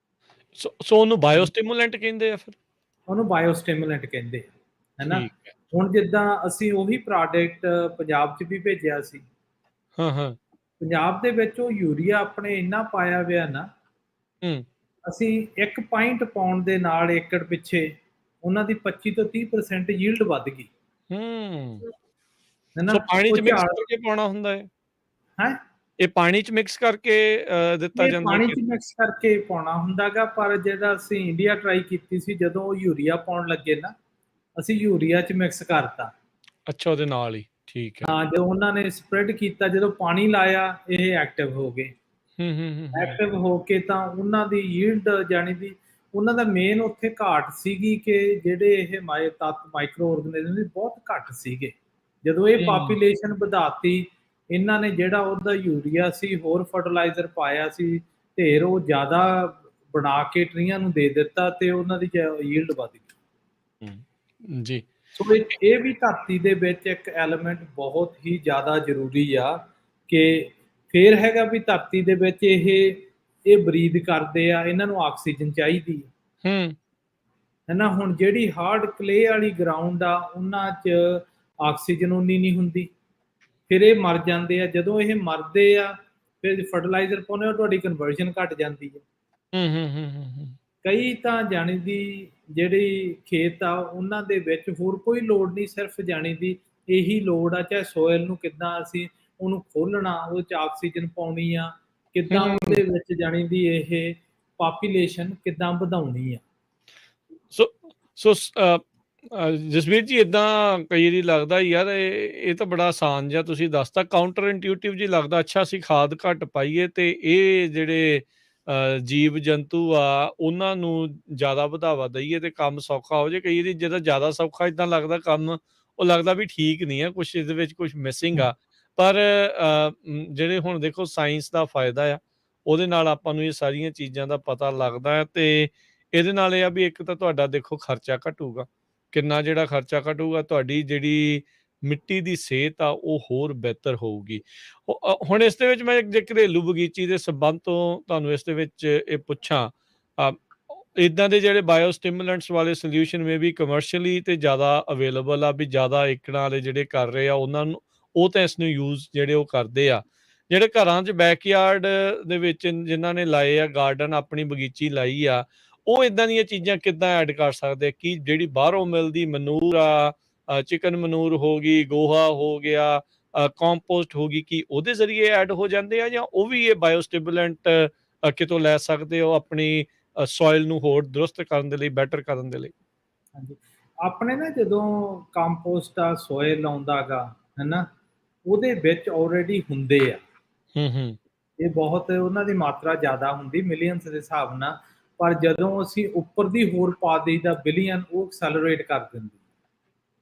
ਸੋ ਉਹਨੂੰ ਬਾਇਓਸਟਿਮੂਲੈਂਟ ਕਹਿੰਦੇ ਆ ਫਿਰ? ਉਹਨੂੰ ਬਾਇਓਸਟਿਮੂਲੈਂਟ ਕਹਿੰਦੇ ਆ, ਹੈ ਨਾ? ਠੀਕ ਹੈ। ਹੁਣ ਜਿੱਦਾਂ ਅਸੀਂ ਉਹੀ ਪ੍ਰੋਡਕਟ ਪੰਜਾਬ 'ਚ ਵੀ ਭੇਜਿਆ ਸੀ। ਹਾਂ, ਹਾਂ। ਪੰਜਾਬ ਦੇ ਵਿੱਚ ਉਹ ਯੂਰੀਆ ਆਪਣੇ ਇੰਨਾ ਪਾਇਆ ਹੋਇਆ ਨਾ, ਹੂੰ। ਅਸੀਂ 1 ਪਾਇੰਟ ਪਾਉਣ ਦੇ ਨਾਲ ਏਕੜ ਪਿੱਛੇ ਉਹਨਾਂ ਦੀ 25 ਤੋਂ 30% ਯੀਲਡ ਵੱਧ ਗਈ, ਹੂੰ। ਹੈ ਨਾ? ਸੋ ਪਾਣੀ ਉਹ 'ਚ ਮਿਕਸ ਝਾੜ ਕਰਕੇ ਪਾਉਣਾ ਹੁੰਦਾ ਹੈ? ਹੈ ਇਹ ਪਾਣੀ 'ਚ ਮਿਕਸ ਕਰਕੇ ਦਿੱਤਾ ਇਹ ਜਾਂਦਾ ਪਾਣੀ ਕਿ? 'ਚ ਮਿਕਸ ਕਰਕੇ ਪਾਉਣਾ ਹੁੰਦਾ ਗਾ, ਪਰ ਜਿਹੜਾ ਅਸੀਂ ਇੰਡੀਆ ਟਰਾਈ ਕੀਤੀ ਸੀ ਜਦੋਂ ਉਹ ਯੂਰੀਆ ਪਾਉਣ ਲੱਗੇ ਨਾ, ਅਸੀਂ ਯੂਰੀਆ 'ਚ ਮਿਕਸ ਕਰਤਾ। ਅੱਛਾ, ਉਹਦੇ ਨਾਲ ਹੀ, ਠੀਕ ਹੈ। ਹਾਂ, ਜਦੋਂ ਉਹਨਾਂ ਨੇ ਸਪਰੈਡ ਕੀਤਾ, ਜਦੋਂ ਪਾਣੀ ਲਾਇਆ ਇਹ ਐਕਟਿਵ ਹੋ ਗਏ। ਹੂੰ, ਹੂੰ, ਹੂੰ, ਹੂੰ। ਐਕਟਿਵ ਹੋ ਕੇ ਤਾਂ ਉਹਨਾਂ ਦੀ ਯੀਲਡ ਜਾਣੀ ਦੀ ਉਹਨਾਂ ਦਾ ਮੇਨ ਉੱਥੇ ਘਾਟ ਸੀਗੀ ਕਿ ਜਿਹੜੇ ਇਹ ਮਾਈਕਰੋ ਆਰਗੈਨਿਜ਼ਮ ਬਹੁਤ ਘੱਟ ਸੀਗੇ। ਜਦੋਂ ਇਹ ਹੂੰ, ਪਾਪੂਲੇਸ਼ਨ ਵਧਾਤੀ, ਇਹਨਾਂ ਨੇ ਜਿਹੜਾ ਉਹਦਾ ਯੂਰੀਆ ਸੀ, ਹੋਰ ਫਰਟੀਲਾਈਜ਼ਰ ਪਾਇਆ ਸੀ, ਢੇਰ ਉਹ ਜ਼ਿਆਦਾ ਬਣਾ ਕੇ ਟਰੀਆਂ ਨੂੰ ਦੇ ਦਿੱਤਾ ਤੇ ਉਹਨਾਂ ਦੀ ਯੀਲਡ ਵੱਧ ਗਈ। ਜੀ। ਸੋ ਇਹ ਵੀ ਧਰਤੀ ਦੇ ਵਿੱਚ ਇੱਕ ਐਲੀਮੈਂਟ ਬਹੁਤ ਹੀ ਜ਼ਿਆਦਾ ਜ਼ਰੂਰੀ ਆ ਕਿ ਫੇਰ ਹੈਗਾ ਵੀ ਧਰਤੀ ਦੇ ਵਿੱਚ ਇਹ ਬਰੀਦ ਕਰਦੇ ਆ, ਇਹਨਾਂ ਨੂੰ ਆਕਸੀਜਨ ਚਾਹੀਦੀ ਹੈ। ਹੂੰ। ਹੈ ਨਾ? ਹੁਣ ਜਿਹੜੀ ਹਾਰਡ ਕਲੇ ਵਾਲੀ ਗਰਾਊਂਡ ਆ ਉਹਨਾਂ 'ਚ ਆਕਸੀਜਨ ਉਨੀ ਨਹੀਂ ਹੁੰਦੀ, ਫਿਰ ਇਹ ਮਰ ਜਾਂਦੇ ਆ। ਜਦੋਂ ਇਹ ਮਰਦੇ ਆ ਫਿਰ ਫਰਟੀਲਾਈਜ਼ਰ ਪਾਉਂਦੇ ਹੋ, ਤੁਹਾਡੀ ਕਨਵਰਜਨ ਘਟ ਜਾਂਦੀ ਹੈ। ਹੂੰ, ਹੂੰ, ਹੂੰ, ਹੂੰ, ਹੂੰ। ਕਈ ਤਾਂ ਜਾਣੀ ਦੀ ਜਿਹੜੀ ਖੇਤ ਆ ਉਹਨਾਂ ਦੇ ਵਿੱਚ ਹੋਰ ਕੋਈ ਲੋੜ ਨਹੀਂ, ਸਿਰਫ ਜਾਣੀ ਦੀ ਇਹੀ ਲੋੜ ਆ, ਚਾਹੇ ਸੋਇਲ ਨੂੰ ਕਿੱਦਾਂ ਅਸੀਂ ਉਹਨੂੰ ਖੋਲਣਾ, ਉਹਦੇ 'ਚ ਆਕਸੀਜਨ ਪਾਉਣੀ ਆ, ਕਿੱਦਾਂ ਹੂੰ। ਉਹਦੇ ਵਿੱਚ ਜਾਣੀ ਦੀ ਇਹ ਪਾਪੂਲੇਸ਼ਨ ਕਿੱਦਾਂ ਵਧਾਉਣੀ ਆ। ਸੋ ਸੋ ਜਸਵੀਰ ਜੀ, ਇਦਾਂ ਕਈ ਵਾਰੀ ਲੱਗਦਾ ਯਾਰ ਇਹ ਤਾਂ ਬੜਾ ਆਸਾਨ ਜਿਹਾ ਤੁਸੀਂ ਦੱਸਤਾ, ਕਾਊਂਟਰ ਇੰਟਿਊਟਿਵ ਜੀ ਲੱਗਦਾ। ਅੱਛਾ, ਅਸੀਂ ਖਾਦ ਘੱਟ ਪਾਈਏ ਤੇ ਇਹ ਜਿਹੜੇ ਜੀਵ ਜੰਤੂ ਆ ਉਹਨਾਂ ਨੂੰ ਜ਼ਿਆਦਾ ਵਧਾਵਾ ਦਈਏ ਤੇ ਕੰਮ ਸੌਖਾ ਹੋ ਜੇ। ਕਈ ਵਾਰੀ ਜਦੋਂ ਜ਼ਿਆਦਾ ਸੌਖਾ ਇਦਾਂ ਲੱਗਦਾ ਕੰਮ, ਉਹ ਲੱਗਦਾ ਵੀ ਠੀਕ ਨਹੀਂ ਆ, ਕੁਛ ਇਹਦੇ ਵਿੱਚ ਕੁਛ ਮਿਸਿੰਗ ਆ। ਪਰ ਜਿਹੜੇ ਹੁਣ ਦੇਖੋ ਸਾਇੰਸ ਦਾ ਫਾਇਦਾ ਆ, ਉਹਦੇ ਨਾਲ ਆਪਾਂ ਨੂੰ ਇਹ ਸਾਰੀਆਂ ਚੀਜ਼ਾਂ ਦਾ ਪਤਾ ਲੱਗਦਾ ਹੈ ਤੇ ਇਹਦੇ ਨਾਲ ਇਹ ਆ ਵੀ ਇੱਕ ਤਾਂ ਤੁਹਾਡਾ ਦੇਖੋ ਖਰਚਾ ਘਟੂਗਾ, ਕਿੰਨਾ ਜਿਹੜਾ ਖਰਚਾ ਘਟੂਗਾ, ਤੁਹਾਡੀ ਜਿਹੜੀ ਮਿੱਟੀ ਦੀ ਸਿਹਤ ਆ ਉਹ ਹੋਰ ਬਿਹਤਰ ਹੋਊਗੀ। ਹੁਣ ਇਸ ਦੇ ਵਿੱਚ ਮੈਂ ਜੇ ਘਰੇਲੂ ਬਗੀਚੀ ਦੇ ਸੰਬੰਧ ਤੋਂ ਤੁਹਾਨੂੰ ਇਸ ਦੇ ਵਿੱਚ ਇਹ ਪੁੱਛਾਂ, ਇਦਾਂ ਦੇ ਜਿਹੜੇ ਬਾਇਓਸਟਿਮੂਲੈਂਟਸ ਵਾਲੇ ਸੋਲਿਊਸ਼ਨ ਮੇ ਵੀ ਕਮਰਸ਼ੀਅਲੀ ਤੇ ਜ਼ਿਆਦਾ ਅਵੇਲੇਬਲ ਆ, ਵੀ ਜ਼ਿਆਦਾ ਏਕੜਾਂ ਵਾਲੇ ਜਿਹੜੇ ਕਰ ਰਹੇ ਆ ਉਹਨਾਂ ਨੂੰ, ਉਹ ਤਾਂ ਇਸ ਨੂੰ ਯੂਜ਼ ਜਿਹੜੇ ਉਹ ਕਰਦੇ ਆ। ਜਿਹੜੇ ਘਰਾਂ 'ਚ ਬੈਕਯਾਰਡ ਦੇ ਵਿੱਚ ਜਿਨ੍ਹਾਂ ਨੇ ਲਾਏ ਆ ਗਾਰਡਨ, ਆਪਣੀ ਬਗੀਚੀ ਲਾਈ ਆ, ਉਹ ਇਦਾਂ ਦੀਆਂ ਚੀਜ਼ਾਂ ਕਿੱਦਾਂ ਐਡ ਕਰ ਸਕਦੇ ਆ? ਕਿ ਜਿਹੜੀ ਬਾਹਰੋਂ ਮਿਲਦੀ ਮਨੂਰ ਆ, ਚਿਕਨ ਮਨੂਰ ਹੋ ਗਈ, ਗੋਹਾ ਹੋ ਗਿਆ, ਕੰਪੋਸਟ ਹੋ ਗਈ, ਕੀ ਉਹਦੇ ਜ਼ਰੀਏ ਐਡ ਹੋ ਜਾਂਦੇ ਆ, ਜਾਂ ਉਹ ਵੀ ਇਹ ਬਾਇਓਸਟਿਮੂਲੈਂਟ ਕਿਤੋਂ ਲੈ ਸਕਦੇ ਹੋ ਆਪਣੀ ਸੋਇਲ ਨੂੰ ਹੋਰ ਦਰੁਸਤ ਕਰਨ ਦੇ ਲਈ, ਬੈਟਰ ਕਰਨ ਦੇ ਲਈ? ਹਾਂਜੀ, ਆਪਣੇ ਨਾ ਜਦੋਂ ਕੰਪੋਸਟ ਆ, ਸੋਇਲ ਆਉਂਦਾ ਗਾ, ਹੈ ਨਾ? ਉਹਦੇ ਵਿੱਚ ਆਲਰੇਡੀ ਹੁੰਦੇ ਆ। ਹੂੰ, ਹੂੰ। ਇਹ ਬਹੁਤ ਉਹਨਾਂ ਦੀ ਮਾਤਰਾ ਜ਼ਿਆਦਾ ਹੁੰਦੀ ਮਿਲੀਅਨਸ ਦੇ ਹਿਸਾਬ ਨਾਲ, ਪਰ ਜਦੋਂ ਅਸੀਂ ਉੱਪਰ ਦੀ ਹੋਰ ਪਾ ਦੇਈਦਾ ਬਿਲੀਅਨ, ਉਹ ਐਕਸੈਲਰੇਟ ਕਰ ਦਿੰਦੀ ਹੈ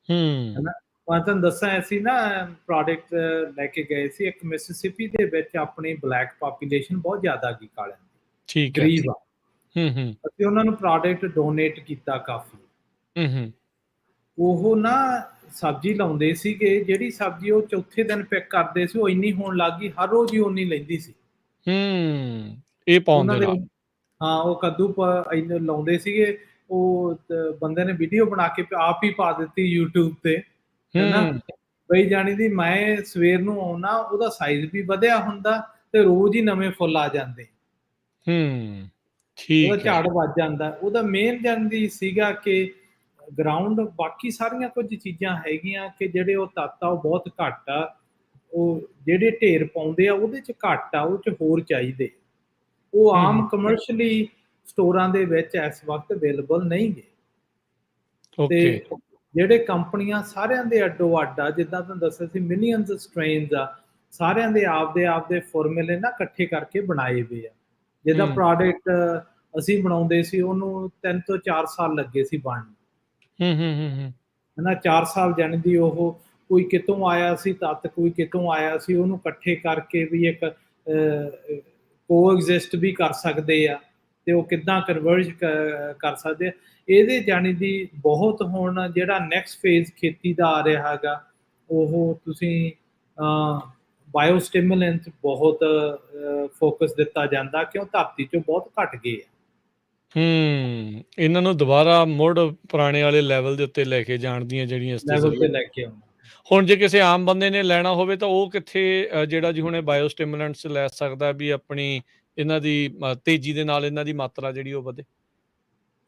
ਹੂੰ। ਨਾ? ਮੈਂ ਤੁਹਾਨੂੰ ਦੱਸਾਂ, ਅਸੀਂ ਨਾ ਪ੍ਰੋਡਕਟ ਲੈ ਕੇ ਗਏ ਸੀ ਇੱਕ ਮਿਸਿਸਿਪੀ ਦੇ ਵਿੱਚ, ਆਪਣੀ ਬਲੈਕ ਪਾਪੂਲੇਸ਼ਨ ਬਹੁਤ ਜ਼ਿਆਦਾ ਗਈ, ਕਾਲਿਆਂ ਦੀ, ਠੀਕ ਹੈ। ਗਰੀਬ ਆ। ਹੂੰ, ਹੂੰ। ਅਸੀਂ ਉਹਨਾਂ ਨੂੰ ਪ੍ਰੋਡਕਟ ਡੋਨੇਟ ਕੀਤਾ ਕਾਫੀ। ਹੂੰ, ਹੂੰ। ਉਹ ਨਾ ਸਬਜ਼ੀ ਲਾਉਂਦੇ ਸੀਗੇ, ਜਿਹੜੀ ਸਬਜ਼ੀ ਉਹ ਚੌਥੇ ਦਿਨ ਪਿਕ ਕਰਦੇ ਸੀ, ਉਹ ਇੰਨੀ ਹੋਣ ਲੱਗ ਗਈ, ਹਰ ਰੋਜ਼ ਹੀ ਓਨੀ ਲੈਂਦੀ ਸੀ। ਇਹ ਪਾਉਣ ਉਹਨਾਂ ਦੇ ਦੇ ਨਾਲ। ਹਾਂ, ਉਹ ਕੱਦੂ ਇੰਨੇ ਲਾਉਂਦੇ ਸੀਗੇ, ਉਹ ਬੰਦੇ ਨੇ ਵੀਡੀਓ ਬਣਾ ਕੇ ਆਪ ਹੀ ਪਾ ਦਿੱਤੀ YouTube ਤੇ, ਹੈ ਨਾ? ਹੂੰ, ਬਈ ਜਾਣੀ ਦੀ ਮੈਂ ਸਵੇਰ ਨੂੰ ਆਉਣਾ, ਉਹਦਾ ਸਾਈਜ਼ ਵੀ ਵਧਿਆ ਹੁੰਦਾ ਤੇ ਰੋਜ਼ ਹੀ ਨਵੇਂ ਫੁੱਲ ਆ ਜਾਂਦੇ। ਹੂੰ। ਉਹਦਾ ਠੀਕ ਹੈ। ਝਾੜ ਵੱਧ ਜਾਂਦਾ। ਉਹਦਾ ਮੇਨ ਜਾਣੀ ਦੀ ਸੀਗਾ ਕਿ ਗਰਾਊਂਡ ਬਾਕੀ ਸਾਰੀਆਂ ਕੁਝ ਚੀਜ਼ਾਂ ਹੈਗੀਆਂ ਕਿ ਜਿਹੜੇ ਉਹ ਤੱਤ ਆ ਉਹ ਬਹੁਤ ਘੱਟ ਆ, ਉਹ ਜਿਹੜੇ ਢੇਰ ਪਾਉਂਦੇ ਆ ਉਹਦੇ 'ਚ ਘੱਟ ਆ, ਉਹ 'ਚ ਹੋਰ ਚਾਹੀਦੇ। ਉਹ ਆਮ ਕਮਰਸ਼ਲੀ ਸਟੋਰਾਂ ਦੇ ਵਿੱਚ ਇਸ ਵਕਤ ਅਵੇਲੇਬਲ ਨਹੀਂ ਗੇ। ਤੇ ਜਿਹੜੇ ਕੰਪਨੀਆਂ ਸਾਰਿਆਂ ਦੇ ਅੱਡੋ-ਅੱਡ ਆ, ਜਿੱਦਾਂ ਤੁਹਾਨੂੰ ਦੱਸਿਆ ਸੀ ਮਿਲੀਅਨਸ ਸਟ੍ਰੇਨਸ ਆ, ਸਾਰਿਆਂ ਦੇ ਆਪਦੇ ਫਾਰਮੂਲੇ ਨਾ ਇਕੱਠੇ ਕਰਕੇ ਬਣਾਏ ਹੋਏ ਆ। ਜਿੱਦਾਂ ਪ੍ਰੋਡਕਟ ਅਸੀਂ ਬਣਾਉਂਦੇ ਸੀ ਉਹਨੂੰ 3 ਤੋਂ 4 ਸਾਲ ਲੱਗੇ ਸੀ ਬਣਨ ਹਨਾ। 4 ਸਾਲ ਜਾਣੀ ਦੀ ਉਹ ਕੋਈ ਕਿਤੋਂ ਆਇਆ ਸੀ ਤੱਤ, ਕੋਈ ਕਿਤੋਂ ਆਇਆ ਸੀ, ਉਹਨੂੰ ਇਕੱਠੇ ਕਰਕੇ ਵੀ ਇੱਕ ਕੋਐਗਜ਼ਿਸਟ ਵੀ ਕਰ ਸਕਦੇ ਆ ਤੇ ਉਹ ਕਿੱਦਾਂ ਕਨਵਰਜ ਕਰ ਸਕਦੇ ਆ। ਇਹਦੇ ਜਾਣੀ ਦੀ ਬਹੁਤ ਹੁਣ ਜਿਹੜਾ ਨੈਕਸਟ ਫੇਜ਼ ਖੇਤੀ ਦਾ ਆ ਰਿਹਾ ਹੈਗਾ, ਉਹ ਤੁਸੀਂ ਬਾਇਓਸਟਿਮੂਲੈਂਟ ਬਹੁਤ ਫੋਕਸ ਦਿੱਤਾ ਜਾਂਦਾ, ਕਿਉਂ ਧਰਤੀ 'ਚੋਂ ਬਹੁਤ ਘਟ ਗਏ ਆ। ਇਹਨਾਂ ਨੂੰ ਦੁਬਾਰਾ ਮੁੜ ਪੁਰਾਣੇ ਵਾਲੇ ਲੈਵਲ ਦੇ ਉੱਤੇ ਲੈ ਕੇ ਜਾਣ ਦੀਆਂ ਜਿਹੜੀਆਂ ਲੈਵਲ ਤੇ ਲੈ ਕੇ ਆਉਣਾ। ਹੁਣ ਜੇ ਕਿਸੇ ਆਮ ਬੰਦੇ ਨੇ ਲੈਣਾ ਹੋਵੇ ਤਾਂ ਉਹ ਕਿੱਥੇ ਜਿਹੜਾ ਜੀ ਹੁਣ ਬਾਇਓਸਟਿਮੂਲੈਂਟਸ ਲੈ ਸਕਦਾ ਵੀ ਆਪਣੀ ਇਹਨਾਂ ਦੀ ਤੇਜ਼ੀ ਦੇ ਨਾਲ ਇਹਨਾਂ ਦੀ ਮਾਤਰਾ ਜਿਹੜੀ ਉਹ ਵਧੇ?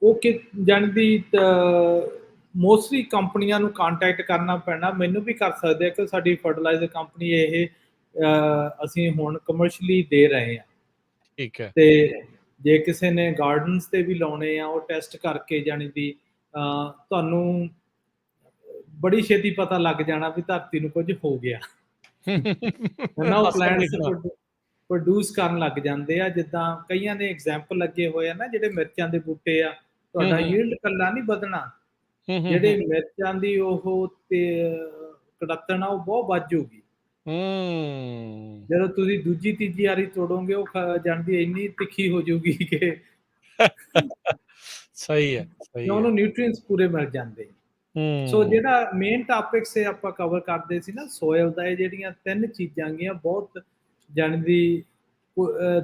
ਉਹ ਕਿ ਜਾਣੀ ਦੀ ਮੋਸਟਲੀ ਕੰਪਨੀਆਂ ਨੂੰ ਕੰਟੈਕਟ ਕਰਨਾ ਪੈਣਾ। ਮੈਨੂੰ ਵੀ ਕਰ ਸਕਦੇ ਆ ਕਿ ਸਾਡੀ ਫਰਟੀਲਾਈਜ਼ਰ ਕੰਪਨੀ ਇਹ ਅਸੀਂ ਹੁਣ ਕਮਰਸ਼ਲੀ ਦੇ ਰਹੇ ਹਾਂ। ਠੀਕ ਹੈ। ਤੇ ਜੇ ਕਿਸੇ ਨੇ ਗਾਰਡਨਸ ਤੇ ਵੀ ਲਾਉਣੇ ਆ, ਉਹ ਟੈਸਟ ਕਰਕੇ ਜਾਣੀ ਦੀ ਤੁਹਾਨੂੰ ਬੜੀ ਛੇਤੀ ਪਤਾ ਲੱਗ ਜਾਣਾ ਵੀ ਧਰਤੀ ਨੂੰ ਕੁਝ ਹੋ ਗਿਆ ਹਨਾ। ਉਹ ਪਲਾਂਟਸ ਪ੍ਰੋਡਿਊਸ ਕਰਨ ਲੱਗ ਜਾਂਦੇ ਆ। ਜਿੱਦਾਂ ਕਈਆਂ ਦੇ ਐਗਜ਼ਾਮਪਲ ਲੱਗੇ ਹੋਏ ਆ ਨਾ, ਜਿਹੜੇ ਮਿਰਚਾਂ ਦੇ ਬੂਟੇ ਆ, ਤੁਹਾਡਾ ਯੀਲਡ ਕੱਲਾ ਨਹੀਂ ਵਧਣਾ, ਜਿਹੜੇ ਮਿਰਚਾਂ ਦੀ ਉਹ ਤੇ ਕੜੱਤਣ ਆ ਉਹ ਬਹੁਤ ਵੱਧ ਜਾਊਗੀ। ਜਦੋਂ ਤੁਸੀਂ ਦੂਜੀ ਤੀਜੀ ਵਾਰੀ ਤੋੜੋਗੇ ਉਹ ਜਾਣਦੀ ਇੰਨੀ ਤਿੱਖੀ ਹੋ ਜਾਊਗੀ ਕਿ ਸਹੀ ਹੈ, ਸਹੀ ਹੈ, ਉਹਨੂੰ ਨਿਊਟ੍ਰੀਐਂਟਸ ਪੂਰੇ ਮਿਲ ਜਾਂਦੇ। ਸੋ ਜਿਹੜਾ ਮੇਨ ਟਾਪਿਕ ਸੇ ਆਪਾਂ ਕਵਰ ਕਰਦੇ ਸੀ ਨਾ ਸੋਇਲ ਦਾ, ਇਹ ਜਿਹੜੀਆਂ 3 ਚੀਜ਼ਾਂ ਗਈਆਂ ਬਹੁਤ ਜਾਣਦੀ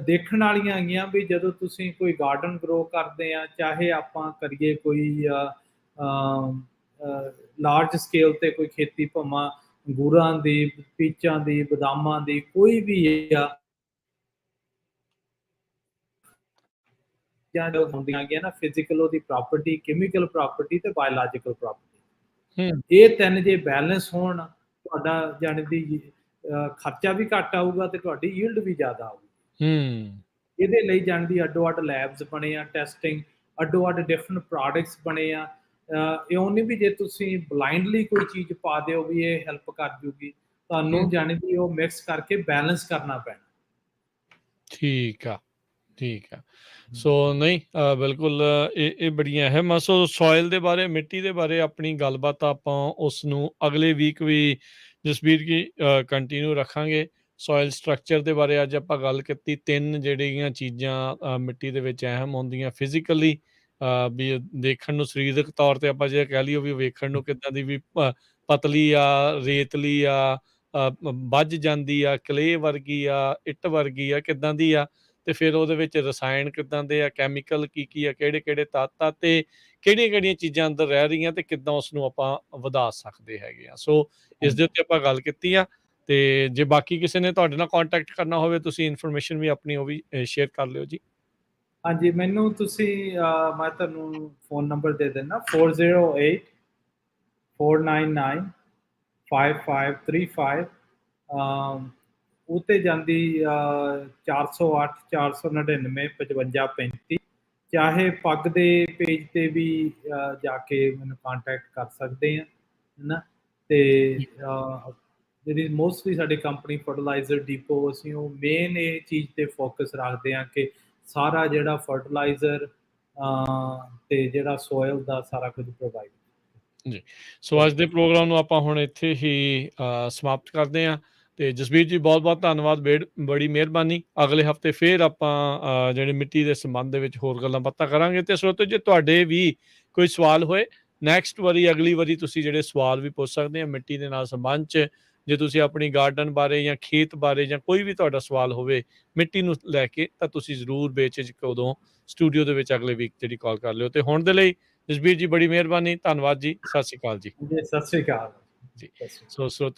ਦੇਖਣ ਵਾਲੀਆਂ ਹੈਗੀਆਂ ਵੀ ਜਦੋਂ ਤੁਸੀਂ ਕੋਈ ਗਾਰਡਨ ਗਰੋ ਕਰਦੇ ਆ, ਚਾਹੇ ਆਪਾਂ ਕਰੀਏ ਕੋਈ ਲਾਰਜ ਸਕੇਲ ਤੇ ਕੋਈ ਖੇਤੀ, ਭਾਵਾਂ ਅੰਗੂਰਾਂ ਦੀ, ਪੀਚਾਂ ਦੀ, ਬਦਾਮਾਂ ਦੀ, ਕੋਈ ਵੀ ਆ ਜਾਂ ਜੋ ਹੁੰਦੀਆਂ ਗਈਆਂ ਨਾ, ਫਿਜ਼ੀਕਲ ਉਹਦੀ ਪ੍ਰੋਪਰਟੀ, ਕੈਮੀਕਲ ਪ੍ਰੋਪਰਟੀ ਤੇ ਬਾਇਓਲੋਜੀਕਲ ਪ੍ਰੋਪਰਟੀ, ਇਹ 3 ਜੇ ਬੈਲੈਂਸ ਹੋਣ, ਤੁਹਾਡਾ ਜਾਣੀ ਦੀ ਖਰਚਾ ਵੀ ਘੱਟ ਆਊਗਾ ਤੇ ਤੁਹਾਡੀ ਯੀਲਡ ਵੀ ਜ਼ਿਆਦਾ ਆਊਗੀ। ਇਹਦੇ ਲਈ ਜਾਣੀ ਦੀ ਅੱਡੋ-ਅੱਡ ਲੈਬਸ ਬਣੇ ਆ, ਟੈਸਟਿੰਗ, ਅੱਡੋ-ਅੱਡ ਡਿਫਰੈਂਟ ਪ੍ਰੋਡਕਟਸ ਬਣੇ ਆ। ਇਉਂ ਨਹੀਂ ਵੀ ਜੇ ਤੁਸੀਂ ਬਲਾਈਂਡਲੀ ਕੋਈ ਚੀਜ਼ ਪਾ ਦਿਓ ਵੀ ਇਹ ਹੈਲਪ ਕਰ ਜੂਗੀ, ਤੁਹਾਨੂੰ ਜਾਣੀ ਦੀ ਉਹ ਮਿਕਸ ਕਰਕੇ ਬੈਲੈਂਸ ਕਰਨਾ ਪੈਣਾ। ਠੀਕ ਆ, ਠੀਕ ਆ। ਸੋ ਨਹੀਂ ਬਿਲਕੁਲ ਇਹ ਬੜੀਆਂ ਅਹਿਮ ਆ। ਸੋ ਸੋਇਲ ਦੇ ਬਾਰੇ, ਮਿੱਟੀ ਦੇ ਬਾਰੇ ਆਪਣੀ ਗੱਲਬਾਤ ਆਪਾਂ ਉਸ ਨੂੰ ਅਗਲੇ ਵੀਕ ਵੀ ਜਸਬੀਰ ਜੀ ਕੰਟੀਨਿਊ ਰੱਖਾਂਗੇ। ਸੋਇਲ ਸਟਰਕਚਰ ਦੇ ਬਾਰੇ ਅੱਜ ਆਪਾਂ ਗੱਲ ਕੀਤੀ। 3 ਜਿਹੜੀਆਂ ਚੀਜ਼ਾਂ ਮਿੱਟੀ ਦੇ ਵਿੱਚ ਅਹਿਮ ਹੁੰਦੀਆਂ, ਫਿਜ਼ੀਕਲੀ ਵੀ ਦੇਖਣ ਨੂੰ, ਸਰੀਰਕ ਤੌਰ ਤੇ ਆਪਾਂ ਜੇ ਕਹਿ ਲਈਏ ਵੀ ਵੇਖਣ ਨੂੰ ਕਿੱਦਾਂ ਦੀ, ਵੀ ਪਤਲੀ ਆ, ਰੇਤਲੀ ਆ, ਵੱਜ ਜਾਂਦੀ ਆ, ਕਲੇ ਵਰਗੀ ਆ, ਇੱਟ ਵਰਗੀ ਆ, ਕਿੱਦਾਂ ਦੀ ਆ, ਤੇ ਫਿਰ ਉਹਦੇ ਵਿੱਚ ਰਸਾਇਣ ਕਿੱਦਾਂ ਦੇ ਆ, ਕੈਮੀਕਲ ਕੀ ਆ, ਕਿਹੜੇ ਤੱਤ ਆ, ਤੇ ਕਿਹੜੀਆਂ ਚੀਜ਼ਾਂ ਅੰਦਰ ਰਹਿ ਰਹੀਆਂ ਤੇ ਕਿੱਦਾਂ ਉਸ ਨੂੰ ਆਪਾਂ ਵਧਾ ਸਕਦੇ ਹੈਗੇ ਆ। ਸੋ ਇਸ ਦੇ ਉੱਤੇ ਆਪਾਂ ਗੱਲ ਕੀਤੀ ਆ। ਤੇ ਜੇ ਬਾਕੀ ਕਿਸੇ ਨੇ ਤੁਹਾਡੇ ਨਾਲ ਕੰਟੈਕਟ ਕਰਨਾ ਹੋਵੇ, ਤੁਸੀਂ ਇਨਫੋਰਮੇਸ਼ਨ ਵੀ ਆਪਣੀ ਉਹ ਵੀ ਸ਼ੇਅਰ ਕਰ ਲਿਓ ਜੀ। ਹਾਂਜੀ, ਮੈਨੂੰ ਤੁਸੀਂ ਮੈਂ ਤੁਹਾਨੂੰ ਫੋਨ ਨੰਬਰ ਦੇ ਦਿੰਦਾ, 4084995535। ਉੱਤੇ ਜਾਂਦੀ 408 499 5535। ਚਾਹੇ ਪੱਗ ਦੇ ਪੇਜ ਤੇ ਵੀ ਜਾ ਕੇ ਮੈਨੂੰ ਕੰਟੈਕਟ ਕਰ ਸਕਦੇ ਆ, ਹੈ ਨਾ। ਤੇ ਜਿਹੜੀ ਮੋਸਟਲੀ ਸਾਡੀ ਕੰਪਨੀ ਫਰਟੀਲਾਈਜ਼ਰ ਡਿਪੋ, ਅਸੀਂ ਉਹ ਮੇਨ ਇਹ ਚੀਜ਼ ਤੇ ਫੋਕਸ ਰੱਖਦੇ ਹਾਂ ਕਿ ਸਾਰਾ ਜਿਹੜਾ ਫਰਟੀਲਾਈਜ਼ਰ ਤੇ ਜਿਹੜਾ ਸੋਇਲ ਦਾ ਸਾਰਾ ਕੁਝ ਪ੍ਰੋਵਾਈਡ ਜੀ। ਸੋ ਅੱਜ ਦੇ ਪ੍ਰੋਗਰਾਮ ਨੂੰ ਆਪਾਂ ਹੁਣ ਇੱਥੇ ਹੀ ਸਮਾਪਤ ਕਰਦੇ ਹਾਂ। ਤੇ ਜਸਬੀਰ ਜੀ ਬਹੁਤ ਧੰਨਵਾਦ, ਬੜੀ ਮਿਹਰਬਾਨੀ। ਅਗਲੇ ਹਫਤੇ ਫਿਰ ਆਪਾਂ ਜਿਹੜੇ ਮਿੱਟੀ ਦੇ ਸੰਬੰਧ ਦੇ ਵਿੱਚ ਹੋਰ ਗੱਲਾਂ ਬਾਤਾਂ ਕਰਾਂਗੇ। ਤੇ ਸਰੋਤਿਓ, ਜੇ ਤੁਹਾਡੇ ਵੀ ਕੋਈ ਸਵਾਲ ਹੋਏ, ਨੈਕਸਟ ਵਾਰੀ, ਅਗਲੀ ਵਾਰੀ ਤੁਸੀਂ ਜਿਹੜੇ ਸਵਾਲ ਵੀ ਪੁੱਛ ਸਕਦੇ ਆ ਮਿੱਟੀ ਦੇ ਨਾਲ ਸੰਬੰਧ 'ਚ। ਜੇ ਤੁਸੀਂ ਆਪਣੀ ਗਾਰਡਨ ਬਾਰੇ ਜਾਂ ਖੇਤ ਬਾਰੇ ਜਾਂ ਕੋਈ ਵੀ ਤੁਹਾਡਾ ਸਵਾਲ ਹੋਵੇ ਮਿੱਟੀ ਨੂੰ ਲੈ ਕੇ, ਤਾਂ ਤੁਸੀਂ ਜ਼ਰੂਰ ਬੇਝਿਜਕ ਉਦੋਂ ਸਟੂਡੀਓ ਦੇ ਵਿੱਚ ਅਗਲੇ ਵੀਕ ਜਿਹੜੀ ਕਾਲ ਕਰ ਲਿਓ। ਤੇ ਹੁਣ ਦੇ ਲਈ ਜਸਬੀਰ ਜੀ ਬੜੀ ਮਿਹਰਬਾਨੀ, ਧੰਨਵਾਦ ਜੀ, ਸਤਿ ਸ਼੍ਰੀ ਅਕਾਲ ਜੀ। ਸਤਿ ਸ਼੍ਰੀ ਅਕਾਲ ਜੀ। ਸੋ